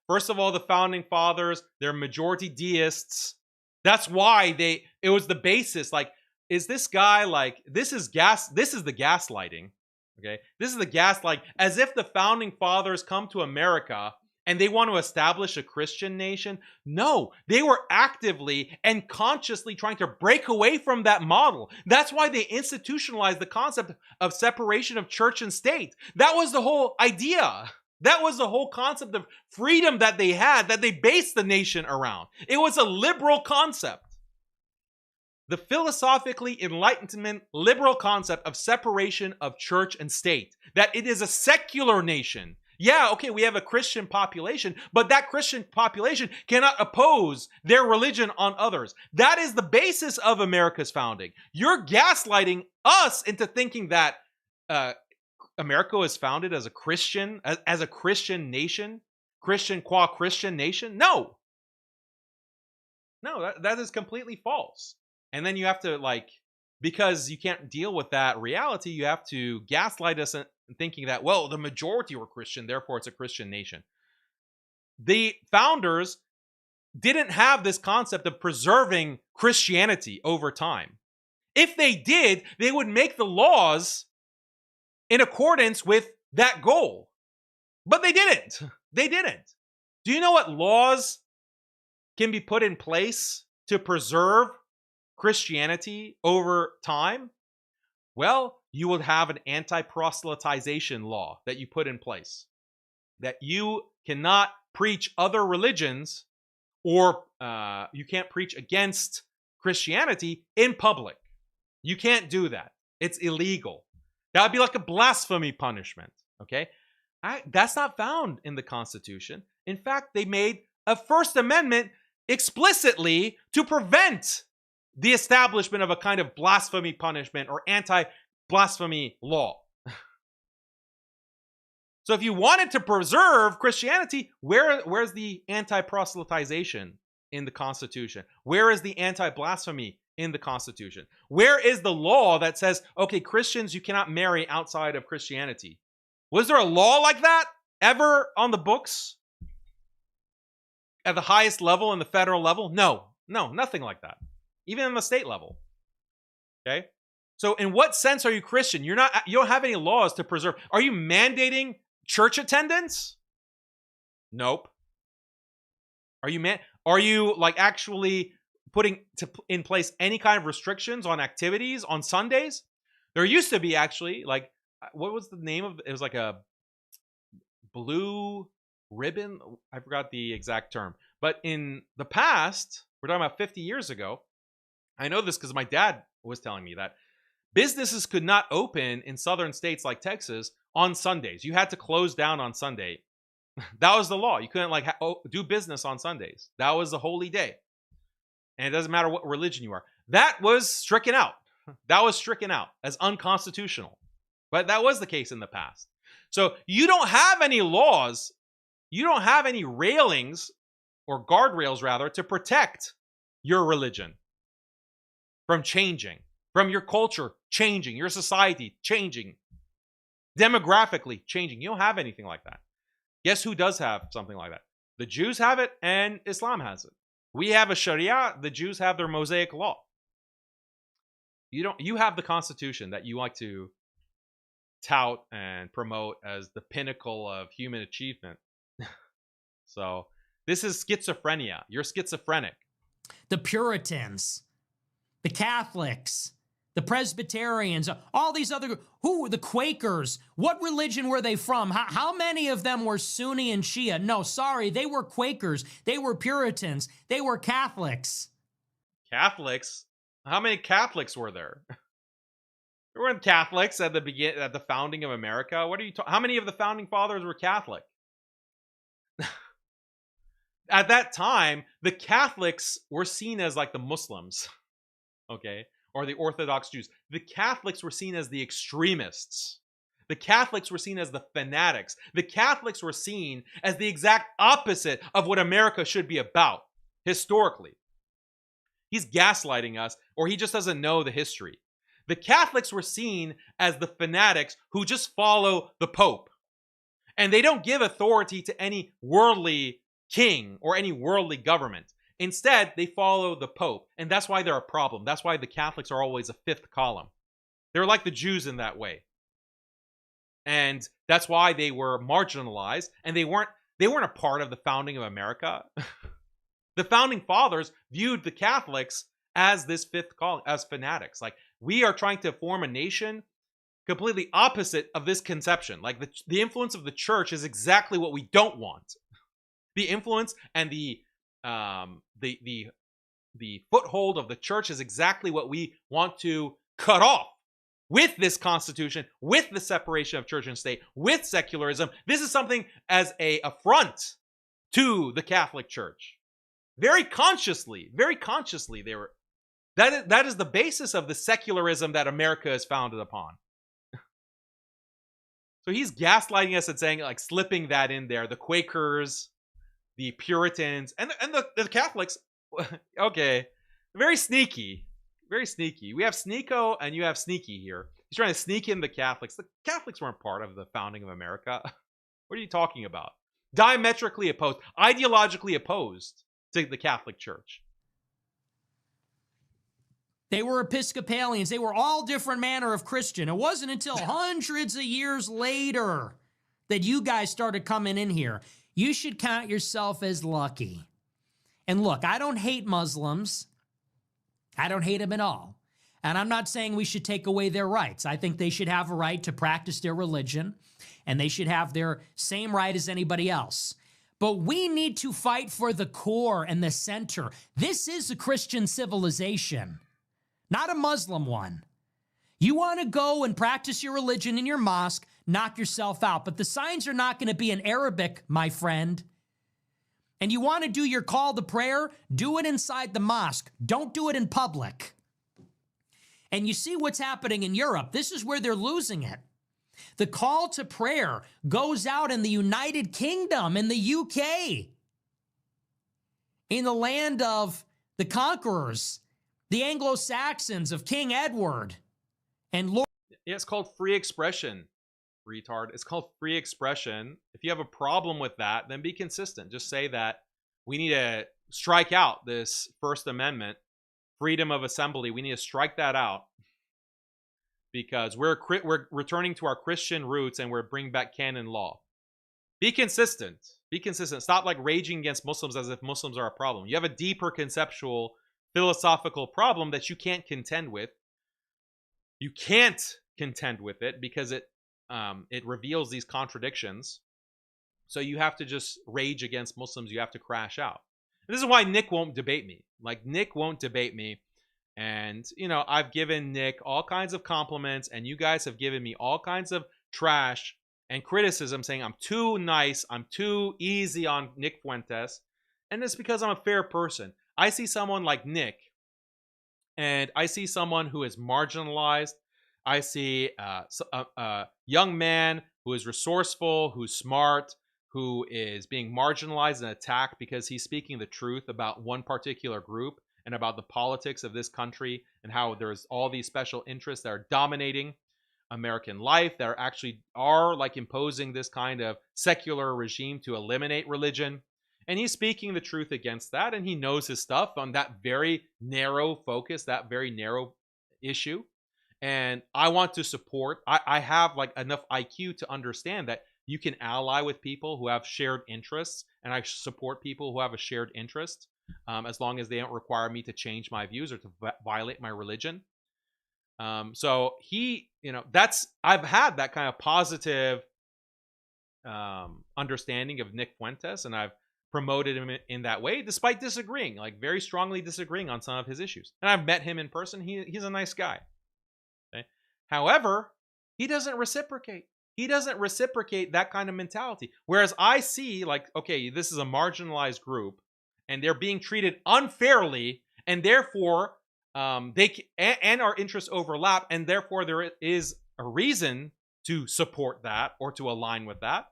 Speaker 1: First of all, the founding fathers, they're majority deists. That's why it was the basis. Like, is this guy like, this is the gaslighting. Okay, this is the gaslight, as if the founding fathers come to America and they want to establish a Christian nation. No, they were actively and consciously trying to break away from that model. That's why they institutionalized the concept of separation of church and state. That was the whole idea. That was the whole concept of freedom that they had, that they based the nation around. It was a liberal concept. The philosophically Enlightenment liberal concept of separation of church and state, that it is a secular nation. Yeah, okay, we have a Christian population, but that Christian population cannot oppose their religion on others. That is the basis of America's founding. You're gaslighting us into thinking that America was founded as a Christian, as a Christian nation, Christian qua Christian nation. No, that is completely false. And then you have to, like, because you can't deal with that reality, you have to gaslight us in thinking that, well, the majority were Christian, therefore it's a Christian nation. The founders didn't have this concept of preserving Christianity over time. If they did, they would make the laws in accordance with that goal. But they didn't. They didn't. Do you know what laws can be put in place to preserve Christianity over time? Well, you would have an anti-proselytization law that you put in place. That you cannot preach other religions, or you can't preach against Christianity in public. You can't do that. It's illegal. That would be like a blasphemy punishment, okay? That's not found in the Constitution. In fact, they made a First Amendment explicitly to prevent the establishment of a kind of blasphemy punishment or anti-blasphemy law. So if you wanted to preserve Christianity, where's the anti-proselytization in the Constitution? Where is the anti-blasphemy in the Constitution? Where is the law that says, okay, Christians, you cannot marry outside of Christianity? Was there a law like that ever on the books? At the highest level, in the federal level? No, nothing like that. Even in the state level. Okay? So in what sense are you Christian? You don't have any laws to preserve. Are you mandating church attendance? Nope. Are you like actually putting in place any kind of restrictions on activities on Sundays? There used to be actually, like, what was the name of it? Was like a blue ribbon. I forgot the exact term. But in the past, we're talking about 50 years ago. I know this because my dad was telling me that businesses could not open in southern states like Texas on Sundays. You had to close down on Sunday. That was the law. You couldn't do business on Sundays. That was the holy day. And it doesn't matter what religion you are. That was stricken out. That was stricken out as unconstitutional. But that was the case in the past. So you don't have any laws. You don't have any railings or guardrails, rather, to protect your religion from changing, from your culture changing, your society changing, demographically changing. You don't have anything like that. Guess who does have something like that? The Jews have it and Islam has it. We have a Sharia. The Jews have their Mosaic law. You have the Constitution that you like to tout and promote as the pinnacle of human achievement. So this is schizophrenia. You're schizophrenic.
Speaker 4: The Puritans, the Catholics, the Presbyterians, all these other, who were the Quakers? What religion were they from? How many of them were Sunni and Shia? No, sorry, they were Quakers. They were Puritans. They were Catholics.
Speaker 1: Catholics? How many Catholics were there? There weren't Catholics at the founding of America. What are you talking? How many of the founding fathers were Catholic? At that time, the Catholics were seen as like the Muslims, okay, or the Orthodox Jews. The Catholics were seen as the extremists. The Catholics were seen as the fanatics. The Catholics were seen as the exact opposite of what America should be about, historically. He's gaslighting us, or he just doesn't know the history. The Catholics were seen as the fanatics who just follow the Pope. And they don't give authority to any worldly king or any worldly government. Instead, they follow the Pope. And that's why they're a problem. That's why the Catholics are always a fifth column. They're like the Jews in that way. And that's why they were marginalized. And they weren't a part of the founding of America. The founding fathers viewed the Catholics as this fifth column, as fanatics. Like, we are trying to form a nation completely opposite of this conception. Like, the influence of the church is exactly what we don't want. The influence and the foothold of the church is exactly what we want to cut off with this constitution, with the separation of church and state, with secularism. This is something as an affront to the Catholic Church. Very consciously, they were. That is the basis of the secularism that America is founded upon. So he's gaslighting us and saying, like, slipping that in there. The Quakers, the Puritans, and the Catholics. Okay, very sneaky. Very sneaky. We have SNEAKO and you have sneaky here. He's trying to sneak in the Catholics. The Catholics weren't part of the founding of America. What are you talking about? Diametrically opposed, ideologically opposed to the Catholic Church.
Speaker 4: They were Episcopalians. They were all different manner of Christian. It wasn't until hundreds of years later that you guys started coming in here. You should count yourself as lucky. And look, I don't hate Muslims. I don't hate them at all. And I'm not saying we should take away their rights. I think they should have a right to practice their religion, and they should have their same right as anybody else. But we need to fight for the core and the center. This is a Christian civilization, not a Muslim one. You want to go and practice your religion in your mosque, knock yourself out. But the signs are not going to be in Arabic, my friend. And you want to do your call to prayer, do it inside the mosque. Don't do it in public. And you see what's happening in Europe. This is where they're losing it. The call to prayer goes out in the United Kingdom, in the UK, in the land of the conquerors, the Anglo-Saxons of King Edward and Lord.
Speaker 1: Yeah, it's called free expression, retard. It's called free expression. If you have a problem with that, then be consistent. Just say that we need to strike out this First Amendment, freedom of assembly. We need to strike that out because we're returning to our Christian roots and we're bringing back canon law. Be consistent. Be consistent. Stop like raging against Muslims as if Muslims are a problem. You have a deeper conceptual, philosophical problem that you can't contend with. You can't contend with it because it reveals these contradictions. So you have to just rage against Muslims. You have to crash out. And this is why Nick won't debate me. Like, Nick won't debate me. And, you know, I've given Nick all kinds of compliments, and you guys have given me all kinds of trash and criticism saying I'm too nice, I'm too easy on Nick Fuentes. And it's because I'm a fair person. I see someone like Nick, and I see someone who is marginalized. I see a young man who is resourceful, who's smart, who is being marginalized and attacked because he's speaking the truth about one particular group and about the politics of this country and how there's all these special interests that are dominating American life, that are like imposing this kind of secular regime to eliminate religion. And he's speaking the truth against that, and he knows his stuff on that very narrow focus, that very narrow issue. And I want to support, I have like enough IQ to understand that you can ally with people who have shared interests, and I support people who have a shared interest, as long as they don't require me to change my views or to violate my religion. So I've had that kind of positive understanding of Nick Fuentes, and I've promoted him in that way, despite disagreeing, like very strongly disagreeing on some of his issues. And I've met him in person. He's a nice guy. Okay? However, he doesn't reciprocate. He doesn't reciprocate that kind of mentality. Whereas I see, like, okay, this is a marginalized group, and they're being treated unfairly, and therefore and our interests overlap, and therefore there is a reason to support that or to align with that.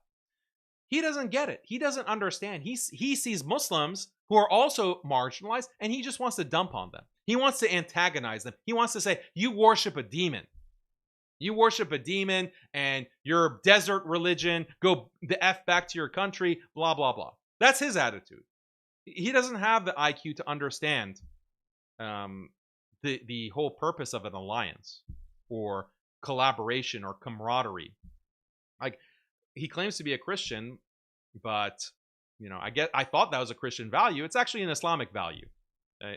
Speaker 1: He doesn't get it. He doesn't understand. He sees Muslims who are also marginalized, and he just wants to dump on them. He wants to antagonize them. He wants to say, you worship a demon. You worship a demon, and your desert religion, go the F back to your country, blah, blah, blah. That's his attitude. He doesn't have the IQ to understand the whole purpose of an alliance or collaboration or camaraderie. Like, he claims to be a Christian, but I thought that was a Christian value. It's actually an Islamic value.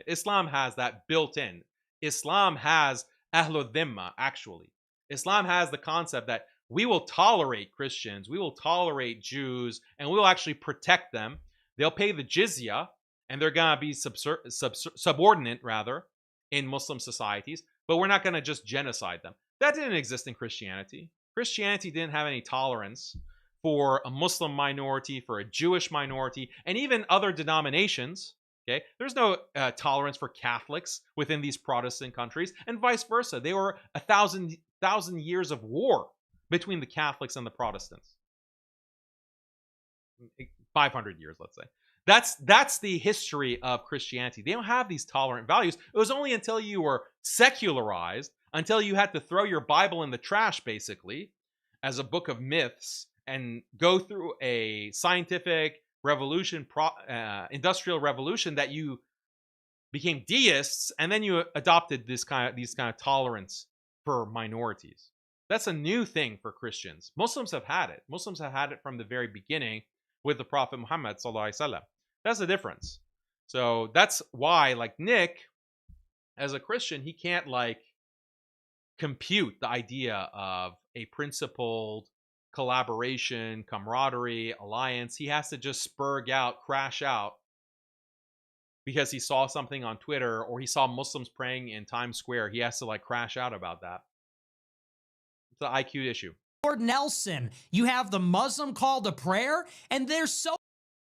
Speaker 1: Islam has that built in. Islam has Ahlul Dhimma, actually. Islam has the concept that we will tolerate Christians, we will tolerate Jews, and we will actually protect them. They'll pay the jizya, and they're going to be subordinate, rather, in Muslim societies, but we're not going to just genocide them. That didn't exist in Christianity. Christianity didn't have any tolerance for a Muslim minority, for a Jewish minority, and even other denominations. Okay, there's no tolerance for Catholics within these Protestant countries, and vice versa. They were 1,000 years of war between the Catholics and the Protestants. 500 years, let's say. That's the history of Christianity. They don't have these tolerant values. It was only until you were secularized, until you had to throw your Bible in the trash, basically, as a book of myths, and go through a scientific revolution, industrial revolution, that you became deists, and then you adopted these kind of tolerance for minorities. That's a new thing for Christians. Muslims have had it. Muslims have had it from the very beginning with the Prophet Muhammad sallallahu alaihi wasallam. That's the difference. So that's why, like Nick, as a Christian, he can't like compute the idea of a principled collaboration, camaraderie, alliance. He has to just spurg out, crash out, because he saw something on Twitter or he saw Muslims praying in Times Square. He has to like crash out about that. It's an IQ issue.
Speaker 4: Lord Nelson, you have the Muslim call to prayer, and they're so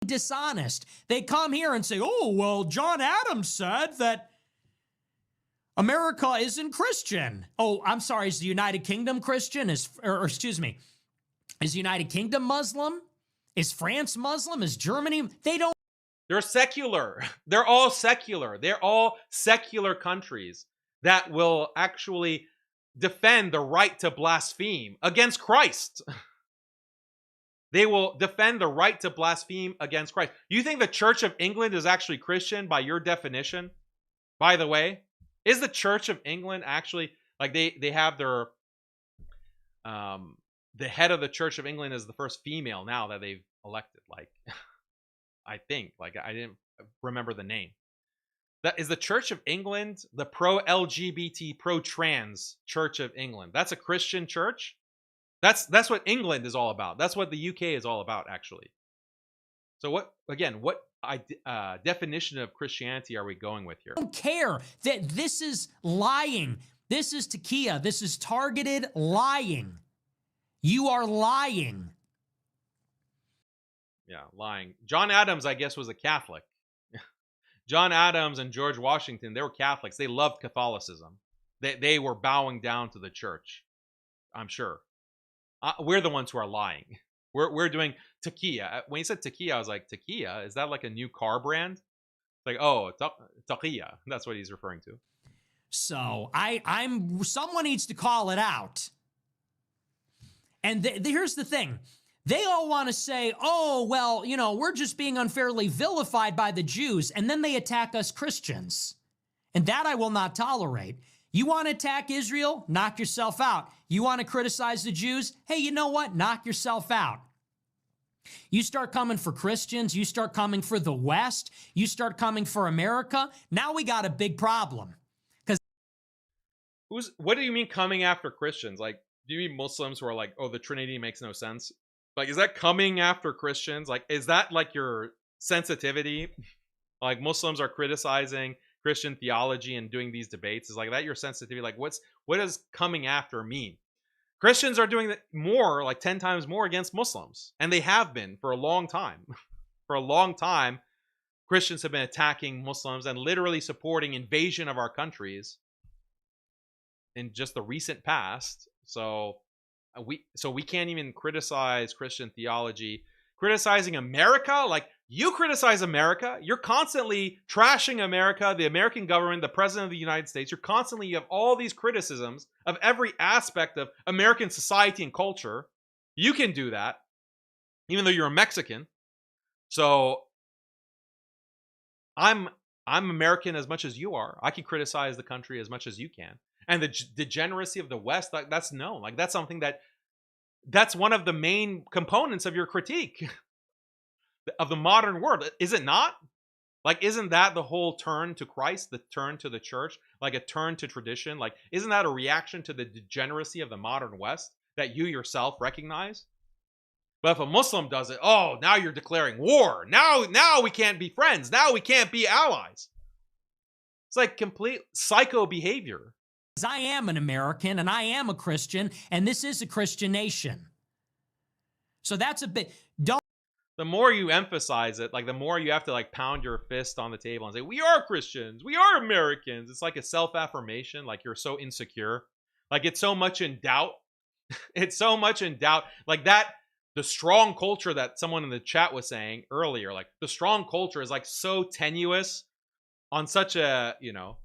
Speaker 4: dishonest. They come here and say, oh, well, John Adams said that America isn't Christian. Oh, I'm sorry, is the United Kingdom Christian? Or excuse me, is the United Kingdom Muslim? Is France Muslim? Is Germany?
Speaker 1: They're secular. They're all secular. They're all secular countries that will actually defend the right to blaspheme against Christ. They will defend the right to blaspheme against Christ. You think the Church of England is actually Christian by your definition? By the way, is the Church of England actually, like they have their, the head of the Church of England is the first female now that they've elected. Like, I think, like I didn't remember the name. That is the Church of England, the pro-LGBT, pro-trans Church of England. That's a Christian church. That's what England is all about. That's what the UK is all about, actually. So what definition of Christianity are we going with here?
Speaker 4: I don't care that this is lying. This is taqiyya. This is targeted lying. You are lying.
Speaker 1: Yeah, lying. John Adams, I guess, was a Catholic. John Adams and George Washington, they were Catholics. They loved Catholicism. They were bowing down to the church, I'm sure. We're the ones who are lying. We're doing taqiyya. When you said taqiyya, I was like, taqiyya? Is that like a new car brand? Like, oh, taqiyya. That's what he's referring to.
Speaker 4: So someone needs to call it out. And here's the thing. They all want to say, oh, well, you know, we're just being unfairly vilified by the Jews, and then they attack us Christians. And that I will not tolerate. You want to attack Israel? Knock yourself out. You want to criticize the Jews? Hey, you know what? Knock yourself out. You start coming for Christians, you start coming for the West, you start coming for America, now we got a big problem.
Speaker 1: What do you mean coming after Christians? Like, do you mean Muslims who are like, oh, the Trinity makes no sense? Like, is that coming after Christians? Like, is that like your sensitivity? Like, Muslims are criticizing Christian theology and doing these debates. Is like that your sensitivity? Like, what does coming after mean? Christians are doing more, like 10 times more against Muslims. And they have been for a long time. For a long time, Christians have been attacking Muslims and literally supporting invasion of our countries in just the recent past. So we can't even criticize Christian theology. Criticizing America? Like, you criticize America. You're constantly trashing America, the American government, the president of the United States. You have all these criticisms of every aspect of American society and culture. You can do that, even though you're a Mexican. So I'm American as much as you are. I can criticize the country as much as you can. And the degeneracy of the West, that's known. Like, that's something that's one of the main components of your critique of the modern world. Is it not? Like, isn't that the whole turn to Christ, the turn to the church, like a turn to tradition? Like, isn't that a reaction to the degeneracy of the modern West that you yourself recognize? But if a Muslim does it, oh, now you're declaring war. Now we can't be friends. Now we can't be allies. It's like complete psycho behavior.
Speaker 4: I am an American and I am a Christian, and this is a Christian nation. So that's a bit,
Speaker 1: the more you emphasize it, like the more you have to like pound your fist on the table and say, we are Christians, we are Americans. It's like a self-affirmation, like you're so insecure. Like, it's so much in doubt. It's so much in doubt. Like that, the strong culture that someone in the chat was saying earlier, like the strong culture is like so tenuous on such a, you know,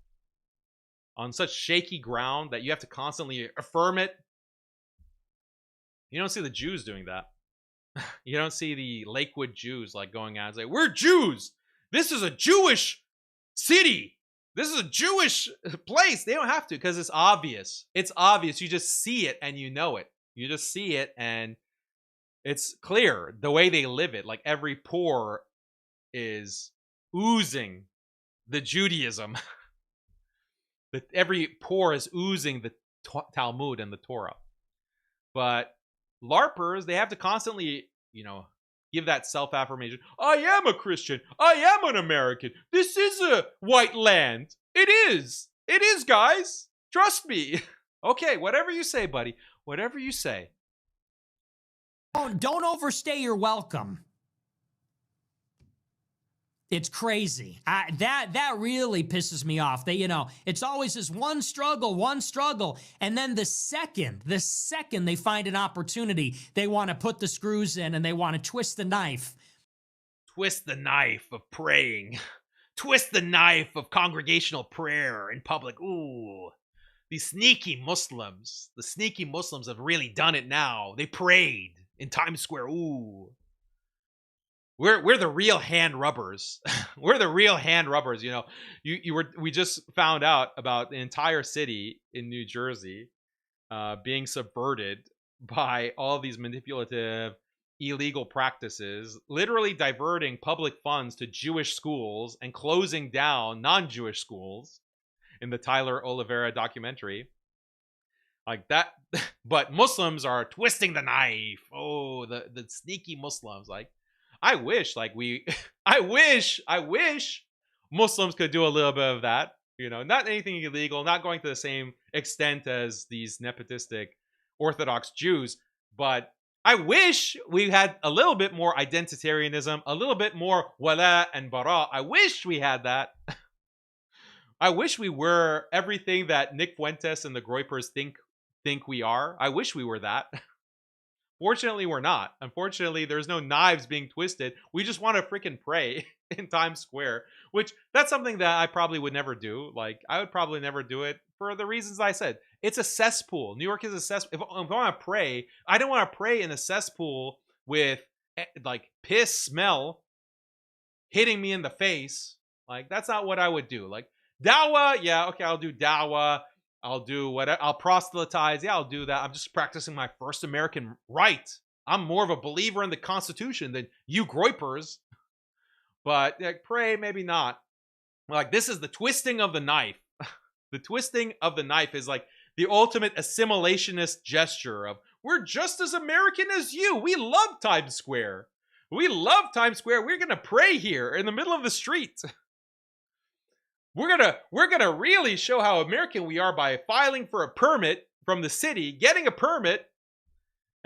Speaker 1: on such shaky ground that you have to constantly affirm it. You don't see the Jews doing that. You don't see the Lakewood Jews like going out and say, we're Jews. This is a Jewish city. This is a Jewish place. They don't have to because it's obvious. It's obvious. You just see it and you know it. You just see it and it's clear the way they live it. Like every pore is oozing the Judaism. Every pore is oozing the Talmud and the Torah. But LARPers, they have to constantly, give that self-affirmation. I am a Christian. I am an American. This is a white land. It is. It is, guys. Trust me. Okay, whatever you say, buddy. Whatever you say.
Speaker 4: Don't overstay your welcome. It's crazy. That really pisses me off. It's always this one struggle, and then the second they find an opportunity, they want to put the screws in and they want to twist the knife.
Speaker 1: Twist the knife of praying. Twist the knife of congregational prayer in public. Ooh, these sneaky Muslims. The sneaky Muslims have really done it now. They prayed in Times Square. Ooh. We're the real hand rubbers. We're the real hand rubbers. We just found out about the entire city in New Jersey being subverted by all these manipulative, illegal practices, literally diverting public funds to Jewish schools and closing down non-Jewish schools in the Tyler Oliveira documentary. Like that, but Muslims are twisting the knife. Oh, the sneaky Muslims. Like, I wish Muslims could do a little bit of that. Not anything illegal, not going to the same extent as these nepotistic Orthodox Jews, but I wish we had a little bit more identitarianism, a little bit more wala and bara. I wish we had that. I wish we were everything that Nick Fuentes and the Groypers think we are. I wish we were that. Fortunately, we're not. Unfortunately, there's no knives being twisted. We just want to freaking pray in Times Square, which that's something that I probably would never do. Like, I would probably never do it for the reasons I said. It's a cesspool. New York is a cesspool. If I want to pray, I don't want to pray in a cesspool with, like, piss smell hitting me in the face. Like, that's not what I would do. Like, dawah, yeah, okay, I'll do dawah. I'll do whatever. I'll proselytize. Yeah, I'll do that. I'm just practicing my first American right. I'm more of a believer in the Constitution than you Groypers. But pray, maybe not. Like, this is the twisting of the knife. The twisting of the knife is like the ultimate assimilationist gesture of, we're just as American as you. We love Times Square. We love Times Square. We're going to pray here in the middle of the street. We're gonna really show how American we are by filing for a permit from the city, getting a permit,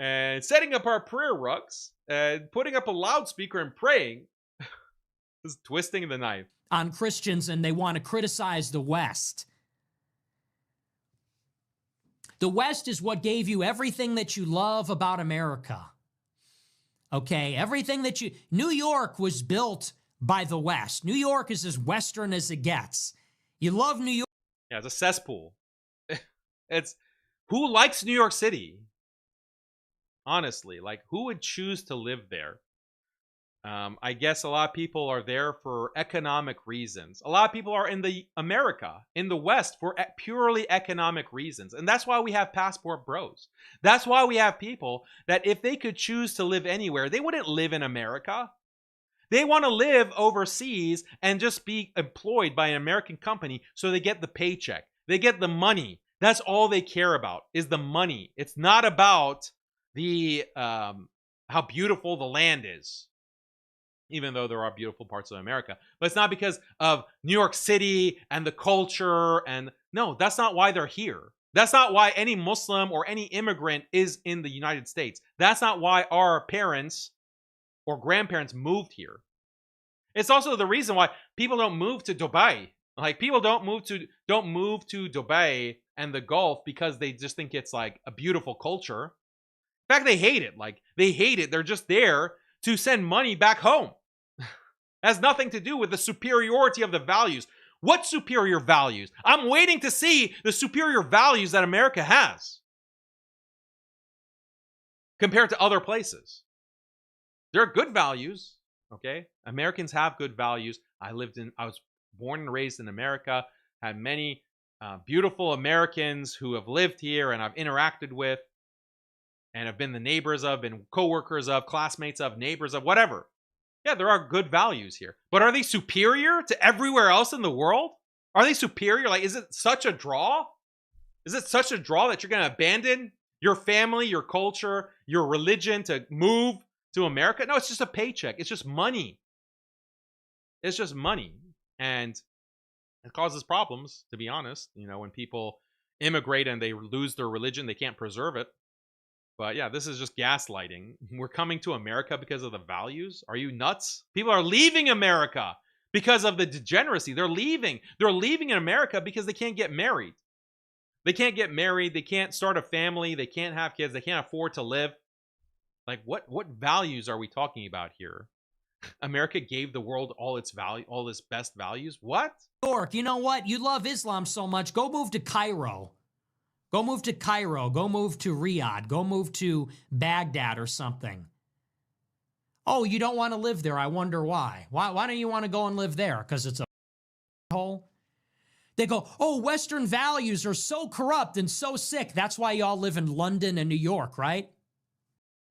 Speaker 1: and setting up our prayer rugs, and putting up a loudspeaker and praying. This is twisting the knife.
Speaker 4: On Christians, and they want to criticize the West. The West is what gave you everything that you love about America. Okay, everything that New York was built by the West. New York is as Western as it gets. You love New York.
Speaker 1: Yeah, it's a cesspool. It's who likes New York City? Honestly, like, who would choose to live there? I guess a lot of people are there for economic reasons. A lot of people are in the West for purely economic reasons. And that's why we have passport bros. That's why we have people that if they could choose to live anywhere, they wouldn't live in America. They want to live overseas and just be employed by an American company so they get the paycheck. They get the money. That's all they care about is the money. It's not about the how beautiful the land is, even though there are beautiful parts of America. But it's not because of New York City and the culture. And no, that's not why they're here. That's not why any Muslim or any immigrant is in the United States. That's not why our parents or grandparents moved here. It's also the reason why people don't move to Dubai. Like, people don't move to Dubai and the Gulf because they just think it's like a beautiful culture. In fact, they hate it. Like, they hate it. They're just there to send money back home. It has nothing to do with the superiority of the values. What superior values? I'm waiting to see the superior values that America has compared to other places. There are good values, okay? Americans have good values. I was born and raised in America. had many beautiful Americans who have lived here and I've interacted with and have been the neighbors of, been coworkers of, classmates of, neighbors of, whatever. Yeah, there are good values here. But are they superior to everywhere else in the world? Are they superior? Like, is it such a draw? Is it such a draw that you're going to abandon your family, your culture, your religion to move to America? No, it's just a paycheck. It's just money. It's just money. And it causes problems, to be honest. You know, when people immigrate and they lose their religion, they can't preserve it. But yeah, this is just gaslighting. We're coming to America because of the values. Are you nuts? People are leaving America because of the degeneracy. They're leaving. They're leaving in America because they can't get married. They can't get married. They can't start a family. They can't have kids. They can't afford to live. Like, what values are we talking about here? America gave the world all its value, all its best values. What?
Speaker 4: York, you know what? You love Islam so much. Go move to Cairo. Go move to Cairo. Go move to Riyadh. Go move to Baghdad or something. Oh, you don't want to live there. I wonder why. Why don't you want to go and live there? Because it's a hole. They go, oh, Western values are so corrupt and so sick. That's why y'all live in London and New York, right?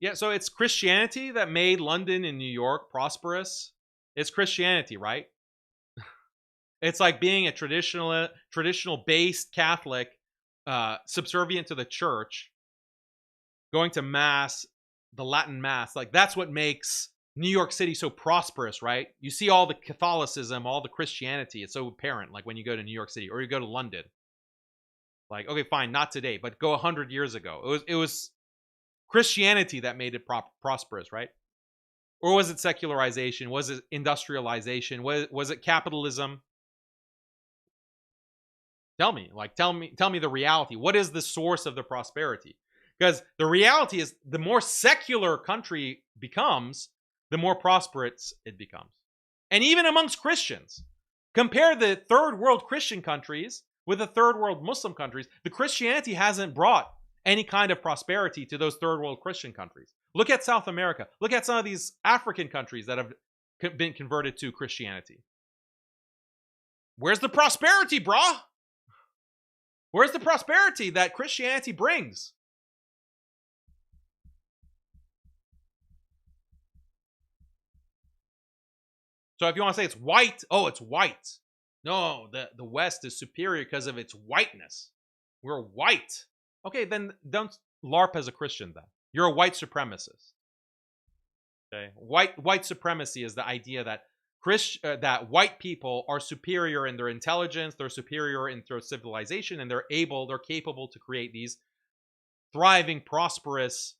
Speaker 1: Yeah, so it's Christianity that made London and New York prosperous. It's Christianity, right? It's like being a traditional-based Catholic, subservient to the church, going to mass, the Latin mass. Like, that's what makes New York City so prosperous, right? You see all the Catholicism, all the Christianity. It's so apparent, like when you go to New York City or you go to London. Like, okay, fine, not today, but go 100 years ago. It was Christianity that made it prosperous, right? Or was it secularization? Was it industrialization? Was it capitalism? Tell me the reality. What is the source of the prosperity? Because the reality is, the more secular a country becomes, the more prosperous it becomes. And even amongst Christians, compare the third world Christian countries with the third world Muslim countries. The Christianity hasn't brought any kind of prosperity to those third world Christian countries. Look at South America. Look at some of these African countries that have been converted to Christianity. Where's the prosperity, brah? Where's the prosperity that Christianity brings? So if you want to say it's white, oh, it's white. No, the West is superior because of its whiteness. We're white. Okay, then don't LARP as a Christian then. You're a white supremacist. Okay? White supremacy is the idea that that white people are superior in their intelligence, they're superior in their civilization, and they're capable to create these thriving, prosperous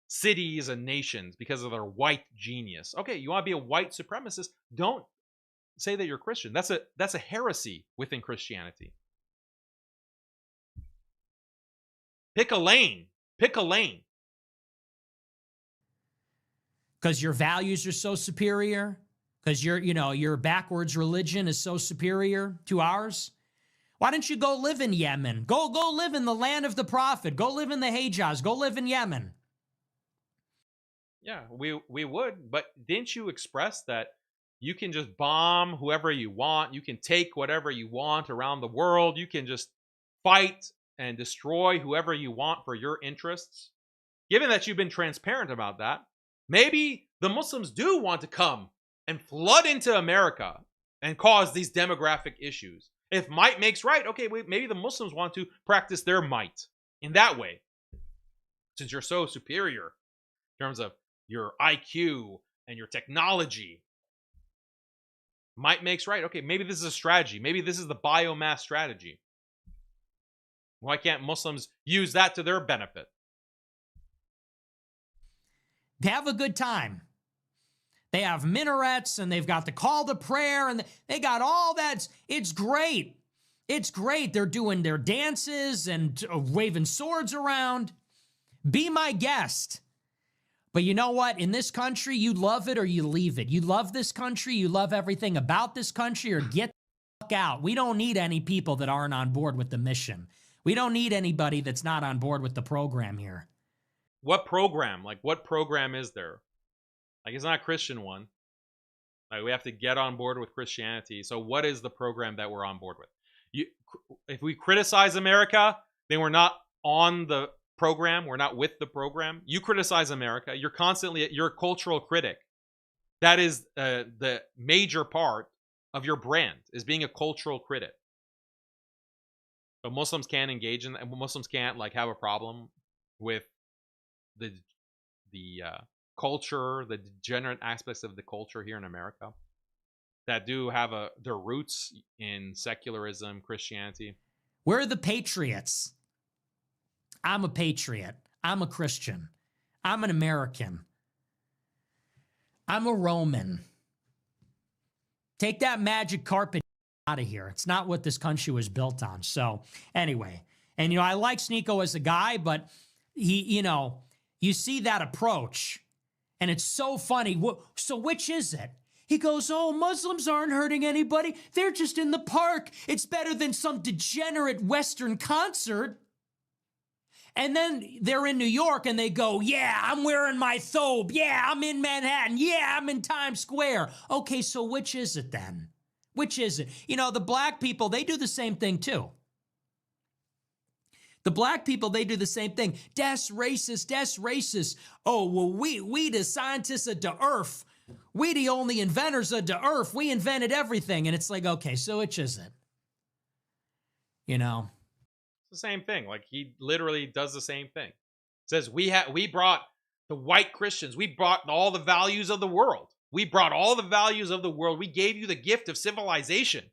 Speaker 1: cities and nations because of their white genius. Okay, you want to be a white supremacist? Don't say that you're Christian. That's a heresy within Christianity. Pick a lane. Pick a lane.
Speaker 4: Because your values are so superior? Because your backwards religion is so superior to ours? Why don't you go live in Yemen? Go live in the land of the Prophet. Go live in the Hijaz. Go live in Yemen.
Speaker 1: Yeah, we would. But didn't you express that you can just bomb whoever you want? You can take whatever you want around the world. You can just fight and destroy whoever you want for your interests? Given that you've been transparent about that, maybe the Muslims do want to come and flood into America and cause these demographic issues. If might makes right, okay, maybe the Muslims want to practice their might in that way. Since you're so superior in terms of your IQ and your technology. Might makes right. Okay, maybe this is a strategy. Maybe this is the biomass strategy. Why can't Muslims use that to their benefit?
Speaker 4: They have a good time. They have minarets and they've got the call to prayer and they got all that. It's great. It's great. They're doing their dances and waving swords around. Be my guest. But you know what? In this country, you love it or you leave it. You love this country. You love everything about this country, or get the fuck out. We don't need any people that aren't on board with the mission. We don't need anybody that's not on board with the program here.
Speaker 1: What program? Like, what program is there? Like, it's not a Christian one. Like, we have to get on board with Christianity. So what is the program that we're on board with? If we criticize America, then we're not on the program. We're not with the program. You criticize America. You're a cultural critic. That is the major part of your brand, is being a cultural critic. So Muslims can't engage in, and Muslims can't like have a problem with the culture, the degenerate aspects of the culture here in America that do have their roots in secularism, Christianity.
Speaker 4: We're the patriots. I'm a patriot. I'm a Christian. I'm an American. I'm a Roman. Take that magic carpet out of here. It's not what this country was built on. So anyway, and I like SNEAKO as a guy, but he, you see that approach and it's so funny. So which is it? He goes, oh, Muslims aren't hurting anybody. They're just in the park. It's better than some degenerate Western concert. And then they're in New York and they go, yeah, I'm wearing my thobe. Yeah, I'm in Manhattan. Yeah, I'm in Times Square. Okay, so which is it then? Which is it? The black people, they do the same thing too. The black people, they do the same thing. That's racist, that's racist. Oh, well, we the scientists of the earth. We the only inventors of the earth. We invented everything. And it's like, okay, so which is it?
Speaker 1: It's the same thing. Like, he literally does the same thing. Says we brought the white Christians. We brought all the values of the world. We brought all the values of the world. We gave you the gift of civilization.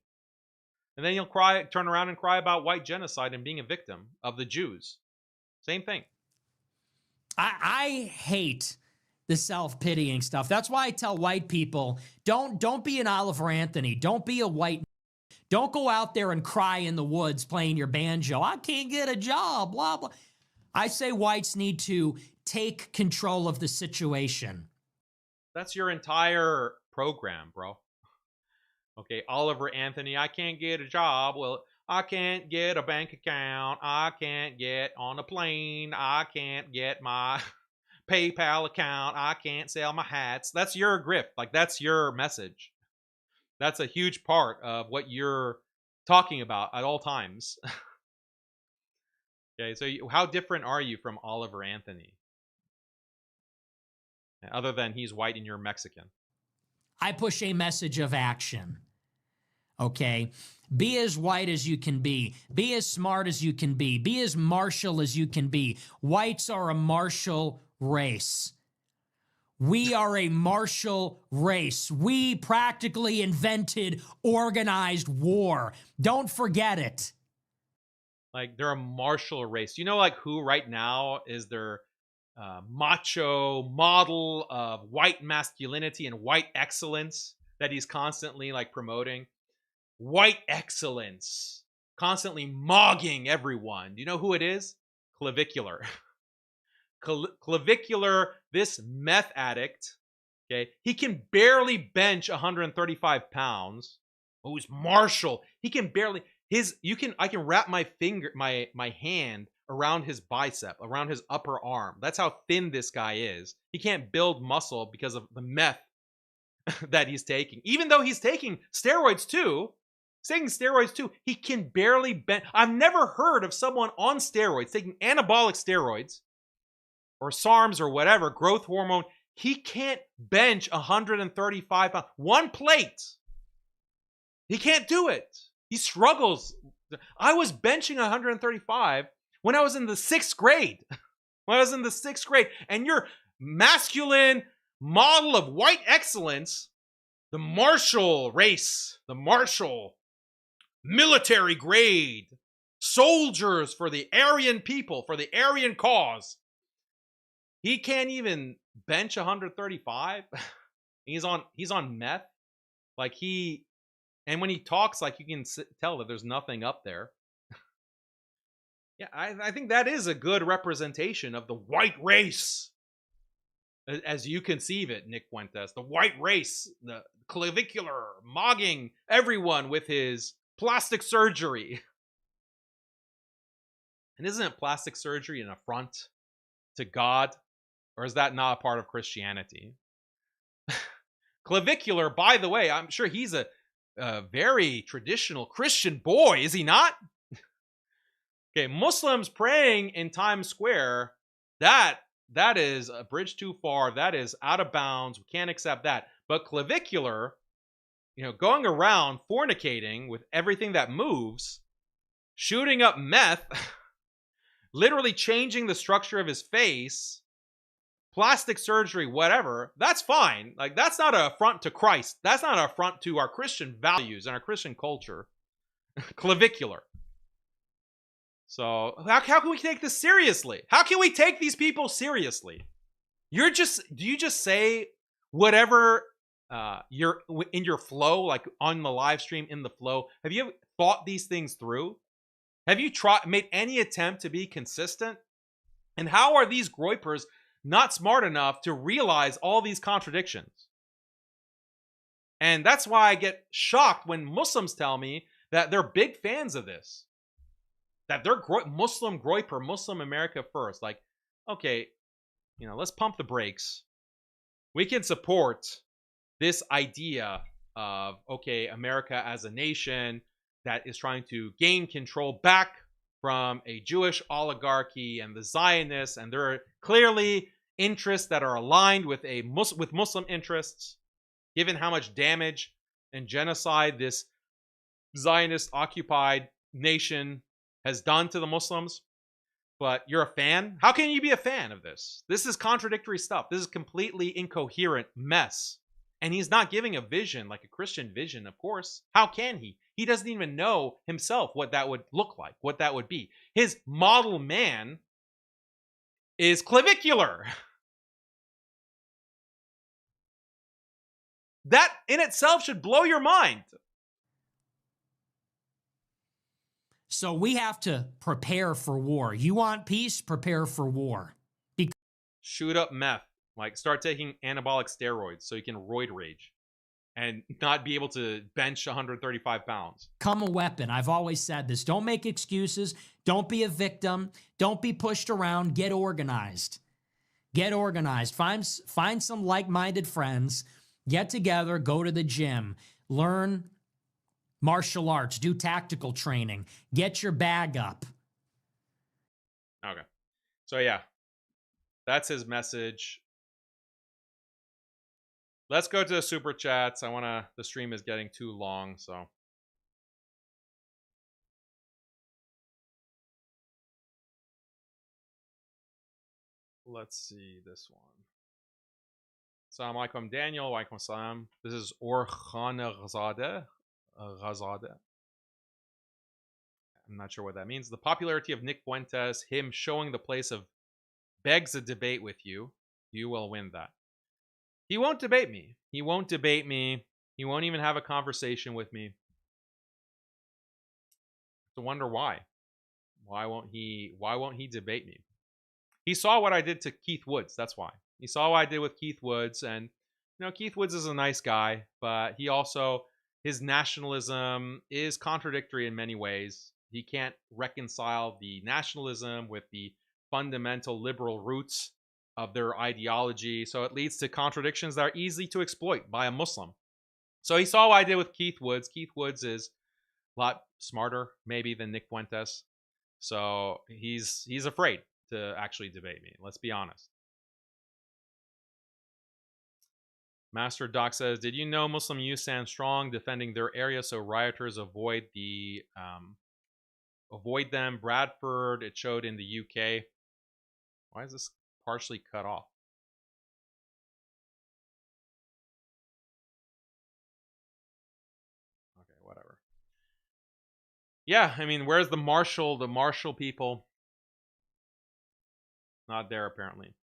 Speaker 1: And then you'll turn around and cry about white genocide and being a victim of the Jews. Same thing.
Speaker 4: I hate the self-pitying stuff. That's why I tell white people, don't be an Oliver Anthony. Don't be a white. Don't go out there and cry in the woods playing your banjo. I can't get a job, blah, blah. I say whites need to take control of the situation.
Speaker 1: That's your entire program, bro. Okay, Oliver Anthony, I can't get a job. Well, I can't get a bank account. I can't get on a plane. I can't get my PayPal account. I can't sell my hats. That's your grift. Like, that's your message. That's a huge part of what you're talking about at all times. Okay, so how different are you from Oliver Anthony? Other than he's white and you're Mexican.
Speaker 4: I push a message of action. Okay? Be as white as you can be. Be as smart as you can be. Be as martial as you can be. Whites are a martial race. We are a martial race. We practically invented organized war. Don't forget it.
Speaker 1: Like, they're a martial race. You know, like, who right now is their macho model of white masculinity and white excellence that he's constantly like promoting? White excellence, constantly mogging everyone. Do you know who it is? Clavicular. Clavicular, this meth addict, okay, he can barely bench 135 pounds. Oh, he's martial. He can barely, I can wrap my hand around his bicep, around his upper arm. That's how thin this guy is. He can't build muscle because of the meth that he's taking. Even though he's taking steroids too, he can barely bench. I've never heard of someone on steroids, taking anabolic steroids, or SARMs or whatever, growth hormone. He can't bench 135 pounds. One plate. He can't do it. He struggles. I was benching 135 when I was in the 6th grade. And your masculine model of white excellence, the martial race, the martial military grade, soldiers for the Aryan people, for the Aryan cause. He can't even bench 135. He's on meth. Like, and when he talks, like, you can tell that there's nothing up there. Yeah, I think that is a good representation of the white race, as you conceive it, Nick Fuentes. The white race, the clavicular, mogging everyone with his plastic surgery. And isn't plastic surgery an affront to God? Or is that not a part of Christianity? Clavicular, by the way, I'm sure he's a very traditional Christian boy, is he not? Okay, Muslims praying in Times Square, that is a bridge too far. That is out of bounds. We can't accept that. But clavicular, going around fornicating with everything that moves, shooting up meth, literally changing the structure of his face, plastic surgery, whatever, that's fine. Like, that's not an affront to Christ. That's not an affront to our Christian values and our Christian culture. Clavicular. So how can we take this seriously? How can we take these people seriously? Do you just say whatever you're in your flow, like on the live stream in the flow? Have you thought these things through? Have you made any attempt to be consistent? And how are these groypers not smart enough to realize all these contradictions? And that's why I get shocked when Muslims tell me that they're big fans of this. That they're Muslim groyper, Muslim America first. Like, okay, let's pump the brakes. We can support this idea of, okay, America as a nation that is trying to gain control back from a Jewish oligarchy and the Zionists, and there are clearly interests that are aligned with with Muslim interests, given how much damage and genocide this Zionist-occupied nation has done to the Muslims. But you're a fan? How can you be a fan of this? This is contradictory stuff. This is completely incoherent mess. And he's not giving a vision, like a Christian vision, of course. How can he? He doesn't even know himself what that would look like, what that would be. His model man is clavicular. That in itself should blow your mind.
Speaker 4: So we have to prepare for war. You want peace? Prepare for war.
Speaker 1: Shoot up meth. Like, start taking anabolic steroids so you can roid rage and not be able to bench 135 pounds.
Speaker 4: Become a weapon. I've always said this. Don't make excuses. Don't be a victim. Don't be pushed around. Get organized. Get organized. Find some like-minded friends. Get together. Go to the gym. Learn martial arts. Do tactical training. Get your bag up.
Speaker 1: Okay. So, yeah. That's his message. Let's go to the super chats. The stream is getting too long, so. Let's see this one. Assalamu alaikum, Daniel. Wa alaikum salam. This is Orkhan Ghazadeh. I'm not sure what that means. The popularity of Nick Fuentes, him showing the place of begs a debate with you. You will win that. He won't debate me. He won't debate me. He won't even have a conversation with me. I wonder why. Why won't he debate me? He saw what I did to Keith Woods. That's why. He saw what I did with Keith Woods, and Keith Woods is a nice guy, but his nationalism is contradictory in many ways. He can't reconcile the nationalism with the fundamental liberal roots of their ideology, so it leads to contradictions that are easy to exploit by a Muslim. So he saw what I did with Keith Woods. Keith Woods is a lot smarter, maybe, than Nick Fuentes. So he's afraid to actually debate me. Let's be honest. Master Doc says, did you know Muslim youth stand strong defending their area so rioters avoid them? Bradford, it showed in the UK. Why is this partially cut off? Okay, whatever. Yeah, I mean, where's the marshal people? Not there, apparently.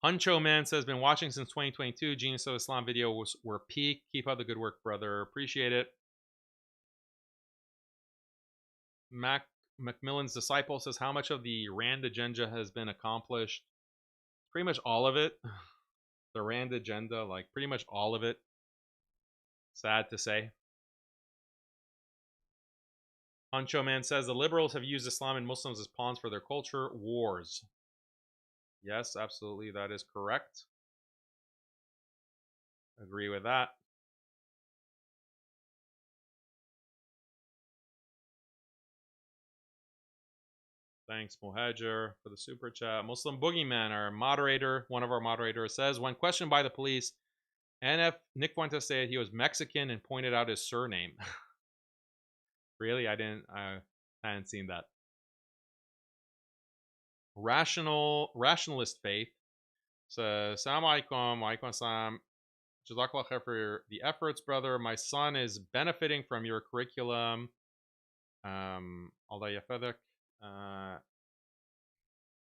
Speaker 1: Huncho Man says, been watching since 2022. Genius of Islam videos were peak. Keep up the good work, brother. Appreciate it. Macmillan's Disciple says, how much of the Rand agenda has been accomplished? Pretty much all of it. The Rand agenda, like pretty much all of it. Sad to say. Huncho Man says, the liberals have used Islam and Muslims as pawns for their culture wars. Yes, absolutely. That is correct. Agree with that. Thanks, Mohajer, for the super chat. Muslim Boogeyman, our moderator, one of our moderators, says, when questioned by the police, NF Nick Fuentes said he was Mexican and pointed out his surname. Really? I hadn't seen that. Rationalist Faith says, Assalamu alaikum, wa alaikum assalam. Jazakallah khair for the efforts, brother. My son is benefiting from your curriculum. Allah yafadak.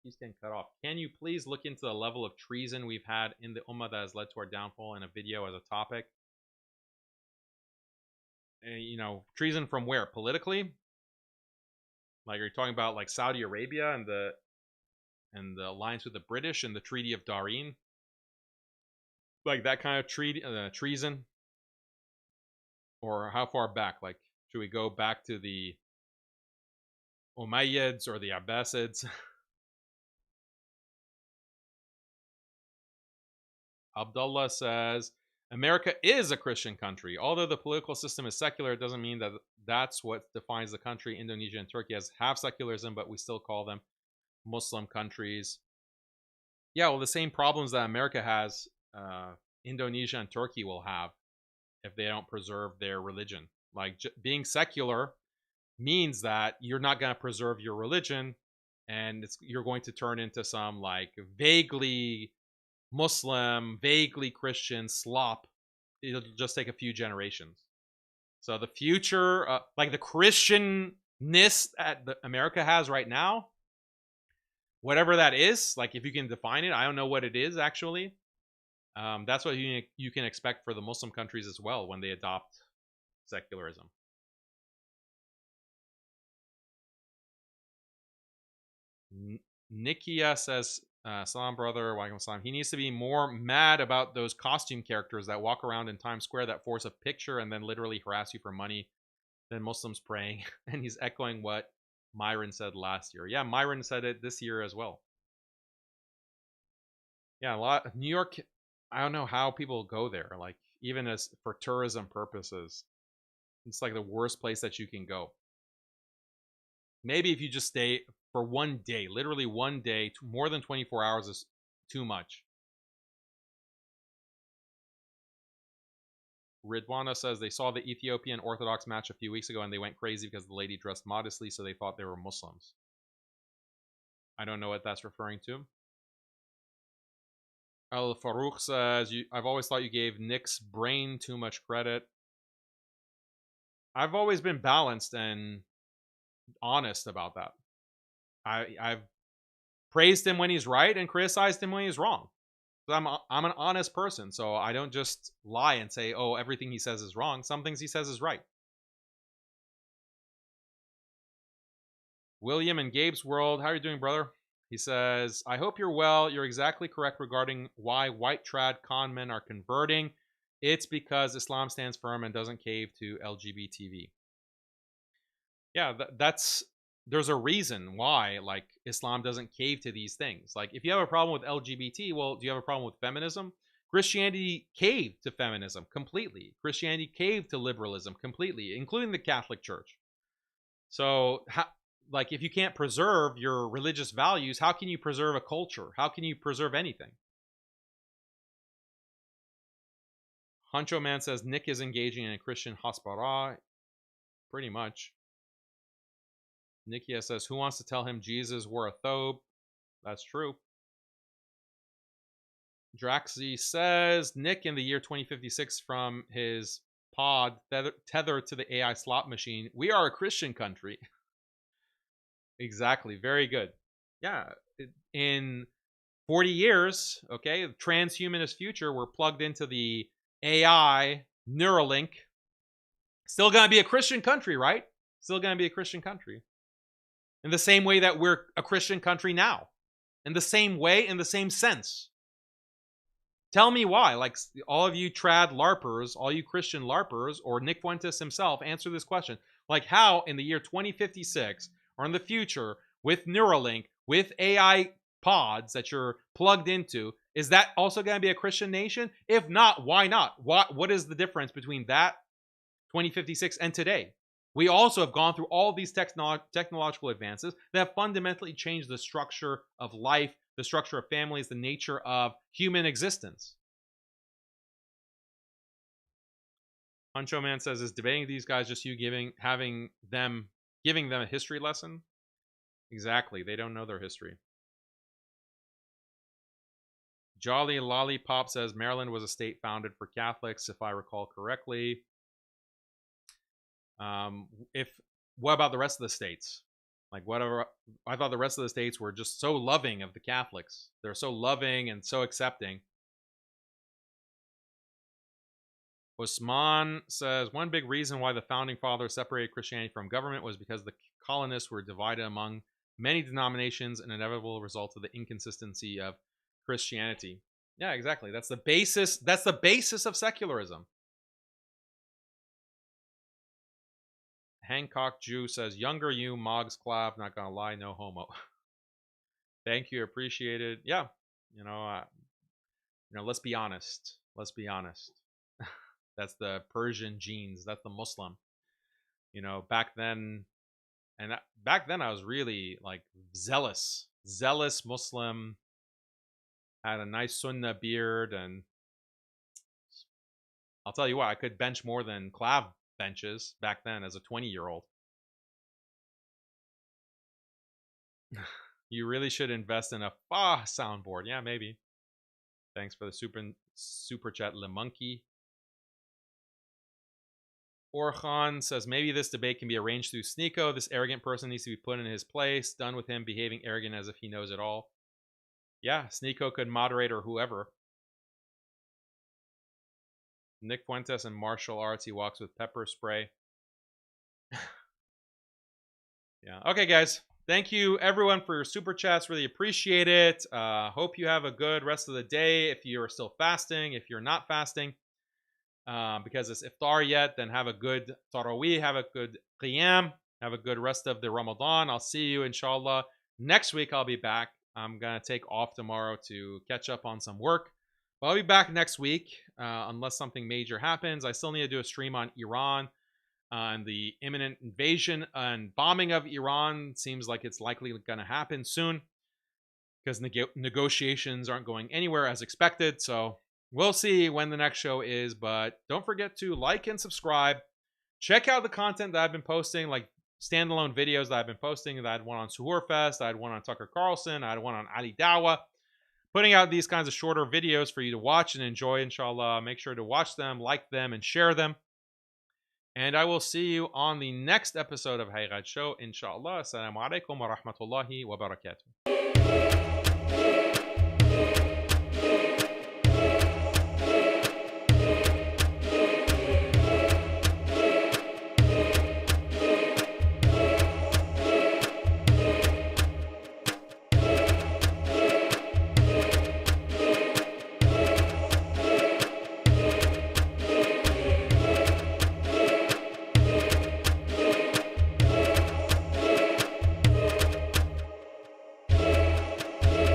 Speaker 1: He's getting cut off. Can you please look into the level of treason we've had in the Ummah that has led to our downfall in a video as a topic? You know, treason from where? Politically? Like, are you talking about like Saudi Arabia and the alliance with the British and the Treaty of Darien? Like that kind of treason? Or how far back? Like, should we go back to the Umayyads or the Abbasids? Abdullah says, America is a Christian country. Although the political system is secular, it doesn't mean that that's what defines the country. Indonesia and Turkey has half secularism, but we still call them Muslim countries. Yeah, well, the same problems that America has, Indonesia and Turkey will have if they don't preserve their religion. Like, being secular means that you're not going to preserve your religion, and you're going to turn into some like vaguely Muslim, vaguely Christian slop. It'll just take a few generations. So the future, like the Christianness that America has right now, whatever that is, like if you can define it, I don't know what it is actually. That's what you can expect for the Muslim countries as well when they adopt secularism. Nikia says, Salam brother, walaikum salam. He needs to be more mad about those costume characters that walk around in Times Square that force a picture and then literally harass you for money than Muslims praying. And he's echoing what Myron said last year. Yeah, Myron said it this year as well. Yeah, New York, I don't know how people go there, like even as for tourism purposes. It's like the worst place that you can go. Maybe if you just stay for one day, literally one day, more than 24 hours is too much. Ridwana says they saw the Ethiopian Orthodox match a few weeks ago and they went crazy because the lady dressed modestly, so they thought they were Muslims. I don't know what that's referring to. Al Farouk says, I've always thought you gave Nick's brain too much credit. I've always been balanced and honest about that. I've praised him when he's right and criticized him when he's wrong. I'm an honest person, so I don't just lie and say, oh, everything he says is wrong. Some things he says is right. William in Gabe's World, how are you doing, brother? He says, I hope you're well. You're exactly correct regarding why white trad con men are converting. It's because Islam stands firm and doesn't cave to LGBTV. Yeah, there's a reason why, like, Islam doesn't cave to these things. Like, if you have a problem with LGBT, well, do you have a problem with feminism? Christianity caved to feminism completely. Christianity caved to liberalism completely, including the Catholic Church. So, like, if you can't preserve your religious values, how can you preserve a culture? How can you preserve anything? Huncho Man says Nick is engaging in a Christian hasbara. Pretty much. Nikia says, who wants to tell him Jesus wore a thobe? That's true. Draxy says, Nick in the year 2056 from his pod tethered to the AI slot machine. We are a Christian country. Exactly. Very good. Yeah. In 40 years, okay, transhumanist future, we're plugged into the AI Neuralink. Still going to be a Christian country, right? Still going to be a Christian country. In the same way that we're a Christian country now. In the same way, in the same sense. Tell me why. Like, all of you trad LARPers, all you Christian LARPers, or Nick Fuentes himself, answer this question. Like, how in the year 2056, or in the future, with Neuralink, with AI pods that you're plugged into, Is that also going to be a Christian nation? If not, why not? What is the difference between that 2056 and today? We also have gone through all these technological advances that have fundamentally changed the structure of life, the structure of families, the nature of human existence. Huncho Man says, is debating these guys just you giving them a history lesson? Exactly. They don't know their history. Jolly Lollipop says Maryland was a state founded for Catholics, if I recall correctly. What about the rest of the states? Like, whatever. I thought the rest of the states were just so loving of the Catholics. They're so loving and so accepting. Osman says, one big reason why the founding fathers separated Christianity from government was because the colonists were divided among many denominations, an inevitable result of the inconsistency of Christianity. Yeah, exactly. That's the basis. That's the basis of secularism. Haqiqatjou says, younger you, Moggs Clav, not gonna lie, no homo. Thank you, appreciate it. Yeah, let's be honest. Let's be honest. That's the Persian genes. That's the Muslim. Back then I was really like zealous Muslim. Had a nice Sunnah beard, and I'll tell you what, I could bench more than Clav benches back then as a 20-year-old. You really should invest in a soundboard. Yeah, maybe. Thanks for the super chat, Le Monkey. Orkhan says, maybe this debate can be arranged through SNEAKO. This arrogant person needs to be put in his place. Done with him behaving arrogant as if he knows it all. Yeah, SNEAKO could moderate or whoever. Nick Fuentes and martial arts. He walks with pepper spray. Yeah. Okay, guys. Thank you, everyone, for your super chats. Really appreciate it. Hope you have a good rest of the day. If you're still fasting, if you're not fasting, because it's iftar yet, then have a good Taraweeh, have a good Qiyam, have a good rest of the Ramadan. I'll see you, inshallah. Next week, I'll be back. I'm going to take off tomorrow to catch up on some work. But I'll be back next week, unless something major happens. I still need to do a stream on Iran and the imminent invasion and bombing of Iran. Seems like it's likely going to happen soon because negotiations aren't going anywhere as expected. So we'll see when the next show is. But don't forget to like and subscribe. Check out the content that I've been posting, like standalone videos that I've been posting. I had one on Suhoor Fest. I had one on Tucker Carlson. I had one on Ali Dawah. Putting out these kinds of shorter videos for you to watch and enjoy, inshallah. Make sure to watch them, like them, and share them. And I will see you on the next episode of Haqiqat Show, inshallah. Assalamu alaikum wa rahmatullahi wa barakatuh.